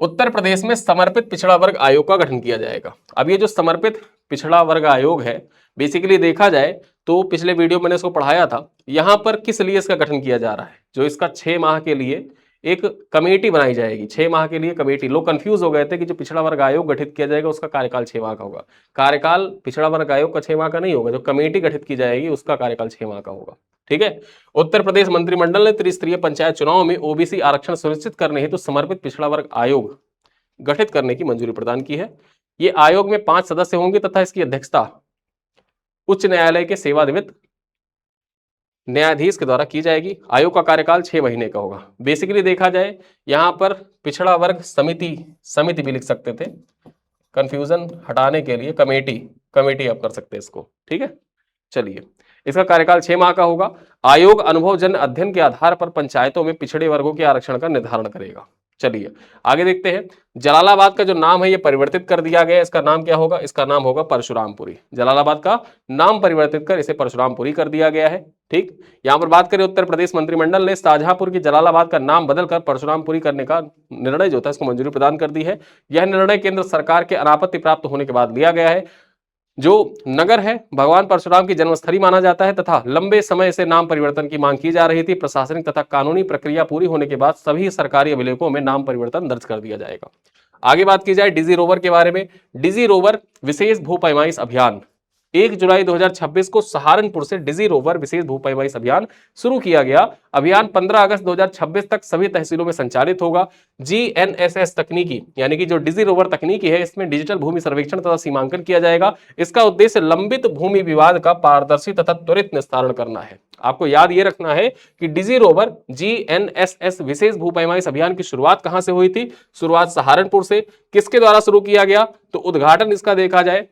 उत्तर प्रदेश में समर्पित पिछड़ा वर्ग आयोग का गठन किया जाएगा। अब ये जो समर्पित पिछड़ा वर्ग आयोग है, बेसिकली देखा जाए तो पिछले वीडियो मैंने इसको पढ़ाया था, यहां पर किस लिए इसका गठन किया जा रहा है? जो इसका 6 माह के लिए एक कमेटी बनाई जाएगी। 6 माह के लिए कमेटी। लोग कंफ्यूज हो गए थे कि जो पिछड़ा वर्ग आयोग गठित किया जाएगा उसका कार्यकाल 6 माह का होगा। कार्यकाल पिछड़ा वर्ग आयोग का 6 माह का नहीं होगा, जो कमेटी गठित की जाएगी उसका कार्यकाल 6 माह का होगा। ठीक है, उत्तर प्रदेश मंत्रिमंडल ने त्रिस्तरीय पंचायत चुनाव में ओबीसी आरक्षण सुनिश्चित करने हेतु समर्पित पिछड़ा वर्ग आयोग गठित करने की मंजूरी प्रदान की है। ये आयोग में 5 सदस्य होंगे तथा इसकी अध्यक्षता उच्च न्यायालय के सेवानिवृत्त न्यायाधीश के द्वारा की जाएगी। आयोग का कार्यकाल 6 महीने का होगा। बेसिकली देखा जाए यहां पर पिछड़ा वर्ग समिति भी लिख सकते थे, कंफ्यूजन हटाने के लिए कमेटी आप कर सकते हैं इसको। ठीक है, चलिए इसका कार्यकाल 6 माह का होगा। आयोग अनुभवजन्य अध्ययन के आधार पर पंचायतों में पिछड़े वर्गों के आरक्षण का निर्धारण करेगा। चलिए आगे देखते हैं। जलालाबाद का जो नाम है ये परिवर्तित कर दिया गया। इसका नाम क्या होगा? इसका नाम होगा परशुरामपुरी। जलालाबाद का नाम परिवर्तित कर इसे परशुरामपुरी कर दिया गया है। ठीक, यहां पर बात करें उत्तर प्रदेश मंत्रिमंडल ने शाहजहांपुर की जलालाबाद का नाम बदलकर परशुरामपुरी करने का निर्णय जो था इसको मंजूरी प्रदान कर दी है। यह निर्णय केंद्र सरकार के अनापत्ति प्राप्त होने के बाद लिया गया है। जो नगर है भगवान परशुराम की जन्मस्थली माना जाता है तथा लंबे समय से नाम परिवर्तन की मांग की जा रही थी। प्रशासनिक तथा कानूनी प्रक्रिया पूरी होने के बाद सभी सरकारी अभिलेखों में नाम परिवर्तन दर्ज कर दिया जाएगा। आगे बात की जाए डिजी रोवर के बारे में। डिजी रोवर विशेष भू पैमाइश अभियान 1 जुलाई 2026 को सहारनपुर से डिजी रोवर विशेष भू पैमाइश अभियान शुरू किया गया। अभियान 15 अगस्त 2026 तक सभी तहसीलों में संचालित होगा। GNSS तकनीकी यानी कि जो डिजी रोवर तकनीकी है, इसमें डिजिटल भूमि सर्वेक्षण तथा सीमांकन किया जाएगा। इसका उद्देश्य लंबित भूमि विवाद का पारदर्शी तथा त्वरित निस्तारण करना है। आपको याद ये रखना है कि डिजी रोवर GNSS विशेष भू पैमाइश अभियान की शुरुआत कहां से हुई थी? शुरुआत सहारनपुर से। किसके द्वारा शुरू किया गया? तो उद्घाटन इसका देखा जाए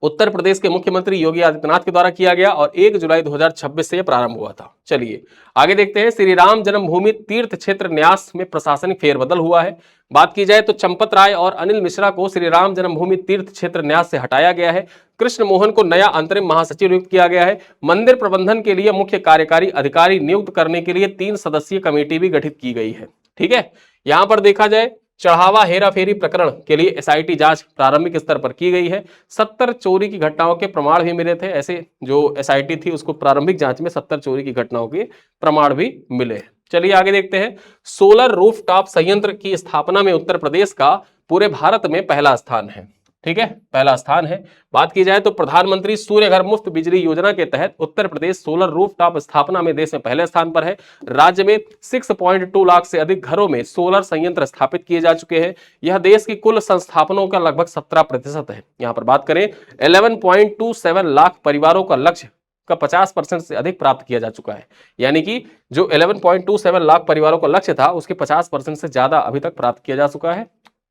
उत्तर प्रदेश के मुख्यमंत्री योगी आदित्यनाथ के द्वारा किया गया और 1 जुलाई 2026 से यह प्रारंभ हुआ था। चलिए आगे देखते हैं। श्री राम जन्मभूमि तीर्थ क्षेत्र न्यास में प्रशासनिक फेरबदल हुआ है। बात की जाए तो चंपत राय और अनिल मिश्रा को श्री राम जन्मभूमि तीर्थ क्षेत्र न्यास से हटाया गया है। कृष्ण मोहन को नया अंतरिम महासचिव नियुक्त किया गया है। मंदिर प्रबंधन के लिए मुख्य कार्यकारी अधिकारी नियुक्त करने के लिए 3 सदस्यीय कमेटी भी गठित की गई है। ठीक है, यहां पर देखा जाए चढ़ावा हेराफेरी प्रकरण के लिए SIT जांच प्रारंभिक स्तर पर की गई है। 70 चोरी की घटनाओं के प्रमाण भी मिले थे। ऐसे जो SIT थी उसको प्रारंभिक जांच में 70 चोरी की घटनाओं के प्रमाण भी मिले। चलिए आगे देखते हैं। सोलर रूफटॉप संयंत्र की स्थापना में उत्तर प्रदेश का पूरे भारत में पहला स्थान है। ठीक है, पहला स्थान है। बात की जाए तो प्रधानमंत्री सूर्य घर मुफ्त बिजली योजना के तहत उत्तर प्रदेश सोलर रूफटॉप स्थापना में देश में पहले स्थान पर है। राज्य में 6.2 लाख से अधिक घरों में सोलर संयंत्र स्थापित किए जा चुके हैं। यह देश की कुल संस्थापनों का लगभग 17% है। यहां पर बात करें 11.27 लाख परिवारों का लक्ष्य का 50% से अधिक प्राप्त किया जा चुका है। यानी कि जो 11.27 लाख परिवारों का लक्ष्य था उसके 50% से ज्यादा अभी तक प्राप्त किया जा चुका है।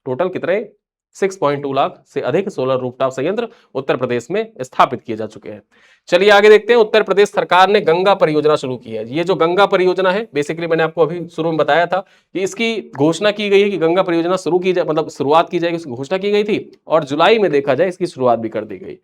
टोटल कितने 6.2 लाख से अधिक सोलर रूफटॉप संयंत्र उत्तर प्रदेश में स्थापित किए जा चुके हैं। चलिए आगे देखते हैं। उत्तर प्रदेश सरकार ने गंगा परियोजना शुरू की है। ये जो गंगा परियोजना है, बेसिकली मैंने आपको अभी शुरू में बताया था कि इसकी घोषणा की गई है कि गंगा परियोजना शुरू की जाए, मतलब शुरुआत की जाएगी, उसकी घोषणा की गई थी और जुलाई में देखा जाए इसकी शुरुआत भी कर दी गई।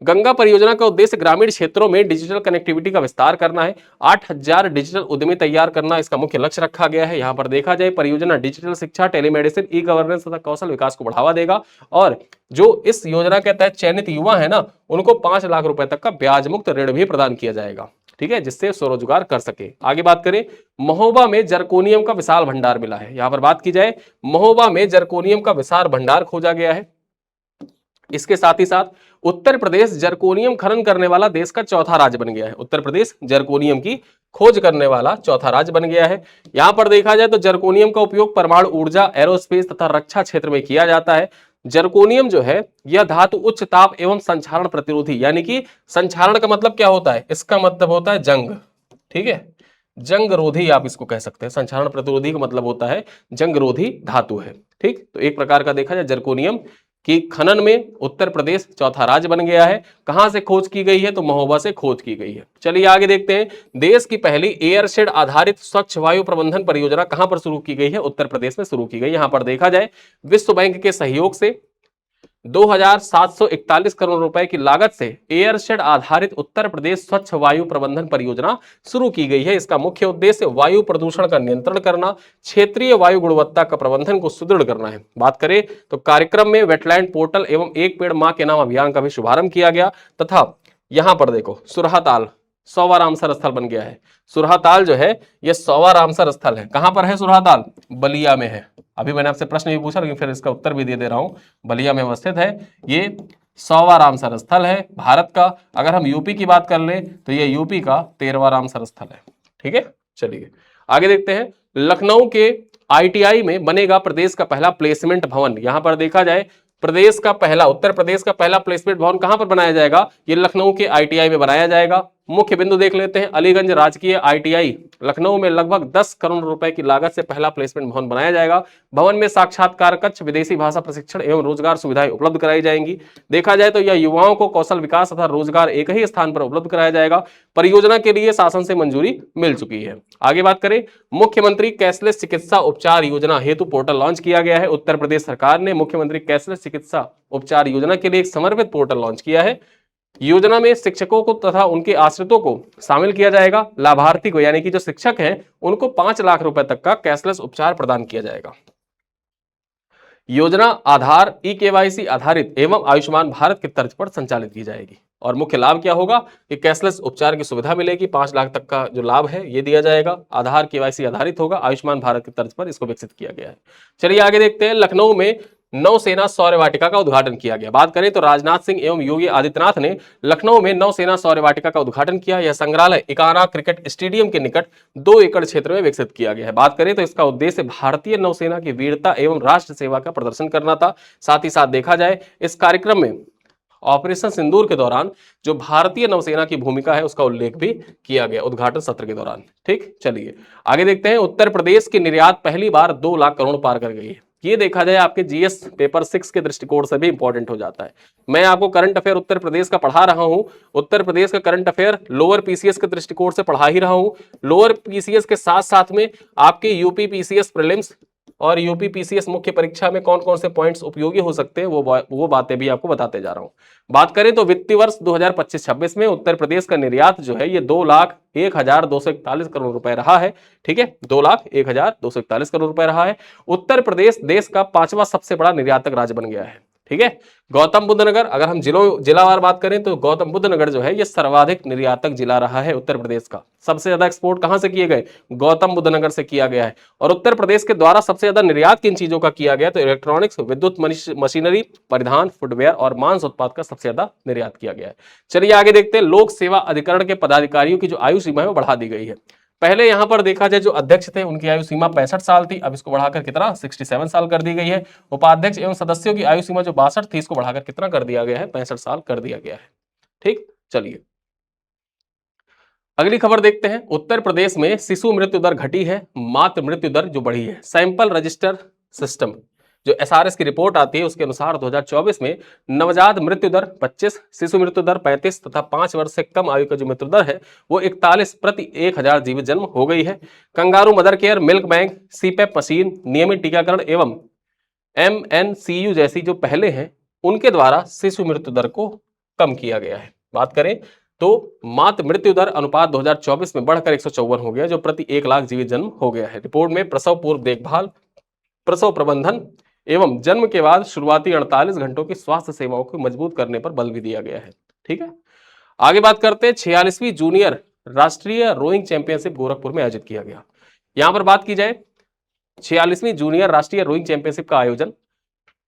गंगा परियोजना का उद्देश्य ग्रामीण क्षेत्रों में डिजिटल कनेक्टिविटी का विस्तार करना है। 8,000 डिजिटल उद्यमी तैयार करना इसका मुख्य लक्ष्य रखा गया है। यहां पर देखा जाए परियोजना डिजिटल शिक्षा, टेलीमेडिसिन, ई गवर्नेंस तथा कौशल विकास को बढ़ावा देगा और जो इस योजना के तहत चयनित युवा है ना, उनको 5 लाख रुपए तक का ब्याज मुक्त ऋण भी प्रदान किया जाएगा, ठीक है, जिससे स्वरोजगार कर सके। आगे बात करें, महोबा में जरकोनियम का विशाल भंडार मिला है। यहां पर बात की जाए, महोबा में जरकोनियम का विशाल भंडार खोजा गया है। इसके साथ ही साथ उत्तर प्रदेश जरकोनियम खनन करने वाला देश का चौथा राज्य बन गया है। उत्तर प्रदेश जरकोनियम की खोज करने वाला चौथा राज्य बन गया है। यहां पर देखा जाए तो जरकोनियम का उपयोग परमाणु ऊर्जा, एरोस्पेस तथा रक्षा क्षेत्र में किया जाता है। जरकोनियम जो है यह धातु उच्च ताप एवं संक्षारण प्रतिरोधी, यानी कि संक्षारण का मतलब क्या होता है, इसका मतलब होता है जंग, ठीक है, जंग रोधी आप इसको कह सकते हैं। संक्षारण प्रतिरोधी का मतलब होता है जंग रोधी धातु है, ठीक। तो एक प्रकार का देखा जाए जरकोनियम कि खनन में उत्तर प्रदेश चौथा राज्य बन गया है। कहां से खोज की गई है, तो महोबा से खोज की गई है। चलिए आगे देखते हैं। देश की पहली एयरशेड आधारित स्वच्छ वायु प्रबंधन परियोजना कहां पर शुरू की गई है, उत्तर प्रदेश में शुरू की गई। यहां पर देखा जाए विश्व बैंक के सहयोग से 2,741 करोड़ रुपए की लागत से एयरशेड आधारित उत्तर प्रदेश स्वच्छ वायु प्रबंधन परियोजना शुरू की गई है। इसका मुख्य उद्देश्य वायु प्रदूषण का नियंत्रण करना, क्षेत्रीय वायु गुणवत्ता का प्रबंधन को सुदृढ़ करना है। बात करें तो कार्यक्रम में वेटलैंड पोर्टल एवं एक पेड़ मां के नाम अभियान का भी शुभारंभ किया गया तथा यहां पर देखो सुरहाताल 100वां रामसर स्थल बन गया है। सुरहाताल जो है यह 100वां रामसर स्थल है। कहां पर है सुरहाताल, बलिया में है। अभी मैंने आपसे प्रश्न भी पूछा लेकिन फिर इसका उत्तर भी दे रहा हूं, बलिया में अवस्थित है। ये 100वां रामसर स्थल है भारत का। अगर हम यूपी की बात कर ले तो ये यूपी का 13वां रामसर स्थल है, ठीक है। चलिए आगे देखते हैं। लखनऊ के ITI में बनेगा प्रदेश का पहला प्लेसमेंट भवन। यहां पर देखा जाए प्रदेश का पहला, उत्तर प्रदेश का पहला प्लेसमेंट भवन कहां पर बनाया जाएगा, ये लखनऊ के ITI में बनाया जाएगा। मुख्य बिंदु देख लेते हैं, अलीगंज राजकीय ITI लखनऊ में लगभग 10 करोड़ रुपए की लागत से पहला प्लेसमेंट भवन बनाया जाएगा। भवन में साक्षात्कार कक्ष, विदेशी भाषा प्रशिक्षण एवं रोजगार सुविधाएं उपलब्ध कराई जाएंगी। देखा जाए तो यह युवाओं को कौशल विकास तथा रोजगार एक ही स्थान पर उपलब्ध कराया जाएगा। परियोजना के लिए शासन से मंजूरी मिल चुकी है। आगे बात करें, मुख्यमंत्री कैशलेस चिकित्सा उपचार योजना हेतु पोर्टल लॉन्च किया गया है। उत्तर प्रदेश सरकार ने मुख्यमंत्री कैशलेस चिकित्सा उपचार योजना के लिए एक समर्पित पोर्टल लॉन्च किया है। योजना में शिक्षकों को तथा उनके आश्रितों को शामिल किया जाएगा। लाभार्थी को, यानी कि जो शिक्षक हैं, उनको 5 लाख रुपए तक का कैशलेस उपचार प्रदान किया जाएगा। योजना आधार KYC आधारित एवं आयुष्मान भारत की तर्ज पर संचालित की जाएगी। और मुख्य लाभ क्या होगा कि कैशलेस उपचार की सुविधा मिलेगी, 5 लाख तक का जो लाभ है ये दिया जाएगा। आधार KYC आधारित होगा, आयुष्मान भारत की तर्ज पर इसको विकसित किया गया है। चलिए आगे देखते हैं। लखनऊ में नौसेना शौर्य वाटिका का उद्घाटन किया गया। बात करें तो राजनाथ सिंह एवं योगी आदित्यनाथ ने लखनऊ में नौसेना शौर्य वाटिका का उद्घाटन किया। यह संग्रहालय इकाना क्रिकेट स्टेडियम के निकट 2 एकड़ क्षेत्र में विकसित किया गया है। बात करें तो इसका उद्देश्य भारतीय नौसेना की वीरता एवं राष्ट्र सेवा का प्रदर्शन करना था। साथ ही साथ देखा जाए इस कार्यक्रम में ऑपरेशन सिंदूर के दौरान जो भारतीय नौसेना की भूमिका है उसका उल्लेख भी किया गया उद्घाटन सत्र के दौरान, ठीक। चलिए आगे देखते हैं। उत्तर प्रदेश की निर्यात पहली बार 2 लाख करोड़ पार कर गई है। ये देखा जाए आपके GS पेपर 6 के दृष्टिकोण से भी इंपॉर्टेंट हो जाता है। मैं आपको करंट अफेयर उत्तर प्रदेश का पढ़ा रहा हूं। उत्तर प्रदेश का करंट अफेयर लोअर PCS के दृष्टिकोण से पढ़ा ही रहा हूं। लोअर PCS के साथ साथ में आपके UP PCS प्रीलिम्स और UP PCS मुख्य परीक्षा में कौन कौन से पॉइंट्स उपयोगी हो सकते हैं वो बातें भी आपको बताते जा रहा हूं। बात करें तो वित्तीय वर्ष 2025-26 में उत्तर प्रदेश का निर्यात जो है ये 2,01,241 करोड़ रुपए रहा है, ठीक है। 2,01,241 करोड़ रुपए रहा है। उत्तर प्रदेश देश का 5वां सबसे बड़ा निर्यातक राज्य बन गया है, ठीक है। गौतम बुद्ध नगर, अगर हम जिलावार बात करें तो गौतम बुद्ध नगर जो है ये सर्वाधिक निर्यातक जिला रहा है उत्तर प्रदेश का। सबसे ज्यादा एक्सपोर्ट कहां से किए गए, गौतम बुद्ध नगर से किया गया है। और उत्तर प्रदेश के द्वारा सबसे ज्यादा निर्यात किन चीजों का किया गया, तो इलेक्ट्रॉनिक्स, विद्युत मशीनरी, परिधान, फुटवेयर और मांस उत्पाद का सबसे ज्यादा निर्यात किया गया है। चलिए आगे देखते हैं। लोक सेवा अधिकरण के पदाधिकारियों की जो आयु सीमा है वो बढ़ा दी गई है। पहले यहां पर देखा जाए जो अध्यक्ष थे उनकी आयु सीमा 65 साल थी, अब इसको बढ़ाकर कितना 67 साल कर दी गई है। उपाध्यक्ष एवं सदस्यों की आयु सीमा जो 62 थी इसको बढ़ाकर कितना कर दिया गया है, 65 साल कर दिया गया है, ठीक। चलिए अगली खबर देखते हैं। उत्तर प्रदेश में शिशु मृत्यु दर घटी है, मातृ मृत्यु दर जो बढ़ी है। सैंपल रजिस्टर सिस्टम जो एसआरएस की रिपोर्ट आती है उसके अनुसार 2024 में नवजात मृत्यु दर 25, शिशु मृत्यु दर 35 तथा 5 वर्ष से कम आयु का जो मृत्यु दर है वो 41 प्रति 1000 जीवित जन्म हो गई है। Kangaroo mother care, milk bank, CPAP machine, नियमित टीकाकरण एवं MNCU जैसी जो पहले हैं उनके द्वारा शिशु मृत्यु दर को कम किया गया है। बात करें तो मातृ मृत्यु दर अनुपात 2024 में बढ़कर 154 हो गया, जो प्रति 1 लाख जीवित जन्म हो गया है। रिपोर्ट में प्रसव पूर्व देखभाल, प्रसव प्रबंधन एवं जन्म के बाद शुरुआती 48 घंटों की स्वास्थ्य सेवाओं को मजबूत करने पर बल भी दिया गया है। ठीक है, आगे बात करते हैं। 46वीं जूनियर राष्ट्रीय रोइंग चैंपियनशिप गोरखपुर में आयोजित किया गया। यहां पर बात की जाए 46वीं जूनियर राष्ट्रीय रोइंग चैंपियनशिप का आयोजन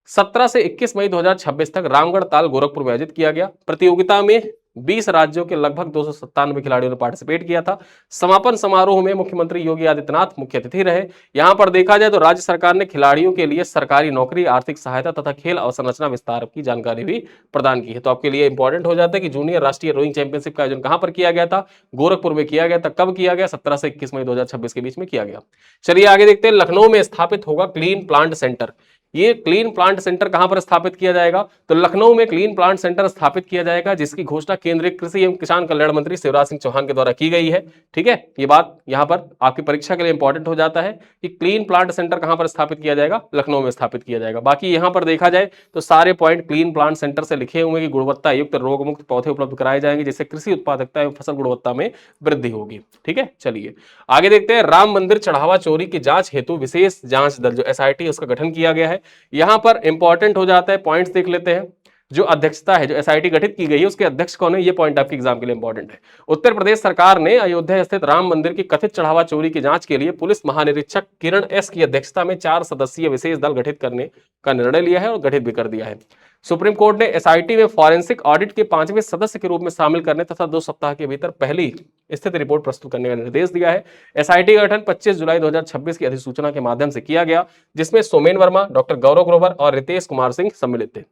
17 से 21 मई 2026 तक रामगढ़ ताल गोरखपुर में आयोजित किया गया। प्रतियोगिता में 20 राज्यों के लगभग 297 खिलाड़ियों ने पार्टिसिपेट किया था। समापन समारोह में मुख्यमंत्री योगी आदित्यनाथ मुख्य अतिथि रहे। यहां पर देखा जाए तो राज्य सरकार ने खिलाड़ियों के लिए सरकारी नौकरी, आर्थिक सहायता तथा खेल अवसंरचना विस्तार की जानकारी भी प्रदान की है। तो आपके लिए इंपॉर्टेंट हो जाता है कि जूनियर राष्ट्रीय रोइंग चैंपियनशिप का आयोजन कहां पर किया गया था? गोरखपुर में किया गया था। कब किया गया? 17 से 21 मई 2026 के बीच में किया गया। चलिए आगे देखते हैं। लखनऊ में स्थापित होगा क्लीन प्लांट सेंटर। ये क्लीन प्लांट सेंटर कहां पर स्थापित किया जाएगा? तो लखनऊ में क्लीन प्लांट सेंटर स्थापित किया जाएगा, जिसकी घोषणा केंद्रीय कृषि एवं किसान कल्याण मंत्री शिवराज सिंह चौहान के द्वारा की गई है। ठीक है, ये बात यहां पर आपकी परीक्षा के लिए इंपॉर्टेंट हो जाता है कि क्लीन प्लांट सेंटर कहां पर स्थापित किया जाएगा? लखनऊ में स्थापित किया जाएगा। बाकी यहां पर देखा जाए तो सारे पॉइंट क्लीन प्लांट सेंटर से लिखे हुए कि गुणवत्ता युक्त रोग मुक्त पौधे उपलब्ध कराए जाएंगे, जिससे कृषि उत्पादकता एवं फसल गुणवत्ता में वृद्धि होगी। ठीक है, चलिए आगे देखते हैं। राम मंदिर चढ़ावा चोरी की जांच हेतु विशेष जांच दल जो SIT उसका गठन किया गया है। यहां पर इंपॉर्टेंट हो जाता है, पॉइंट्स देख लेते हैं। जो अध्यक्षता है, जो SIT गठित की गई है, उसके अध्यक्ष कौन है? ये पॉइंट आपके एग्जाम के लिए इंपॉर्टेंट है। उत्तर प्रदेश सरकार ने अयोध्या स्थित राम मंदिर की कथित चढ़ावा चोरी की जांच के लिए पुलिस महानिरीक्षक किरण S की अध्यक्षता में 4 सदस्यीय विशेष दल गठित करने का निर्णय लिया है और गठित भी कर दिया है। सुप्रीम कोर्ट ने SIT में फॉरेंसिक ऑडिट के 5वें सदस्य के रूप में शामिल करने तथा 2 सप्ताह के भीतर पहली स्थिति रिपोर्ट प्रस्तुत करने का निर्देश दिया है। SIT का गठन 25 जुलाई 2026 की अधिसूचना के माध्यम से किया गया, जिसमें सोमेन वर्मा, डॉक्टर गौरव ग्रोवर और रितेश कुमार सिंह सम्मिलित थे।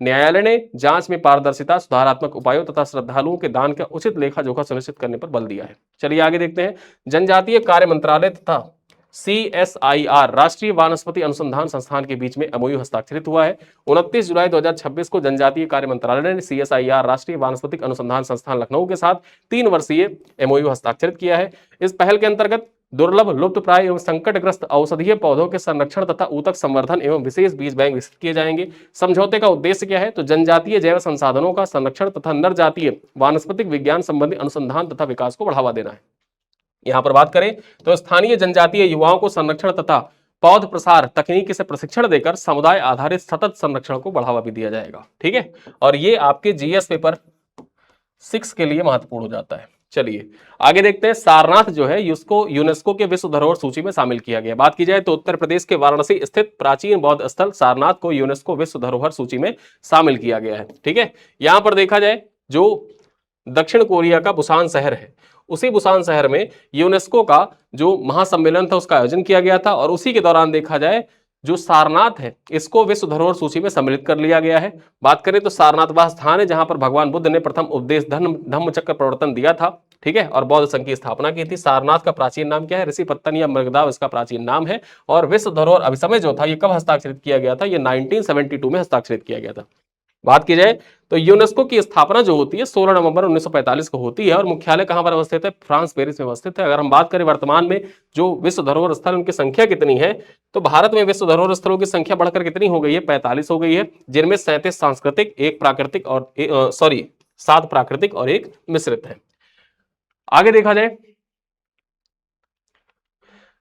न्यायालय ने जांच में पारदर्शिता, सुधारात्मक उपायों तथा श्रद्धालुओं के दान का उचित लेखा जोखा सुनिश्चित करने पर बल दिया है। चलिए आगे देखते हैं। जनजातीय कार्य मंत्रालय तथा CSIR राष्ट्रीय वानस्पति अनुसंधान संस्थान के बीच में MOU हस्ताक्षरित हुआ है। 29 जुलाई 2026 को जनजातीय कार्य मंत्रालय ने CSIR राष्ट्रीय वानस्पतिक अनुसंधान संस्थान लखनऊ के साथ 3 वर्षीय MOU हस्ताक्षरित किया है। इस पहल के अंतर्गत दुर्लभ, लुप्तप्राय एवं संकटग्रस्त औषधीय पौधों के संरक्षण तथा ऊतक संवर्धन एवं विशेष बीज बैंक विकसित किए जाएंगे। समझौते का उद्देश्य क्या है? तो जनजातीय जैव संसाधनों का संरक्षण तथा नर जातीय वानस्पतिक विज्ञान संबंधी अनुसंधान तथा विकास को बढ़ावा देना है। यहां पर बात करें तो स्थानीय जनजातीय युवाओं को संरक्षण तथा पौध प्रसार तकनीकी से प्रशिक्षण देकर समुदाय आधारित सतत संरक्षण को बढ़ावा भी दिया जाएगा। ठीक है, और ये आपके GS पेपर 6 के लिए महत्वपूर्ण हो जाता है। चलिए आगे देखते हैं। सारनाथ जो है यूनेस्को के विश्व धरोहर सूची में शामिल किया गया। बात की जाए तो उत्तर प्रदेश के वाराणसी स्थित प्राचीन बौद्ध स्थल सारनाथ को यूनेस्को विश्व धरोहर सूची में शामिल किया गया है। ठीक है, यहां पर देखा जाए जो दक्षिण कोरिया का बुसान शहर है, उसी बुसान शहर में यूनेस्को का जो महासम्मेलन था उसका आयोजन किया गया था, और उसी के दौरान देखा जाए जो सारनाथ है इसको विश्व धरोहर सूची में सम्मिलित कर लिया गया है। बात करें तो सारनाथ वह स्थान है जहां पर भगवान बुद्ध ने प्रथम उपदेश धम्म चक्र प्रवर्तन दिया था। ठीक है, और बौद्ध संघ की स्थापना की थी। सारनाथ का प्राचीन नाम क्या है? ऋषिपत्तन या मृगदाव इसका प्राचीन नाम है। और विश्व धरोहर अभिसमय जो था ये कब हस्ताक्षरित किया गया था? ये 1972 में हस्ताक्षरित किया गया था। बात की जाए तो यूनेस्को की स्थापना जो होती है 16 नवंबर 1945 को होती है, और मुख्यालय कहां पर अवस्थित है? फ्रांस, पेरिस में अवस्थित है। अगर हम बात करें वर्तमान में जो विश्व धरोहर स्थल उनकी संख्या कितनी है, तो भारत में विश्व धरोहर स्थलों की संख्या बढ़कर कितनी हो गई है? 45 हो गई है, जिनमें 37 सांस्कृतिक, 1 प्राकृतिक और 7 प्राकृतिक और 1 मिश्रित है। आगे देखा जाए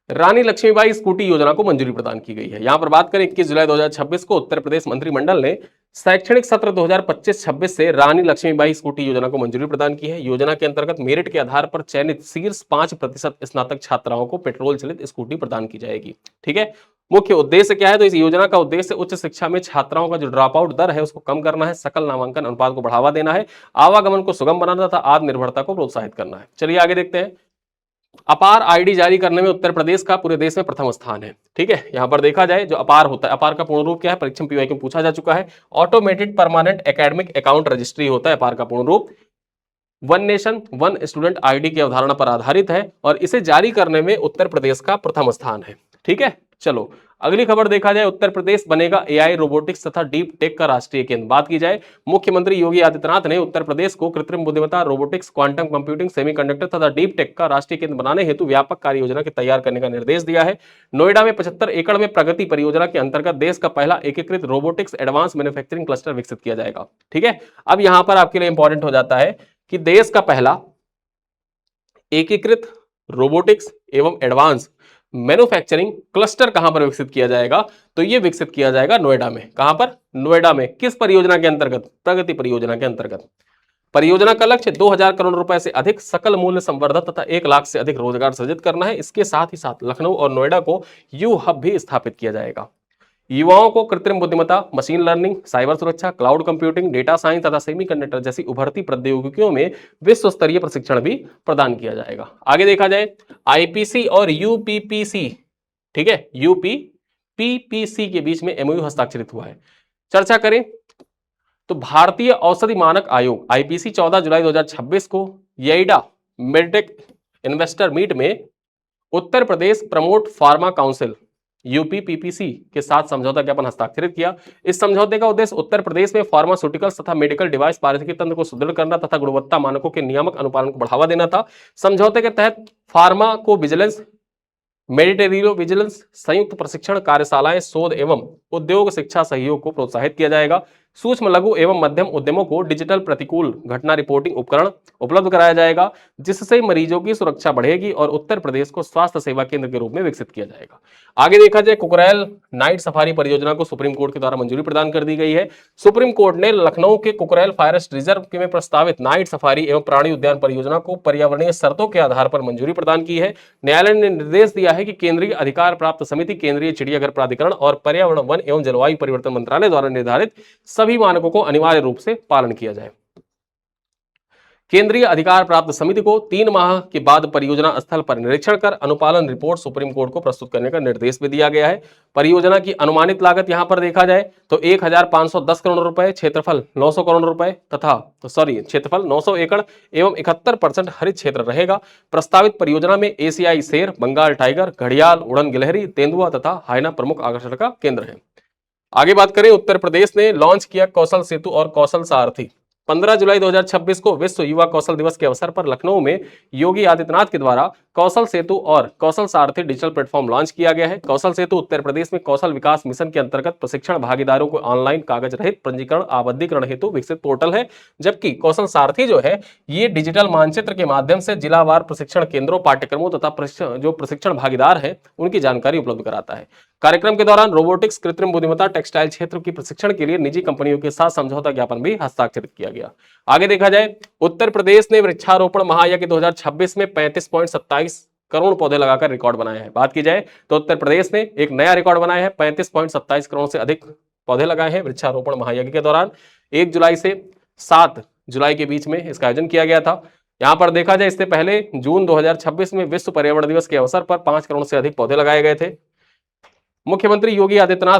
रानी लक्ष्मीबाई स्कूटी योजना को मंजूरी प्रदान की गई है। यहां पर बात करें 21 जुलाई 2026 को उत्तर प्रदेश मंत्रिमंडल ने शैक्षणिक सत्र 2025-26 से रानी लक्ष्मीबाई स्कूटी योजना को मंजूरी प्रदान की है। योजना के अंतर्गत मेरिट के आधार पर चयनित शीर्ष 5% स्नातक छात्राओं को पेट्रोल चलित स्कूटी प्रदान की जाएगी। ठीक है, मुख्य उद्देश्य क्या है? तो इस योजना का उद्देश्य उच्च शिक्षा में छात्राओं का जो ड्रॉप आउट दर है उसको कम करना है, सकल नामांकन अनुपात को बढ़ावा देना है, आवागमन को सुगम बनाना तथा आत्मनिर्भरता को प्रोत्साहित करना है। चलिए आगे देखते हैं। अपार आईडी जारी करने में उत्तर प्रदेश का पूरे देश में प्रथम स्थान है। ठीक है, यहां पर देखा जाए जो अपार होता है, अपार का पूर्ण रूप क्या है? परीक्षा में PYQ में पूछा जा चुका है। Automated permanent academic account registry होता है अपार का पूर्ण रूप। One nation one student ID की अवधारणा पर आधारित है और इसे जारी करने में उत्तर प्रदेश का प्रथम स्थान है। ठीक है, चलो अगली खबर देखा जाए। उत्तर प्रदेश बनेगा एआई रोबोटिक्स तथा डीप टेक का राष्ट्रीय केंद्र। बात की जाए, मुख्यमंत्री योगी आदित्यनाथ ने उत्तर प्रदेश को कृत्रिम बुद्धिमत्ता, रोबोटिक्स, क्वांटम कंप्यूटिंग, सेमीकंडक्टर तथा डीप टेक का राष्ट्रीय केंद्र बनाने हेतु व्यापक कार्य योजना के तैयार करने का निर्देश दिया है। नोएडा में 75 एकड़ में प्रगति परियोजना के अंतर्गत देश का पहला एकीकृत रोबोटिक्स एडवांस मैन्युफैक्चरिंग क्लस्टर विकसित किया जाएगा। ठीक है, अब यहां पर आपके लिए इंपॉर्टेंट हो जाता है कि देश का पहला एकीकृत रोबोटिक्स एवं एडवांस मैन्युफैक्चरिंग क्लस्टर कहां पर विकसित किया जाएगा, तो यह विकसित किया जाएगा नोएडा में। कहां पर? नोएडा में। किस परियोजना के अंतर्गत? प्रगति परियोजना के अंतर्गत। परियोजना का लक्ष्य 2000 करोड़ रुपए से अधिक सकल मूल्य संवर्धन तथा 1 लाख से अधिक रोजगार सृजित करना है। इसके साथ ही साथ लखनऊ और नोएडा को यू हब भी स्थापित किया जाएगा। युवाओं को कृत्रिम बुद्धिमत्ता, मशीन लर्निंग, साइबर सुरक्षा, क्लाउड कंप्यूटिंग, डेटा साइंस तथा सेमीकंडक्टर जैसी उभरती प्रौद्योगिकियों में विश्व स्तरीय प्रशिक्षण भी प्रदान किया जाएगा। आगे देखा जाए, आईपीसी और यूपीपीसी, ठीक है, यूपीपीसी के बीच में एमओयू हस्ताक्षरित हुआ है। चर्चा करें तो भारतीय औषधि मानक आयोग आईपीसी 14 जुलाई 2026 को येइडा मेडटेक इन्वेस्टर मीट में Uttar Pradesh promote pharma council यूपीपीपीसी के साथ समझौता ज्ञापन हस्ताक्षरित किया। इस समझौते का उद्देश्य उत्तर प्रदेश में फार्मास्यूटिकल्स तथा मेडिकल डिवाइस पारिस्थितिकी तंत्र को सुदृढ़ करना तथा गुणवत्ता मानकों के नियामक अनुपालन को बढ़ावा देना था। समझौते के तहत फार्मा को विजिलेंस, मेडिटेरियो विजिलेंस, संयुक्त प्रशिक्षण कार्यशालाएं, शोध एवं उद्योग शिक्षा सहयोग को प्रोत्साहित किया जाएगा। सूक्ष्म लघु एवं मध्यम उद्यमों को डिजिटल प्रतिकूल घटना रिपोर्टिंग उपकरण उपलब्ध कराया जाएगा, जिससे मरीजों की सुरक्षा बढ़ेगी और उत्तर प्रदेश को स्वास्थ्य सेवा केंद्र के रूप में विकसित किया जाएगा। आगे देखा जाए, कुकरेल नाइट सफारी परियोजना को सुप्रीम कोर्ट के द्वारा मंजूरी प्रदान कर दी गई है। सुप्रीम कोर्ट ने लखनऊ के कुकरेल फॉरेस्ट रिजर्व में प्रस्तावित नाइट सफारी एवं प्राणी उद्यान परियोजना को पर्यावरणीय शर्तों के आधार पर मंजूरी प्रदान की है। न्यायालय ने निर्देश दिया है कि केंद्रीय अधिकार प्राप्त समिति, केंद्रीय चिड़ियाघर प्राधिकरण और पर्यावरण, वन एवं जलवायु परिवर्तन मंत्रालय द्वारा निर्धारित सभी मानकों को अनिवार्य रूप से पालन किया जाए। केंद्रीय अधिकार प्राप्त समिति को 3 माह के बाद परियोजना स्थल पर निरीक्षण कर अनुपालन रिपोर्ट सुप्रीम कोर्ट को प्रस्तुत करने का निर्देश भी दिया गया है। परियोजना की अनुमानित लागत यहां पर देखा जाए तो 1510 करोड़ रुपए, क्षेत्रफल 900 करोड़ रुपए क्षेत्रफल 900 एकड़ एवं 71% हरित क्षेत्र रहेगा। प्रस्तावित परियोजना में एशियाई शेर, बंगाल टाइगर, घड़ियाल, उड़न गिलहरी, तेंदुआ तथा हाइना प्रमुख आकर्षण का केंद्र है। आगे बात करें, उत्तर प्रदेश ने लॉन्च किया कौशल सेतु और कौशल सारथी। 15 जुलाई 2026 को विश्व युवा कौशल दिवस के अवसर पर लखनऊ में योगी आदित्यनाथ के द्वारा कौशल सेतु और कौशल सारथी डिजिटल प्लेटफॉर्म लॉन्च किया गया है। कौशल सेतु उत्तर प्रदेश में कौशल विकास मिशन के अंतर्गत प्रशिक्षण भागीदारों को ऑनलाइन कागज रहित पंजीकरण आबद्धीकरण हेतु विकसित पोर्टल है, जबकि कौशल सारथी जो है ये डिजिटल मानचित्र के माध्यम से जिलावार प्रशिक्षण केंद्रों, पाठ्यक्रमों तथा जो प्रशिक्षण भागीदार है उनकी जानकारी उपलब्ध कराता है। कार्यक्रम के दौरान रोबोटिक्स, कृत्रिम बुद्धिमत्ता, टेक्सटाइल क्षेत्र की प्रशिक्षण के लिए निजी कंपनियों के साथ समझौता ज्ञापन भी हस्ताक्षरित किया गया। आगे देखा जाए, उत्तर प्रदेश ने वृक्षारोपण महायज्ञ 2026 में 35.27 करोड़ पौधे लगाकर रिकॉर्ड बनाया है। बात की जाए तो उत्तर प्रदेश ने एक नया रिकॉर्ड बनाया है, 35.27 करोड़ से अधिक पौधे लगाए हैं वृक्षारोपण महायज्ञ के दौरान। 1 जुलाई से 7 जुलाई के बीच में इसका आयोजन किया गया था। यहां पर देखा जाए, इससे पहले जून 2026 में विश्व पर्यावरण दिवस के अवसर पर 5 करोड़ से अधिक पौधे लगाए गए थे। मुख्यमंत्री योगी आदित्यनाथ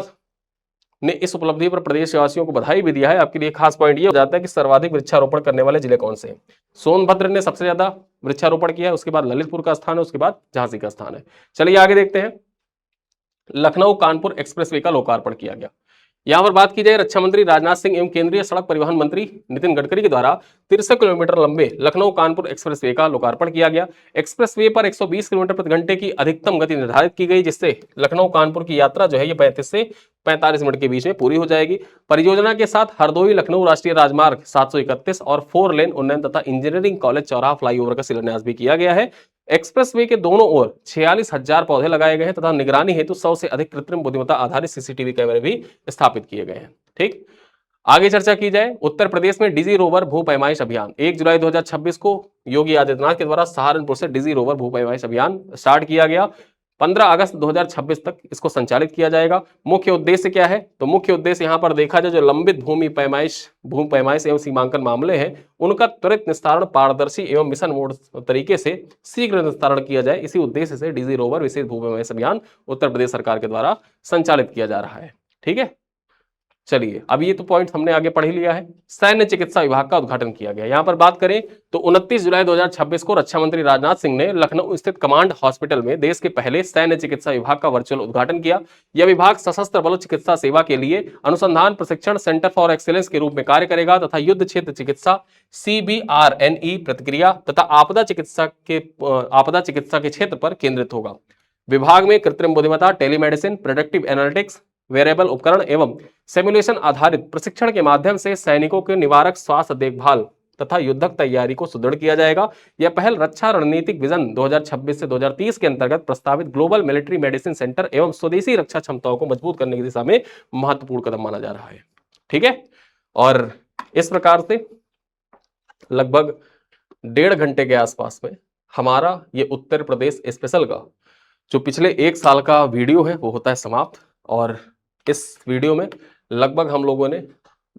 ने इस उपलब्धि पर प्रदेशवासियों को बधाई भी दिया है। आपके लिए खास पॉइंट ये हो जाता है कि सर्वाधिक वृक्षारोपण करने वाले जिले कौन से हैं। सोनभद्र ने सबसे ज्यादा वृक्षारोपण किया है, उसके बाद ललितपुर का स्थान है, उसके बाद झांसी का स्थान है। चलिए आगे देखते हैं, लखनऊ कानपुर एक्सप्रेसवे का लोकार्पण किया गया। यहां पर बात की जाए, रक्षा मंत्री राजनाथ सिंह एवं केंद्रीय सड़क परिवहन मंत्री नितिन गडकरी के द्वारा 63 किलोमीटर लंबे लखनऊ कानपुर एक्सप्रेसवे का लोकार्पण किया गया। एक्सप्रेसवे पर 120 किलोमीटर प्रति घंटे की अधिकतम गति निर्धारित की गई, जिससे लखनऊ कानपुर की यात्रा जो है ये 35 से 45 मिनट के बीच में पूरी हो जाएगी। परियोजना के साथ हरदोई लखनऊ राष्ट्रीय राजमार्ग 731 और 4 लेन उन्नयन तथा इंजीनियरिंग कॉलेज चौराहा फ्लाईओवर का शिलान्यास भी किया गया है। एक्सप्रेसवे के दोनों ओर 46,000 पौधे लगाए गए हैं तथा निगरानी हेतु 100 से अधिक कृत्रिम बुद्धिमत्ता आधारित सीसीटीवी कैमरे भी स्थापित किए गए हैं। ठीक, आगे चर्चा की जाए, उत्तर प्रदेश में डिजी रोवर भू पैमाइश अभियान 1 जुलाई 2026 को योगी आदित्यनाथ के द्वारा सहारनपुर से डिजी रोवर भू पैमाइश अभियान स्टार्ट किया गया। 15 अगस्त 2026 तक इसको संचालित किया जाएगा। मुख्य उद्देश्य क्या है, तो मुख्य उद्देश्य यहां पर देखा जाए, जो लंबित भू पैमाइश एवं सीमांकन मामले हैं उनका त्वरित निस्तारण पारदर्शी एवं मिशन मोड तरीके से शीघ्र निस्तारण किया जाए। इसी उद्देश्य से डिजी रोवर विशेष भू पैमाइश अभियान उत्तर प्रदेश सरकार के द्वारा संचालित किया जा रहा है। ठीक है, चलिए, अब ये तो पॉइंट हमने आगे पढ़ ही लिया है। सैन्य चिकित्सा विभाग का उद्घाटन किया गया। यहां पर बात करें तो 29 जुलाई 2026 को रक्षा मंत्री राजनाथ सिंह ने लखनऊ स्थित कमांड हॉस्पिटल में देश के पहले सैन्य चिकित्सा विभाग का वर्चुअल उद्घाटन किया। यह विभाग सशस्त्र बल चिकित्सा सेवा के लिए अनुसंधान प्रशिक्षण सेंटर फॉर एक्सीलेंस के रूप में कार्य करेगा तथा युद्ध क्षेत्र चिकित्सा, CBRNE प्रतिक्रिया तथा आपदा चिकित्सा के क्षेत्र पर केंद्रित होगा। विभाग में कृत्रिम बुद्धिमत्ता, टेलीमेडिसिन, प्रोडक्टिव एनालिटिक्स, वेरेबल उपकरण एवं सिमुलेशन आधारित प्रशिक्षण के माध्यम से सैनिकों के निवारक स्वास्थ्य देखभाल तथा युद्धक तैयारी को सुदृढ़ किया जाएगा। यह पहल रक्षा रणनीतिक विजन 2026 से 2030 के अंतर्गत प्रस्तावित ग्लोबल मिलिट्री मेडिसिन सेंटर एवं स्वदेशी रक्षा क्षमताओं को मजबूत करने की दिशा में महत्वपूर्ण कदम माना जा रहा है। ठीक है, और इस प्रकार से लगभग 1.5 घंटे के आसपास में हमारा ये उत्तर प्रदेश स्पेशल का जो पिछले 1 साल का वीडियो है वो होता है समाप्त। और इस वीडियो में लगभग हम लोगों ने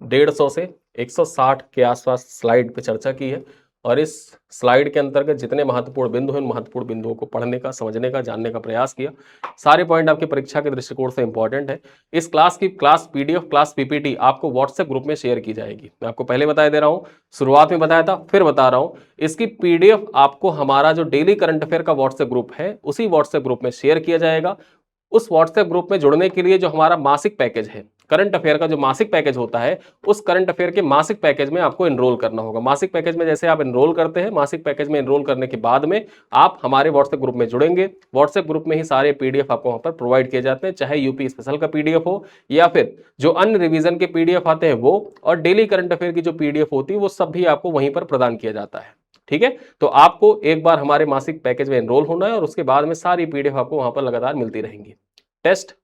150 से 160 के आसपास स्लाइड पे चर्चा की है और इस स्लाइड के अंतर्गत जितने महत्वपूर्ण बिंदु हैं उन महत्वपूर्ण बिंदुओं को पढ़ने का, समझने का, जानने का प्रयास किया। सारे पॉइंट आपकी परीक्षा के दृष्टिकोण से इंपॉर्टेंट है। इस क्लास की क्लास PDF, क्लास PPT आपको व्हाट्सएप ग्रुप में शेयर की जाएगी। मैं आपको पहले बता दे रहा हूँ, शुरुआत में बताया था, फिर बता रहा हूँ। इसकी PDF आपको हमारा जो डेली करंट अफेयर का व्हाट्सएप ग्रुप है उसी व्हाट्सएप ग्रुप में शेयर किया जाएगा। उस व्हाट्सएप ग्रुप में जुड़ने के लिए जो हमारा मासिक पैकेज है, करंट अफेयर का जो मासिक पैकेज होता है, उस करंट अफेयर के मासिक पैकेज में आपको एनरोल करना होगा। मासिक पैकेज में जैसे आप एनरोल करते हैं, मासिक पैकेज में एनरोल करने के बाद में आप हमारे व्हाट्सएप ग्रुप में जुड़ेंगे। व्हाट्सएप ग्रुप में ही सारे PDF आपको वहां पर प्रोवाइड किए जाते हैं, चाहे यूपी स्पेशल का PDF हो या फिर जो अन्य रिवीजन के PDF आते हैं वो, और डेली करंट अफेयर की जो PDF होती है वो सब भी आपको वहीं पर प्रदान किया जाता है। ठीक है, तो आपको एक बार हमारे मासिक पैकेज में एनरोल होना है और उसके बाद में सारी PDF आपको वहां पर लगातार मिलती रहेंगी। टेस्ट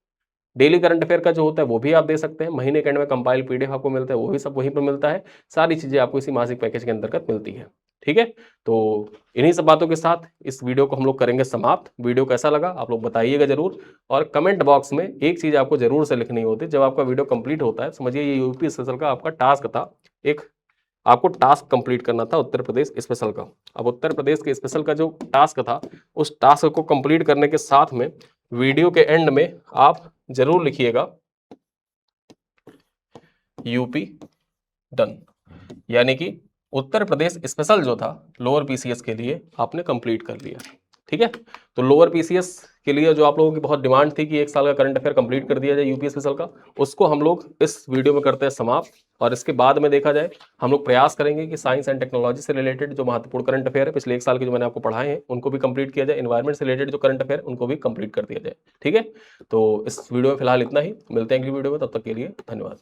डेली करंट अफेयर का जो होता है वो भी आप दे सकते हैं। महीने के एंड में कंपाइल PDF आपको मिलता है, वो भी सब वहीं पर मिलता है। सारी चीजें आपको इसी मासिक पैकेज के अंतर्गत मिलती है। ठीक है, तो इन्हीं सब बातों के साथ इस वीडियो को हम लोग करेंगे समाप्त। वीडियो कैसा लगा आप लोग बताइएगा जरूर, और कमेंट बॉक्स में एक चीज आपको जरूर से लिखनी होती है। जब आपका वीडियो कंप्लीट होता है, समझिए ये यूपी स्पेशल का आपका टास्क था, एक आपको टास्क कंप्लीट करना था उत्तर प्रदेश स्पेशल का। अब उत्तर प्रदेश के स्पेशल का जो टास्क था, उस टास्क को कंप्लीट करने के साथ में वीडियो के एंड में आप जरूर लिखिएगा यूपी डन, यानी कि उत्तर प्रदेश स्पेशल जो था लोअर PCS के लिए आपने कंप्लीट कर लिया। ठीक है, तो लोअर PCS के लिए जो आप लोगों की बहुत डिमांड थी कि 1 साल का करंट अफेयर कंप्लीट कर दिया जाए यूपी स्पेशल का, उसको हम लोग इस वीडियो में करते हैं समाप्त। और इसके बाद में देखा जाए, हम लोग प्रयास करेंगे कि साइंस एंड टेक्नोलॉजी से रिलेटेड जो महत्वपूर्ण करंट अफेयर है पिछले 1 साल के जो मैंने आपको पढ़ाए हैं उनको भी कंप्लीट किया जाए। एनवायरमेंट से रिलेटेड जो करंट अफेयर उनको भी कंप्लीट कर दिया जाए। ठीक है, तो इस वीडियो में फिलहाल इतना ही। मिलते हैं अगली वीडियो में, तब तक के लिए धन्यवाद।